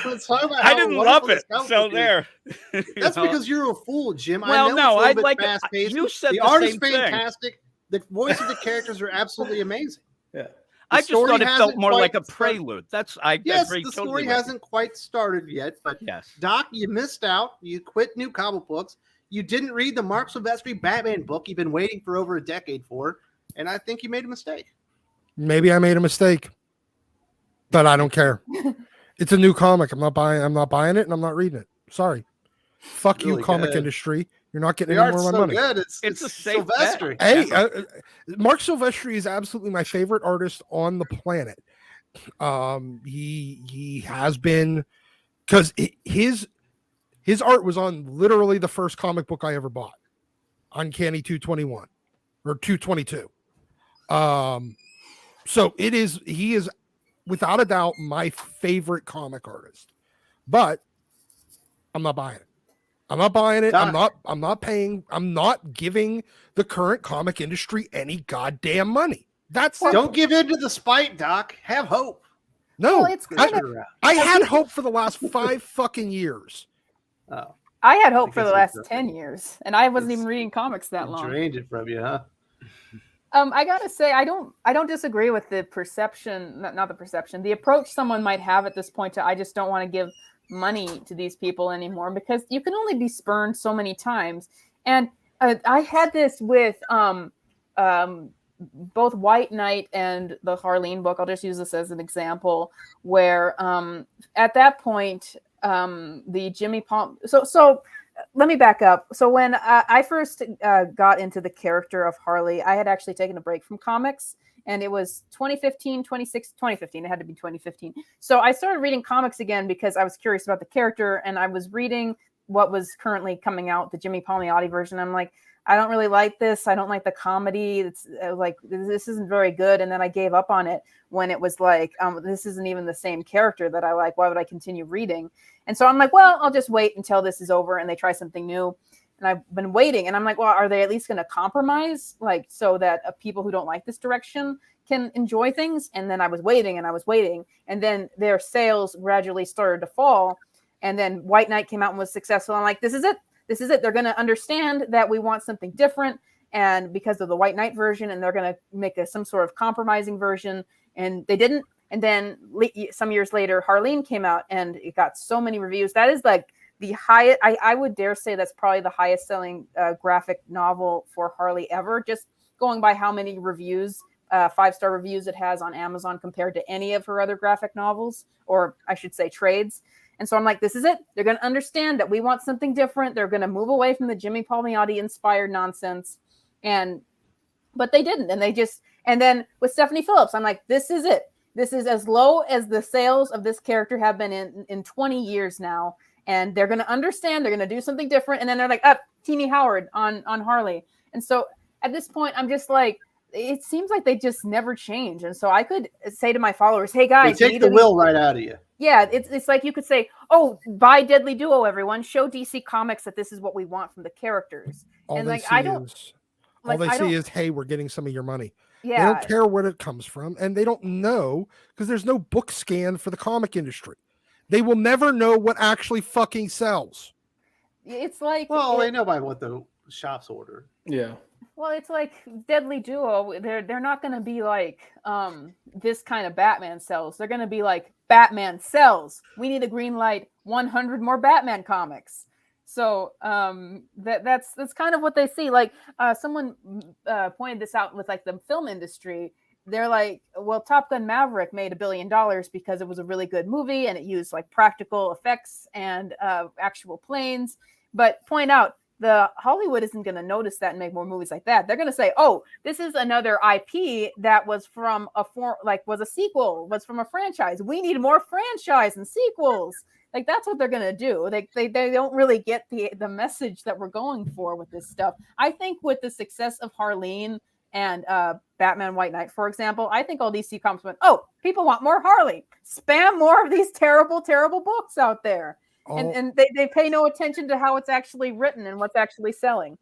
Speaker 1: Let's talk about
Speaker 4: I didn't love it. So there.
Speaker 1: That's because you're a fool, Jim.
Speaker 4: Well,
Speaker 1: I know
Speaker 4: no,
Speaker 1: it's a
Speaker 4: I
Speaker 1: little
Speaker 4: like
Speaker 1: bit fast-paced.
Speaker 4: You said
Speaker 1: the art is fantastic. The voice of the characters are absolutely amazing.
Speaker 5: Yeah.
Speaker 4: I just thought it felt more like a prelude.
Speaker 1: Yes, the story hasn't quite started yet, but
Speaker 4: yes.
Speaker 1: Doc, you missed out. You quit New Comic Books. You didn't read the Mark Silvestri Batman book you've been waiting for over a decade for, and I think you made a mistake.
Speaker 6: Maybe I made a mistake, but I don't care. It's a new comic. I'm not buying it, and I'm not reading it. Sorry. Fuck really you, comic industry. You're not getting any more of my money.
Speaker 1: Good. It's a Silvestri.
Speaker 6: Hey, Mark Silvestri is absolutely my favorite artist on the planet. He has been, because his art was on literally the first comic book I ever bought, Uncanny 221 or 222. So he is without a doubt my favorite comic artist, but I'm not buying it. I'm not buying it. I'm not paying. I'm not giving the current comic industry any goddamn money.
Speaker 1: Don't give in to the spite, Doc. Have hope.
Speaker 6: No, I had hope for the last 5 fucking years.
Speaker 1: Oh,
Speaker 2: I had hope for the last 10 years, and I wasn't even reading comics that long.
Speaker 1: Drained it from you, huh?
Speaker 2: I gotta say, I don't disagree with the perception, not the perception, the approach someone might have at this point to, I just don't want to give money to these people anymore, because you can only be spurned so many times. And I had this with both White Knight and the Harleen book. I'll just use this as an example, where at that point, the Jimmy Palm. So let me back up. So when I first got into the character of Harley, I had actually taken a break from comics. And it was 2015. It had to be 2015. So I started reading comics again because I was curious about the character, and I was reading what was currently coming out, the Jimmy Palmiotti version. I'm like, I don't really like this. I don't like the comedy. It's like, this isn't very good. And then I gave up on it when it was like, this isn't even the same character that I like. Why would I continue reading? And so I'm like, well, I'll just wait until this is over and they try something new. And I've been waiting, and I'm like, well, are they at least going to compromise, like, so that people who don't like this direction can enjoy things? And then I was waiting, and then their sales gradually started to fall. And then White Knight came out and was successful. I'm like, this is it. They're going to understand that we want something different, and because of the White Knight version, and they're going to make some sort of compromising version. And they didn't. And then some years later, Harleen came out, and it got so many reviews. That is like the highest, I would dare say that's probably the highest selling graphic novel for Harley ever, just going by how many reviews, 5-star reviews it has on Amazon compared to any of her other graphic novels, or I should say trades. And so I'm like, this is it. They're going to understand that we want something different. They're going to move away from the Jimmy Palmiotti inspired nonsense. But they didn't. And then with Stephanie Phillips, I'm like, this is it. This is as low as the sales of this character have been in 20 years now. And they're going to understand, they're going to do something different. And then they're like, Teenie Howard on Harley. And so at this point, I'm just like, it seems like they just never change. And so I could say to my followers, hey guys,
Speaker 1: they take the will right out of you.
Speaker 2: Yeah, it's like you could say, oh, buy Deadly Duo, everyone. Show DC Comics that this is what we want from the characters.
Speaker 6: All
Speaker 2: and
Speaker 6: they
Speaker 2: like,
Speaker 6: see
Speaker 2: I don't.
Speaker 6: All they see is, hey, we're getting some of your money.
Speaker 2: Yeah.
Speaker 6: They don't care where it comes from, and they don't know, because there's no book scan for the comic industry. They will never know what actually fucking sells.
Speaker 2: It's like,
Speaker 1: well, they know by what the shops order.
Speaker 5: Yeah.
Speaker 2: Well, it's like Deadly Duo. They're not going to be like this kind of Batman sells. They're going to be like, Batman sells. We need to green light 100 more Batman comics. So that's kind of what they see. Like someone pointed this out with like the film industry. They're like, well, Top Gun Maverick made $1 billion because it was a really good movie and it used like practical effects and actual planes. But point out, the Hollywood isn't going to notice that and make more movies like that. They're going to say, "Oh, this is another IP that was from was a sequel, was from a franchise. We need more franchise and sequels." Like that's what they're going to do. They don't really get the message that we're going for with this stuff. I think with the success of Harleen and Batman White Knight, for example, I think all DC Comics went, "Oh, people want more Harley. Spam more of these terrible, terrible books out there." And they pay no attention to how it's actually written and what's actually selling.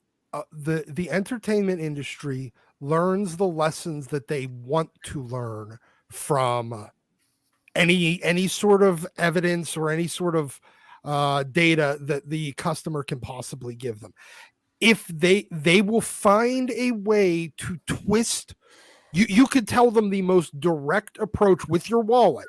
Speaker 6: The entertainment industry learns the lessons that they want to learn from any sort of evidence or any sort of data that the customer can possibly give them. If they will find a way to twist, you could tell them the most direct approach with your wallet.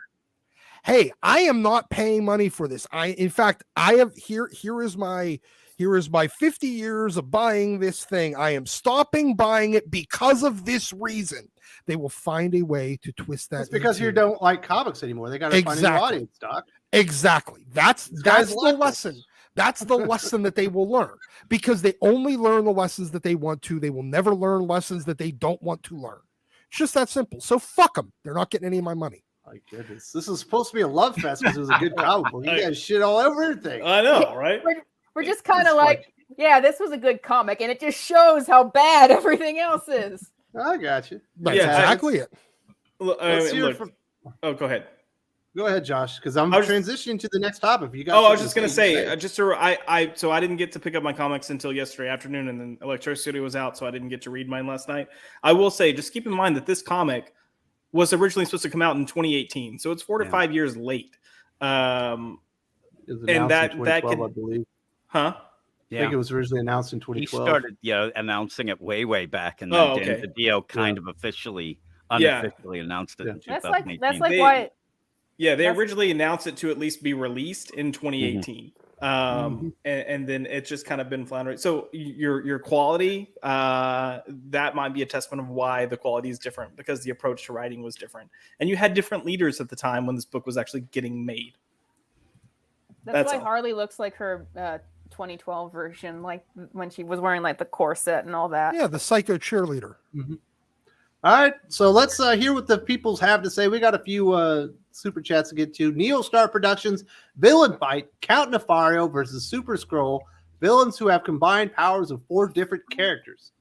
Speaker 6: Hey, I am not paying money for this. In fact, I have here is my 50 years of buying this thing. I am stopping buying it because of this reason. They will find a way to twist that.
Speaker 1: It's because you don't like comics anymore. They got to find a new audience, Doc.
Speaker 6: Exactly. That's the lesson. That's the lesson that they will learn, because they only learn the lessons that they want to. They will never learn lessons that they don't want to learn. It's just that simple. So fuck them. They're not getting any of my money.
Speaker 1: My goodness, this is supposed to be a love fest because it was a good comic book. You guys shit all over everything.
Speaker 5: I know, right?
Speaker 2: We're just kind of like, yeah, this was a good comic, and it just shows how bad everything else is.
Speaker 1: I got you.
Speaker 6: That's exactly it.
Speaker 5: Go ahead.
Speaker 1: Go ahead, Josh, because I'm transitioning to the next topic. You got?
Speaker 5: I was just gonna say, so I didn't get to pick up my comics until yesterday afternoon, and then Electricity was out, so I didn't get to read mine last night. I will say, just keep in mind that this comic was originally supposed to come out in 2018, so it's 4 to 5 years late. And that could, I believe. Huh?
Speaker 1: Yeah. I think it was originally announced in 2012.
Speaker 4: He started, announcing it way back, and then the DEO kind of unofficially announced it in 2018.
Speaker 2: That's like why.
Speaker 5: Yeah, they originally announced it to at least be released in 2018. And then it's just kind of been floundering. So your quality, that might be a testament of why the quality is different, because the approach to writing was different, and you had different leaders at the time when this book was actually getting made.
Speaker 2: That's why Harley looks like her 2012 version, like when she was wearing like the corset and all that.
Speaker 6: Yeah, the psycho cheerleader.
Speaker 1: All right, so let's hear what the peoples have to say. We got a few super chats to get to. Neostar Productions villain fight: Count Nefario versus Super Skrull, villains who have combined powers of 4 different characters.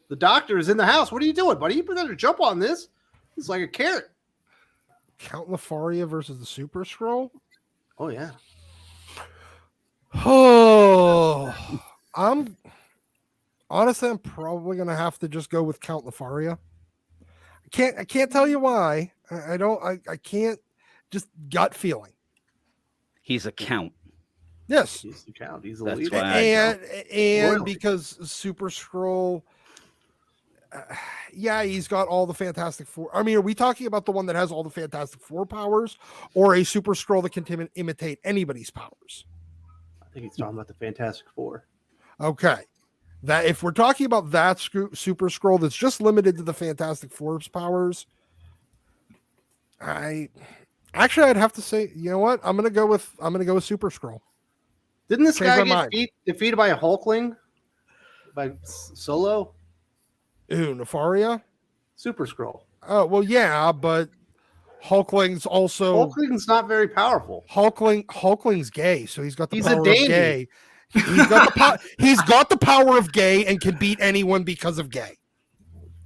Speaker 1: The Doctor is in the house. What are you doing, buddy? You better jump on this. It's like a carrot.
Speaker 6: Count Nefaria versus the Super Skrull.
Speaker 1: Oh yeah.
Speaker 6: Oh, honestly, I'm probably gonna have to just go with Count Nefaria. I can't tell you why. I can't. Just gut feeling.
Speaker 4: He's a count.
Speaker 6: Yes,
Speaker 1: he's the count. He's the
Speaker 4: That's
Speaker 1: leader.
Speaker 6: And because Super Skrull, he's got all the Fantastic Four. I mean, are we talking about the one that has all the Fantastic Four powers, or a Super Skrull that can imitate anybody's powers?
Speaker 1: I think he's talking about the Fantastic Four.
Speaker 6: Okay. That if we're talking about that Super Skrull that's just limited to the Fantastic Four's powers, I'd have to say, you know what? I'm gonna go with Super Skrull.
Speaker 1: Didn't this guy get defeated by a Hulkling? By Solo?
Speaker 6: Ooh, Nefaria?
Speaker 1: Super Skrull.
Speaker 6: Oh, well, yeah, but Hulkling's
Speaker 1: not very powerful.
Speaker 6: Hulkling's gay, so he's got the power of gay. He's got the power of gay and can beat anyone because of gay.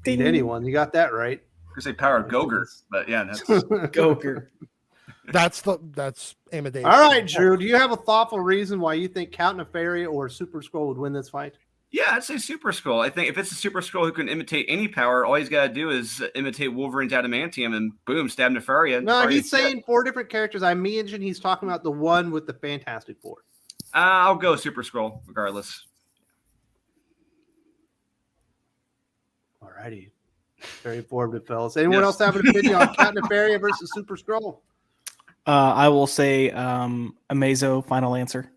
Speaker 1: Beat anyone. You got that right.
Speaker 7: I say power of Gogurt, but yeah, that's
Speaker 5: Gogurt.
Speaker 6: That's Amadeus.
Speaker 1: All right, Drew. Do you have a thoughtful reason why you think Count Nefaria or Super Skrull would win this fight?
Speaker 3: Yeah, I'd say Super Skrull. I think if it's a Super Skrull who can imitate any power, all he's got to do is imitate Wolverine's adamantium and boom, stab Nefaria.
Speaker 1: No, he's saying 4 different characters. I imagine he's talking about the one with the Fantastic Four.
Speaker 3: I'll go Super Skrull regardless.
Speaker 1: All righty. Very informative, fellas. Anyone else have an opinion on Count Nefaria versus Super Skrull?
Speaker 5: I will say Amazo, final answer.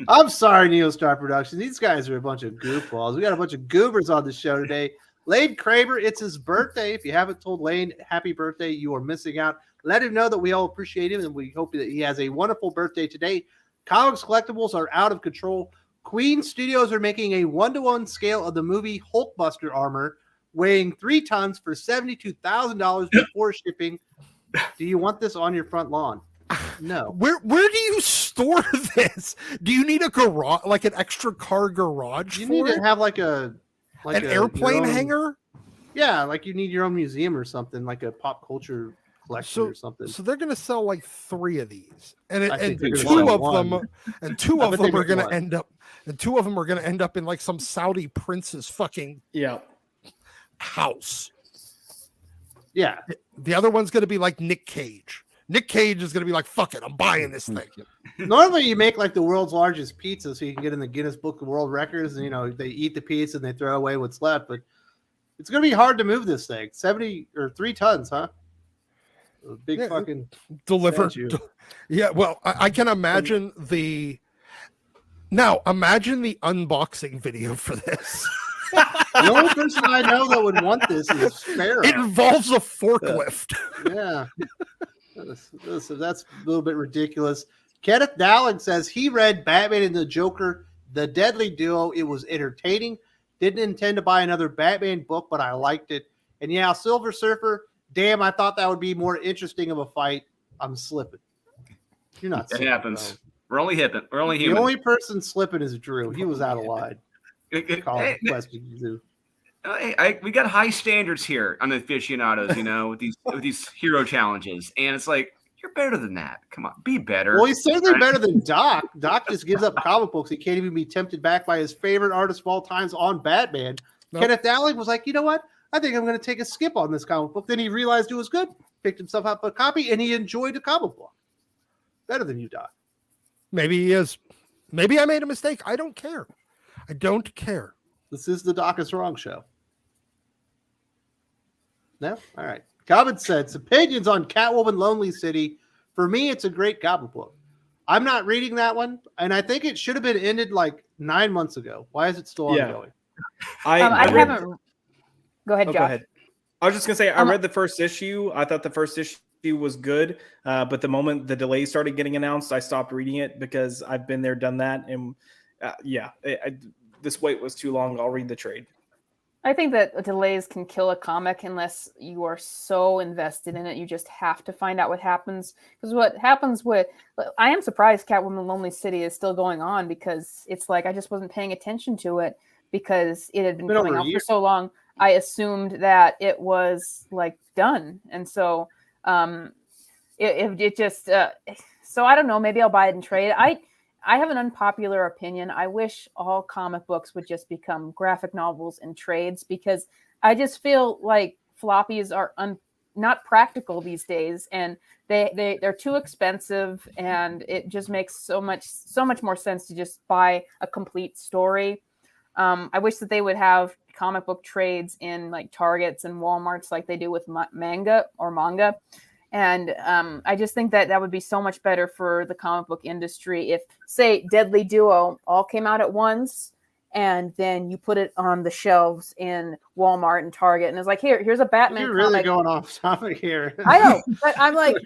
Speaker 1: I'm sorry, Neostar Productions. These guys are a bunch of goofballs. We got a bunch of goobers on the show today. Lane Kramer, it's his birthday. If you haven't told Lane happy birthday, you are missing out. Let him know that we all appreciate him and we hope that he has a wonderful birthday today. Comics collectibles are out of control. Queen Studios are making a 1-to-1 scale of the movie Hulkbuster armor, weighing 3 tons for $72,000 before shipping. Do you want this on your front lawn? No.
Speaker 6: Where do you store this? Do you need a garage, like an extra car garage?
Speaker 1: You
Speaker 6: for
Speaker 1: need
Speaker 6: it?
Speaker 1: to have like
Speaker 6: an airplane hanger.
Speaker 1: Yeah, like you need your own museum or something, like a pop culture collection or something.
Speaker 6: So they're going to sell like 3 of these, and
Speaker 1: they're
Speaker 6: two
Speaker 1: gonna
Speaker 6: of
Speaker 1: sell
Speaker 6: them,
Speaker 1: one.
Speaker 6: and two of
Speaker 1: bet
Speaker 6: them
Speaker 1: they
Speaker 6: are
Speaker 1: make
Speaker 6: going to
Speaker 1: one.
Speaker 6: end up, and 2 of them are going to end up in like some Saudi prince's fucking house.
Speaker 1: Yeah.
Speaker 6: The other one's going to be like Nick Cage. Nick Cage is going to be like, "Fuck it, I'm buying this thing."
Speaker 1: Normally, you make like the world's largest pizza so you can get in the Guinness Book of World Records. And, you know, they eat the pizza and they throw away what's left. But it's going to be hard to move this thing. 3 tons, huh? A big fucking
Speaker 6: delivered.
Speaker 1: statue.
Speaker 6: Yeah, well, I can imagine imagine the unboxing video for this.
Speaker 1: The only person I know that would want this is Sparrow.
Speaker 6: It involves a forklift.
Speaker 1: Yeah. That's a little bit ridiculous. Kenneth Dowling says he read Batman and the Joker, The Deadly Duo. It was entertaining. Didn't intend to buy another Batman book, but I liked it. And yeah, Silver Surfer, damn, I thought that would be more interesting of a fight. I'm slipping. You're not
Speaker 7: It
Speaker 1: slipping.
Speaker 7: happens.
Speaker 1: Bro.
Speaker 7: We're only hipping. We're only human.
Speaker 1: The only person slipping is Drew. He was out of line.
Speaker 7: Hey,
Speaker 1: Question, Drew.
Speaker 7: we got high standards here on the aficionados, you know, with these hero challenges, and it's like you're better than that. Come on, be better.
Speaker 1: Well, he's certainly better than Doc. Doc just gives up comic books. He can't even be tempted back by his favorite artist of all times on Batman.
Speaker 6: Nope.
Speaker 1: Kenneth Dowling was like, you know what? I think I'm going to take a skip on this comic book. Then he realized it was good, picked himself up a copy, and he enjoyed the comic book. Better than you, Doc.
Speaker 6: Maybe he is. Maybe I made a mistake. I don't care. I don't care.
Speaker 1: This is the Doc is Wrong show. No? All right. Common Sense. Opinions on Catwoman Lonely City. For me, it's a great comic book. I'm not reading that one, and I think it should have been ended like 9 months ago. Why is it still ongoing?
Speaker 5: I
Speaker 2: haven't. Go ahead, Josh.
Speaker 5: Go ahead. I was just gonna say I read the first issue. I thought the first issue was good, but the moment the delays started getting announced, I stopped reading it because I've been there, done that, and this wait was too long. I'll read the trade.
Speaker 2: I think that delays can kill a comic unless you are so invested in it. You just have to find out what happens. Because what happens I am surprised Catwoman Lonely City is still going on, because it's like I just wasn't paying attention to it because it had been going on for so long. I assumed that it was like done. And so it just, so I don't know, maybe I'll buy it and trade. I have an unpopular opinion. I wish all comic books would just become graphic novels and trades, because I just feel like floppies are not practical these days, and they're too expensive, and it just makes so much more sense to just buy a complete story. I wish that they would have comic book trades in like Targets and Walmarts like they do with manga. And I just think that would be so much better for the comic book industry if, say, Deadly Duo all came out at once, and then you put it on the shelves in Walmart and Target, and it's like, here's a Batman.
Speaker 1: You're really
Speaker 2: comic.
Speaker 1: going off topic here.
Speaker 2: I know, but I'm like,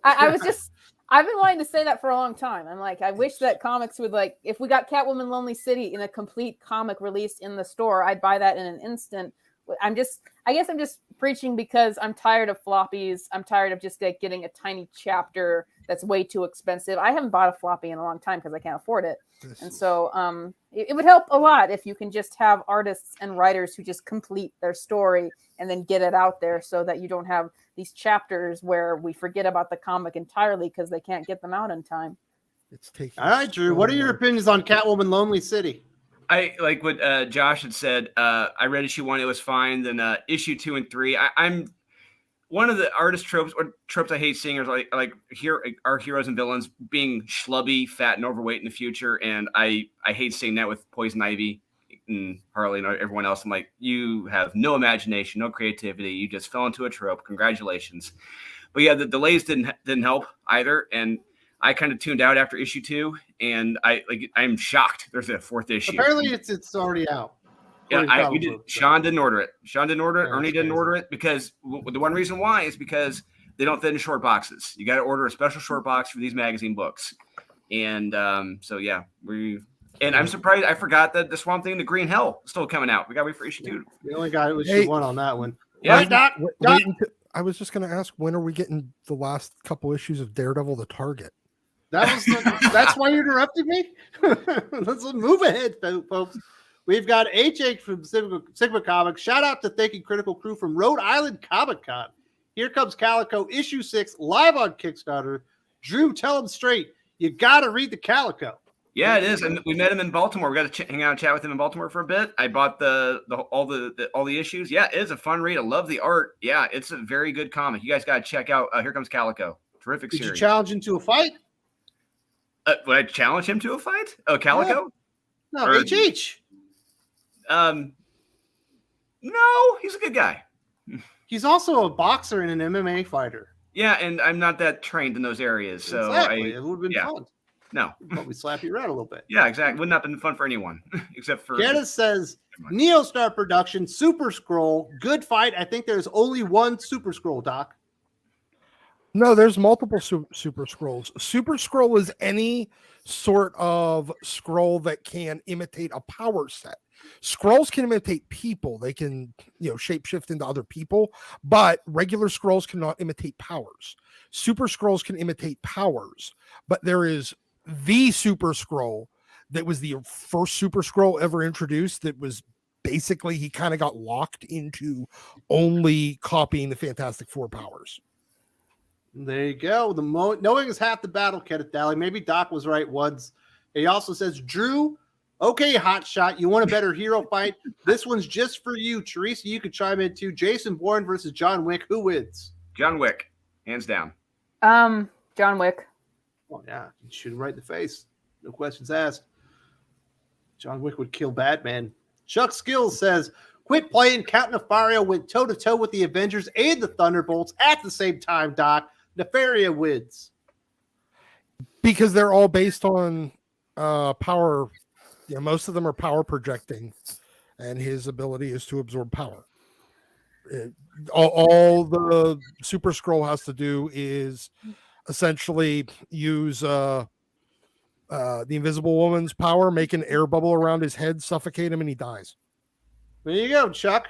Speaker 2: I've been wanting to say that for a long time. I'm like, I wish that comics would, like, if we got Catwoman Lonely City in a complete comic released in the store, I'd buy that in an instant. I guess I'm just preaching because I'm tired of floppies. I'm tired of just like getting a tiny chapter that's way too expensive. I haven't bought a floppy in a long time because I can't afford it. And so it would help a lot if you can just have artists and writers who just complete their story and then get it out there, so that you don't have these chapters where we forget about the comic entirely because they can't get them out in time.
Speaker 6: It's taking.
Speaker 1: All right, Drew. What are your opinions on Catwoman Lonely City?
Speaker 3: I like what Josh had said. I read issue 1; it was fine. Then issue 2 and 3. I'm one of the artist tropes I hate seeing are like our heroes and villains being schlubby, fat, and overweight in the future. And I hate seeing that with Poison Ivy and Harley and everyone else. I'm like, you have no imagination, no creativity. You just fell into a trope. Congratulations. But yeah, the delays didn't help either. And I kind of tuned out after issue 2, and I'm shocked there's a 4th issue.
Speaker 1: Apparently, it's already out.
Speaker 3: Yeah, Sean didn't order it. Ernie didn't order it because the one reason why is because they don't fit in short boxes. You got to order a special short box for these magazine books. And so yeah, I'm surprised. I forgot that the Swamp Thing and the Green Hell is still coming out. We got to wait for issue 2.
Speaker 1: The only guy was issue 1 on that one.
Speaker 3: Yeah,
Speaker 1: right, Doc.
Speaker 6: I was just going to ask, when are we getting the last couple issues of Daredevil the Target?
Speaker 1: That's why you interrupted me. Let's move ahead, folks. We've got HH from Sigma Comics. Shout out to Thinking Critical crew from Rhode Island Comic Con. Here comes Calico, issue 6, live on Kickstarter. Drew, tell him straight. You got to read the Calico.
Speaker 3: Yeah, it is, and we met him in Baltimore. We got to hang out and chat with him in Baltimore for a bit. I bought all the issues. Yeah, it is a fun read. I love the art. Yeah, it's a very good comic. You guys got to check out. Here comes Calico. Terrific series.
Speaker 1: Did you challenge him to a fight?
Speaker 3: Would I challenge him to a fight? Oh, Calico?
Speaker 1: Yeah. No, HH.
Speaker 3: No, he's a good guy.
Speaker 1: He's also a boxer and an MMA fighter.
Speaker 3: Yeah, and I'm not that trained in those areas, so
Speaker 1: exactly. It would have been fun.
Speaker 3: No.
Speaker 1: Probably slap you around a little bit.
Speaker 3: Yeah, exactly. Would not have been fun for anyone except for.
Speaker 1: Geddes says Neostar production, Super Scroll, good fight. I think there's only one Super Scroll, Doc.
Speaker 6: No, there's multiple super scrolls. Super Scroll is any sort of scroll that can imitate a power set. Scrolls can imitate people. They can, shapeshift into other people, but regular scrolls cannot imitate powers. Super Scrolls can imitate powers, but there is the Super Scroll that was the first Super Scroll ever introduced that was basically, he kind of got locked into only copying the Fantastic Four powers.
Speaker 1: There you go. Knowing is half the battle, Kenneth Daly. Maybe Doc was right once. He also says, Drew, okay, hot shot. You want a better hero fight? This one's just for you. Teresa, you could chime in too. Jason Bourne versus John Wick. Who wins?
Speaker 3: John Wick, hands down.
Speaker 2: John Wick.
Speaker 1: Oh, yeah. You shoot him right in the face. No questions asked. John Wick would kill Batman. Chuck Skills says, quit playing. Count Nefaria went toe-to-toe with the Avengers and the Thunderbolts at the same time, Doc. Nefaria wins.
Speaker 6: Because they're all based on power. Most of them are power projecting, and his ability is to absorb power. All the Super Scroll has to do is essentially use the Invisible Woman's power, make an air bubble around his head, suffocate him, and he dies.
Speaker 1: There you go, Chuck.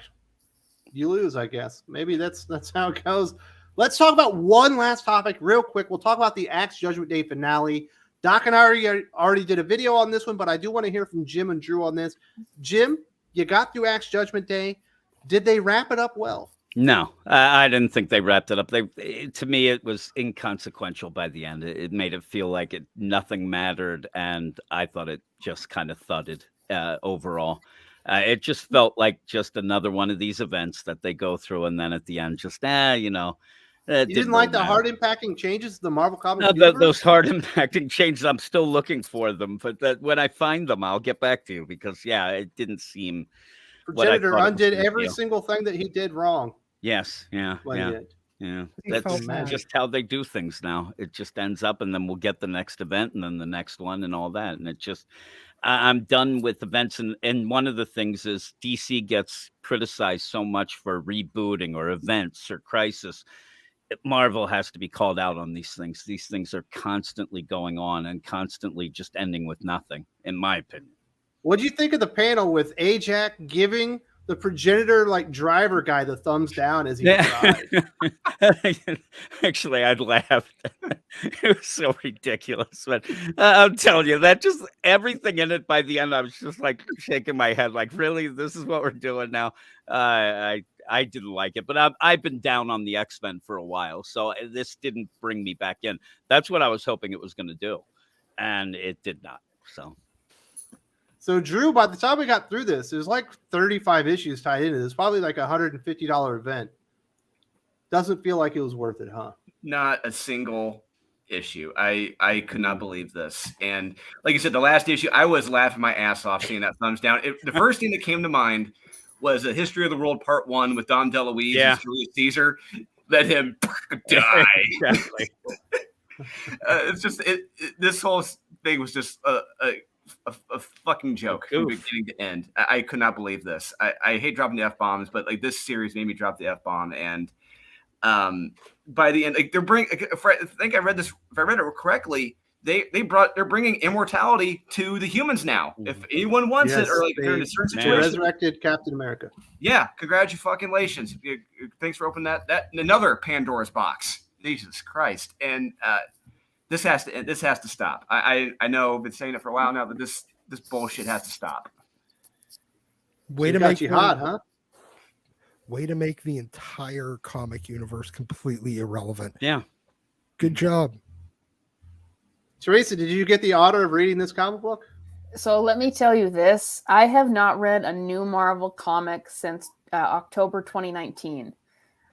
Speaker 1: You lose, I guess. Maybe that's how it goes. Let's talk about one last topic real quick. We'll talk about the Axe Judgment Day finale. Doc and I already did a video on this one, but I do want to hear from Jim and Drew on this. Jim, you got through Axe Judgment Day. Did they wrap it up well?
Speaker 4: No, I didn't think they wrapped it up. To me, it was inconsequential by the end. It made it feel like nothing mattered, and I thought it just kind of thudded overall. It just felt like just another one of these events that they go through, and then at the end, just
Speaker 1: you didn't like the hard impacting changes to the Marvel Comics
Speaker 4: universe? Those hard impacting changes, I'm still looking for them, but when I find them, I'll get back to you because it didn't seem.
Speaker 1: Progenitor undid every single thing that he did wrong.
Speaker 4: Yes, yeah. That's just how they do things now. It just ends up, and then we'll get the next event, and then the next one, and all that. And it just, I'm done with events. And one of the things is DC gets criticized so much for rebooting or events or crisis. Marvel has to be called out on these things. These things are constantly going on and constantly just ending with nothing, in my opinion.
Speaker 1: What do you think of the panel with Ajax giving the Progenitor driver guy the thumbs down as he drives?
Speaker 4: Actually, I'd laughed. It was so ridiculous. But I'm telling you, that just everything in it by the end, I was just shaking my head, really, this is what we're doing now. I didn't like it, but I've been down on the X-Men for a while, so this didn't bring me back in. That's what I was hoping it was going to do, and it did not. So,
Speaker 1: Drew, by the time we got through this, there's 35 issues tied into this. Probably a $150 event. Doesn't feel like it was worth it, huh?
Speaker 3: Not a single issue. I could not believe this. And like you said, the last issue, I was laughing my ass off seeing that thumbs down. The first thing that came to mind was a History of the World Part 1 with Dom DeLuise and Julius Caesar. Let him die.
Speaker 4: Exactly.
Speaker 3: It's just this whole thing was just a fucking joke from beginning to end. I could not believe this. I hate dropping the F-bombs, but this series made me drop the F-bomb. And by the end, like they're bringing. I think I read this. If I read it correctly, they're bringing immortality to the humans now. If anyone wants it, or like they're in a certain situation,
Speaker 1: resurrected Captain America.
Speaker 3: Yeah, congratulations. Thanks for opening that another Pandora's box. Jesus Christ! And this has to stop. I know I've been saying it for a while now, but this bullshit has to stop.
Speaker 6: Way to
Speaker 1: make you hot, huh?
Speaker 6: Way to make the entire comic universe completely irrelevant.
Speaker 4: Yeah.
Speaker 6: Good job.
Speaker 1: Teresa, did you get the honor of reading this comic book?
Speaker 2: So let me tell you this. I have not read a new Marvel comic since October 2019.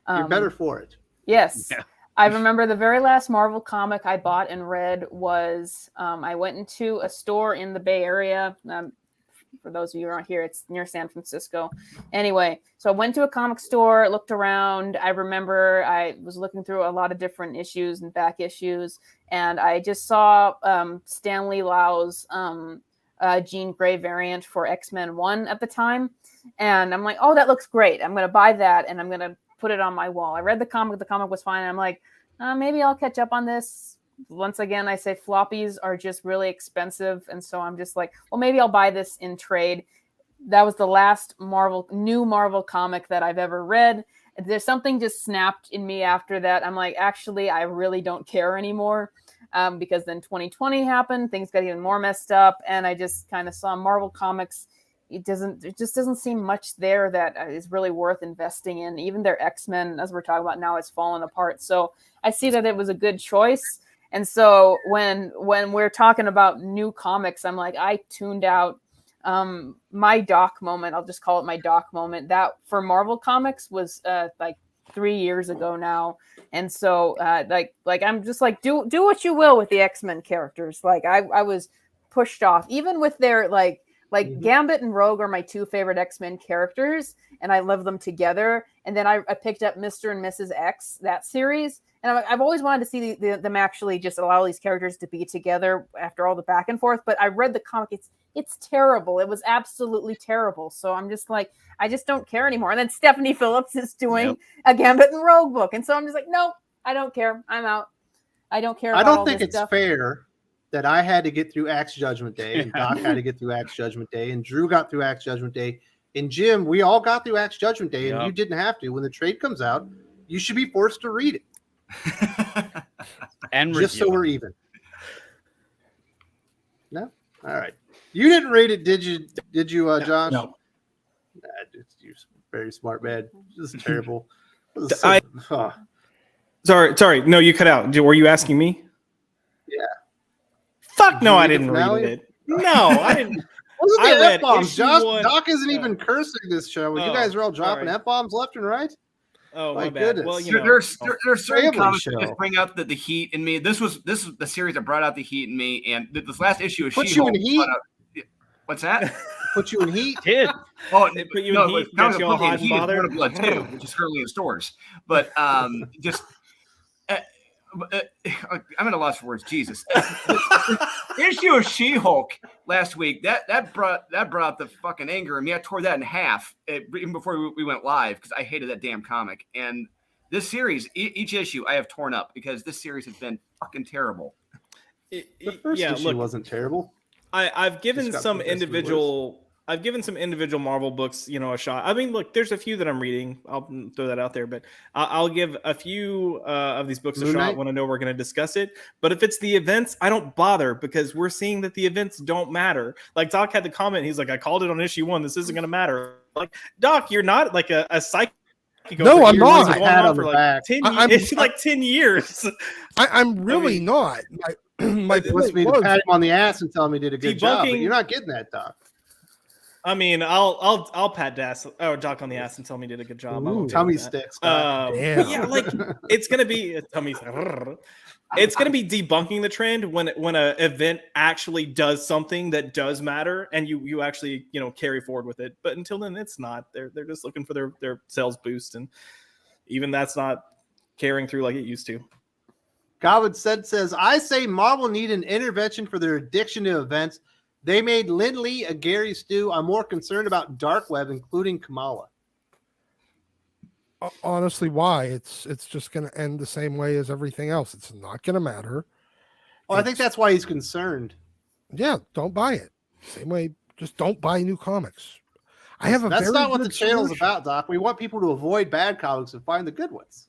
Speaker 1: You're better for it.
Speaker 2: Yes.
Speaker 4: Yeah.
Speaker 2: I remember the very last Marvel comic I bought and read was I went into a store in the Bay Area. For those of you who aren't here, it's near San Francisco. Anyway, so I went to a comic store, looked around. I remember I was looking through a lot of different issues and back issues, and I just saw Stanley Lau's Jean Grey variant for X-Men 1 at the time. And I'm like, oh, that looks great. I'm going to buy that, and I'm going to put it on my wall. I read the comic. The comic was fine. And I'm like, maybe I'll catch up on this. Once again, I say floppies are just really expensive. And so I'm just like, well, maybe I'll buy this in trade. That was the last new Marvel comic that I've ever read. There's something just snapped in me after that. I'm like, actually, I really don't care anymore. Because then 2020 happened. Things got even more messed up. And I just kind of saw Marvel Comics. It just doesn't seem much there that is really worth investing in. Even their X-Men, as we're talking about now, has fallen apart. So I see that it was a good choice. And so when we're talking about new comics, I'm like, I tuned out my Doc moment. I'll just call it my Doc moment. That for Marvel Comics was like 3 years ago now. And so like I'm just like, do what you will with the X-Men characters. Like I was pushed off, even with their like Gambit and Rogue are my two favorite X-Men characters, and I love them together. And then I picked up Mr. and Mrs. X, that series. And I've always wanted to see them actually just allow these characters to be together after all the back and forth. But I read the comic. It's terrible. It was absolutely terrible. So I'm just like, I just don't care anymore. And then Stephanie Phillips is doing a Gambit and Rogue book. And so I'm just like, no, I don't care. I'm out. I don't care.
Speaker 1: I don't think it's fair that I had to get through Axe Judgment Day, and Doc had to get through Axe Judgment Day, and Drew got through Axe Judgment Day, and Jim, we all got through Axe Judgment Day, and you didn't have to. When the trade comes out, you should be forced to read it.
Speaker 4: And
Speaker 1: just so we're even. No? All right. You didn't read it, did you, Josh?
Speaker 5: No.
Speaker 1: You're very smart, man. This is terrible.
Speaker 5: Sorry. No, you cut out. Were you asking me?
Speaker 1: Yeah.
Speaker 5: Fuck no, I didn't read it. No, I didn't.
Speaker 1: Wasn't
Speaker 5: I
Speaker 1: the
Speaker 5: read
Speaker 1: F-bombs, Josh?
Speaker 5: one.
Speaker 1: Doc isn't even cursing this show. You guys are all dropping F-bombs left and right.
Speaker 5: Oh,
Speaker 1: my
Speaker 5: bad.
Speaker 1: goodness.
Speaker 5: Well,
Speaker 3: There's certain
Speaker 1: Family
Speaker 3: comics
Speaker 1: show.
Speaker 3: that just bring out the heat in me. This was the series that brought out the heat in me, and this last issue of
Speaker 1: Put
Speaker 3: She-Hulk
Speaker 1: you in heat?
Speaker 3: brought out- What's that?
Speaker 1: Put you in heat.
Speaker 4: Did.
Speaker 3: Oh,
Speaker 5: They put you in heat,
Speaker 3: that was
Speaker 5: got you
Speaker 3: a
Speaker 5: all
Speaker 3: put me in
Speaker 5: hot and
Speaker 3: heat is
Speaker 5: bothered?
Speaker 3: Born of Blood too, which is currently in stores. But just I'm at a loss for words. Jesus. Issue of She-Hulk last week that brought the fucking anger in me. I tore that in half even before we went live because I hated that damn comic. And this series, each issue, I have torn up because this series has been fucking terrible.
Speaker 1: The first issue wasn't terrible.
Speaker 5: I've given some individual Marvel books, a shot. I mean, look, there's a few that I'm reading. I'll throw that out there, but I'll give a few of these books a shot when I know we're going to discuss it. But if it's the events, I don't bother because we're seeing that the events don't matter. Like Doc had the comment, he's like, I called it on issue 1. This isn't going to matter. Like, Doc, you're not like a psychic.
Speaker 6: No, I'm not.
Speaker 5: Going on for like 10 years. It's like 10 years.
Speaker 6: I'm really not. My
Speaker 1: wants me to pat him on the ass and tell him he did a good job, but
Speaker 5: Debunking-
Speaker 1: you're not getting that, Doc.
Speaker 5: I mean, I'll pat Doc on the ass and tell me he did a good job. I'm okay
Speaker 1: Tummy
Speaker 5: with that.
Speaker 1: sticks.
Speaker 6: Damn.
Speaker 5: But yeah, like it's gonna be it's gonna be debunking the trend when an event actually does something that does matter and you actually carry forward with it. But until then, it's not. They're just looking for their sales boost, and even that's not carrying through like it used to.
Speaker 1: Goblin says, I say Marvel need an intervention for their addiction to events. They made Lin Lee a Gary Stu. I'm more concerned about Dark Web, including Kamala.
Speaker 6: honestly, why? It's just going to end the same way as everything else. It's not going to matter.
Speaker 1: Well, I think that's why he's concerned.
Speaker 6: Yeah, don't buy it. Same way, just don't buy new comics. I have a
Speaker 1: That's
Speaker 6: very
Speaker 1: not what the
Speaker 6: good
Speaker 1: channel's
Speaker 6: solution.
Speaker 1: about, Doc. We want people to avoid bad comics and find the good ones.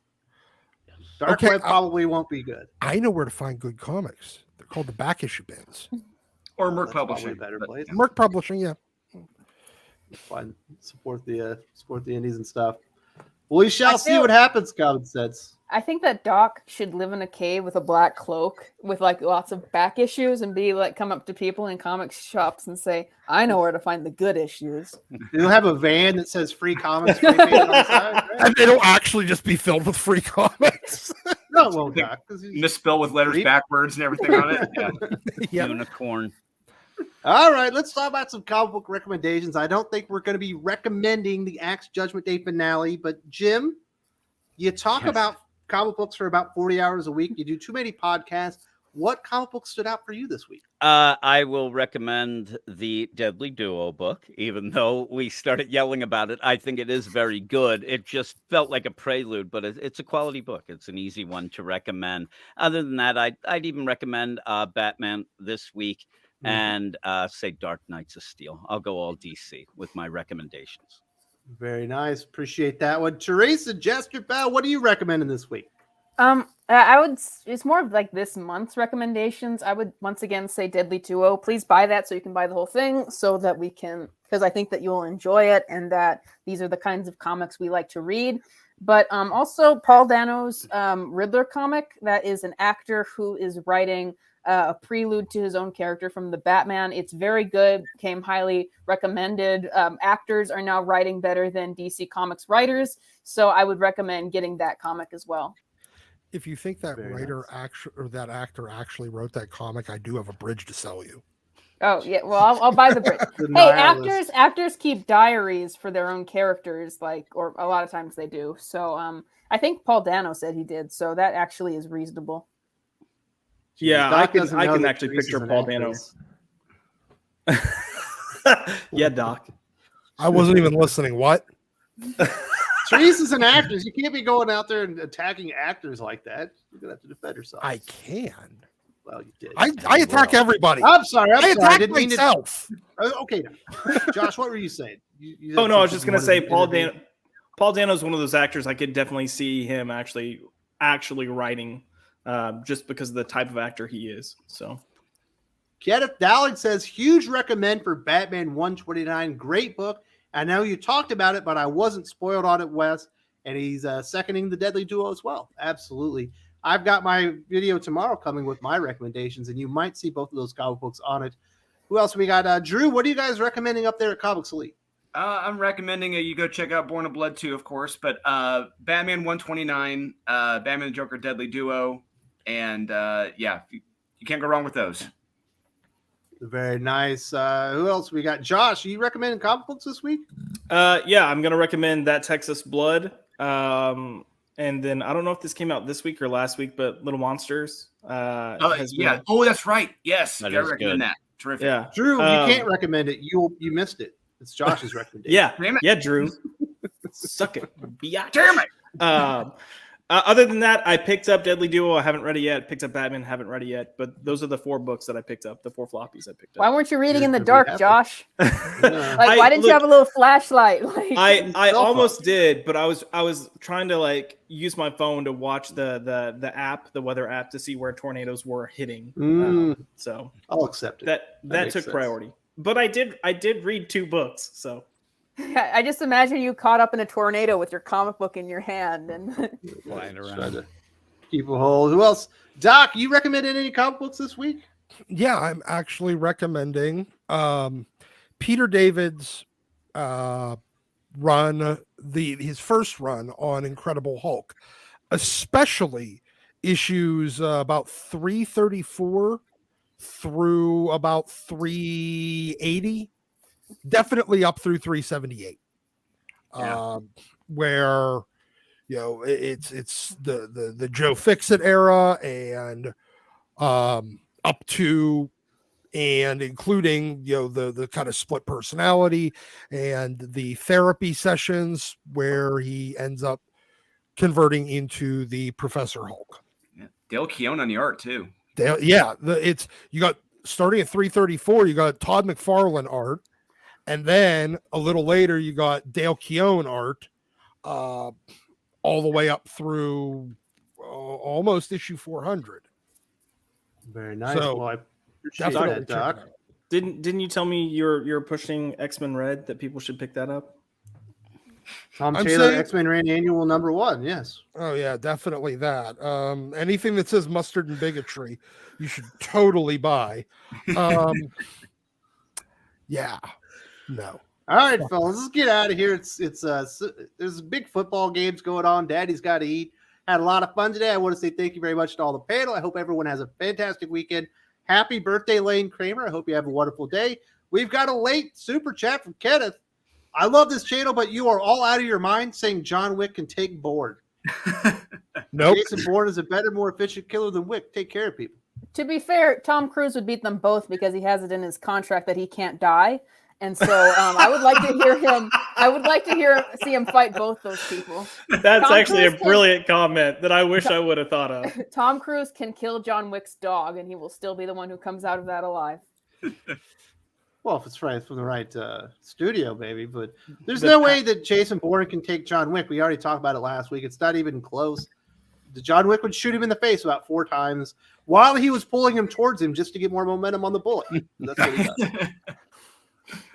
Speaker 1: Dark
Speaker 6: Okay,
Speaker 1: Web probably won't be good.
Speaker 6: I know where to find good comics. They're called the back issue bins.
Speaker 3: Or Merc
Speaker 1: That's probably
Speaker 3: Publishing.
Speaker 1: a better
Speaker 3: but-
Speaker 1: place.
Speaker 6: Merc Publishing, yeah.
Speaker 1: Fine. Support the indies and stuff. We shall see
Speaker 2: feel-
Speaker 1: what happens, Common Sense.
Speaker 2: I think that Doc should live in a cave with a black cloak with like lots of back issues and be like come up to people in comic shops and say, I know where to find the good issues.
Speaker 1: They'll have a van that says free comics free painted on the side, right?
Speaker 6: And it'll actually just be filled with free comics.
Speaker 1: No, it won't, Doc. 'Cause he's-
Speaker 3: Misspell with letters
Speaker 1: Reap.
Speaker 3: backwards and everything on it. Yeah.
Speaker 6: Yeah.
Speaker 4: Unicorn.
Speaker 1: All right, let's talk about some comic book recommendations. I don't think we're going to be recommending the Axe Judgment Day finale, but Jim, you talk
Speaker 4: Yes.
Speaker 1: about comic books for about 40 hours a week. You do too many podcasts. What comic book stood out for you this week?
Speaker 4: I will recommend the Deadly Duo book, even though we started yelling about it. I think it is very good. It just felt like a prelude, but it's a quality book. It's an easy one to recommend. Other than that, I'd even recommend Batman this week and say Dark Knights of Steel. I'll go all DC with my recommendations.
Speaker 1: Very nice. Appreciate that one. Teresa, Jester Bell, what are you recommending this week?
Speaker 2: I would. It's more of like this month's recommendations. I would once again say Deadly Duo. Please buy that so you can buy the whole thing, so that we can, because I think that you'll enjoy it, and that these are the kinds of comics we like to read. But also Paul Dano's Riddler comic. That is an actor who is writing a prelude to his own character from the Batman. It's very good. Came highly recommended. Actors are now writing better than DC Comics writers, so I would recommend getting that comic as well.
Speaker 6: If you think that
Speaker 1: Very
Speaker 6: writer actually or that actor actually wrote that comic, I do have a bridge to sell you.
Speaker 2: Oh yeah, well I'll buy the bridge.
Speaker 1: The
Speaker 2: Hey,
Speaker 1: nihilist.
Speaker 2: actors keep diaries for their own characters, or a lot of times they do. So I think Paul Dano said he did, so that actually is reasonable.
Speaker 5: Yeah,
Speaker 1: Doc
Speaker 5: I can
Speaker 1: doesn't know that
Speaker 5: actually
Speaker 1: Teresa's
Speaker 5: picture
Speaker 1: an
Speaker 5: Paul Dano.
Speaker 1: actress.
Speaker 5: Yeah, Doc.
Speaker 6: I wasn't even listening. What?
Speaker 1: Teresa's an actress. You can't be going out there and attacking actors like that. You're gonna have to defend yourself.
Speaker 6: I can.
Speaker 1: Well, you did.
Speaker 6: I attack everybody.
Speaker 1: I'm sorry.
Speaker 6: I
Speaker 1: I
Speaker 6: attack
Speaker 1: didn't mean to.
Speaker 6: myself.
Speaker 1: Okay, now. Josh, what were you saying? You
Speaker 5: Oh
Speaker 1: had
Speaker 5: no, I was
Speaker 1: something
Speaker 5: just
Speaker 1: you
Speaker 5: gonna
Speaker 1: wanted
Speaker 5: say
Speaker 1: to
Speaker 5: Paul
Speaker 1: intervene.
Speaker 5: Dano. Paul Dano's one of those actors I could definitely see him actually writing, just because of the type of actor he is. So
Speaker 1: Kenneth Dowling says, huge recommend for Batman 129. Great book. I know you talked about it, but I wasn't spoiled on it, Wes. And he's seconding the Deadly Duo as well. Absolutely. I've got my video tomorrow coming with my recommendations, and you might see both of those comic books on it. Who else we got? Drew, what are you guys recommending up there at Comics Elite?
Speaker 3: I'm recommending you go check out Born of Blood 2, of course, but Batman 129, Batman and Joker Deadly Duo, and yeah, you can't go wrong with those.
Speaker 1: Very nice. Who else we got? Josh, you recommending comic books this week?
Speaker 5: yeah, I'm gonna recommend That Texas Blood. And then I don't know if this came out this week or last week, but Little Monsters. Has
Speaker 3: Yeah.
Speaker 5: been-
Speaker 3: Oh, that's right. Yes,
Speaker 4: That
Speaker 3: gotta
Speaker 4: is
Speaker 3: recommend
Speaker 4: good.
Speaker 3: that. Terrific.
Speaker 5: yeah,
Speaker 1: Drew, you can't recommend it. You missed it. It's Josh's recommendation.
Speaker 5: yeah,
Speaker 3: Damn it.
Speaker 5: yeah, Drew. Suck it, biatch.
Speaker 3: Damn it.
Speaker 5: Other than that, I picked up Deadly Duo. I haven't read it yet. Picked up Batman. Haven't read it yet. But those are the 4 books that I picked up. The 4 floppies I picked
Speaker 2: Why
Speaker 5: up.
Speaker 2: weren't you reading in the
Speaker 1: You're
Speaker 2: dark,
Speaker 1: happy.
Speaker 2: Josh?
Speaker 1: Yeah.
Speaker 2: Like, why didn't you
Speaker 5: look,
Speaker 2: have a little flashlight? Like,
Speaker 5: I
Speaker 1: Cell
Speaker 5: almost
Speaker 1: phone.
Speaker 5: did, but I was trying to like use my phone to watch the app, the weather app, to see where tornadoes were hitting. So
Speaker 1: I'll accept it.
Speaker 5: that
Speaker 1: makes
Speaker 5: took
Speaker 1: sense.
Speaker 5: priority. But I did read 2 books. So
Speaker 2: I just imagine you caught up in a tornado with your comic book in your hand, and
Speaker 4: Flying
Speaker 1: Try
Speaker 4: around.
Speaker 1: to keep a hold. Who else? Doc, you recommended any comic books this week?
Speaker 6: Yeah, I'm actually recommending Peter David's run, his first run on Incredible Hulk, especially issues about 334 through about 380, definitely up through 378.
Speaker 3: Yeah.
Speaker 6: Where it's the Joe Fixit era and up to and including the kind of split personality and the therapy sessions where he ends up converting into the Professor Hulk.
Speaker 7: Yeah. Dale Keown on the art too.
Speaker 6: You got starting at 334, you got Todd McFarlane art, and then a little later you got Dale Keown art, all the way up through almost issue 400.
Speaker 1: Very nice.
Speaker 6: So,
Speaker 1: Well, I appreciate that, Doc.
Speaker 5: Didn't you tell me you're pushing X-Men Red, that people should pick that up?
Speaker 1: Tom
Speaker 6: I'm
Speaker 1: Taylor,
Speaker 6: saying-
Speaker 1: X-Men Ran Annual #1. Yes.
Speaker 6: Oh yeah, definitely that. Anything that says mustard and bigotry, you should totally buy. Yeah, no.
Speaker 1: All right, fellas, let's get out of here. There's big football games going on. Daddy's got to eat. Had a lot of fun today. I want to say thank you very much to all the panel. I hope everyone has a fantastic weekend. Happy birthday, Lane Kramer. I hope you have a wonderful day. We've got a late super chat from Kenneth. I love this channel, but you are all out of your mind saying John Wick can take Bourne.
Speaker 6: Nope.
Speaker 1: Jason Bourne is a better, more efficient killer than Wick. Take care of people.
Speaker 2: To be fair, Tom Cruise would beat them both because he has it in his contract that he can't die. And so I would like to hear him. I would like to see him fight both those people.
Speaker 5: That's
Speaker 2: Tom
Speaker 5: actually
Speaker 2: Cruise
Speaker 5: a brilliant comment that I wish I would have thought of.
Speaker 2: Tom Cruise can kill John Wick's dog, and he will still be the one who comes out of that alive.
Speaker 1: Well, if it's right from the right studio, baby. But there's no way that Jason Bourne can take John Wick. We already talked about it last week. It's not even close. John Wick would shoot him in the face about 4 times while he was pulling him towards him just to get more momentum on the bullet. That's what he does.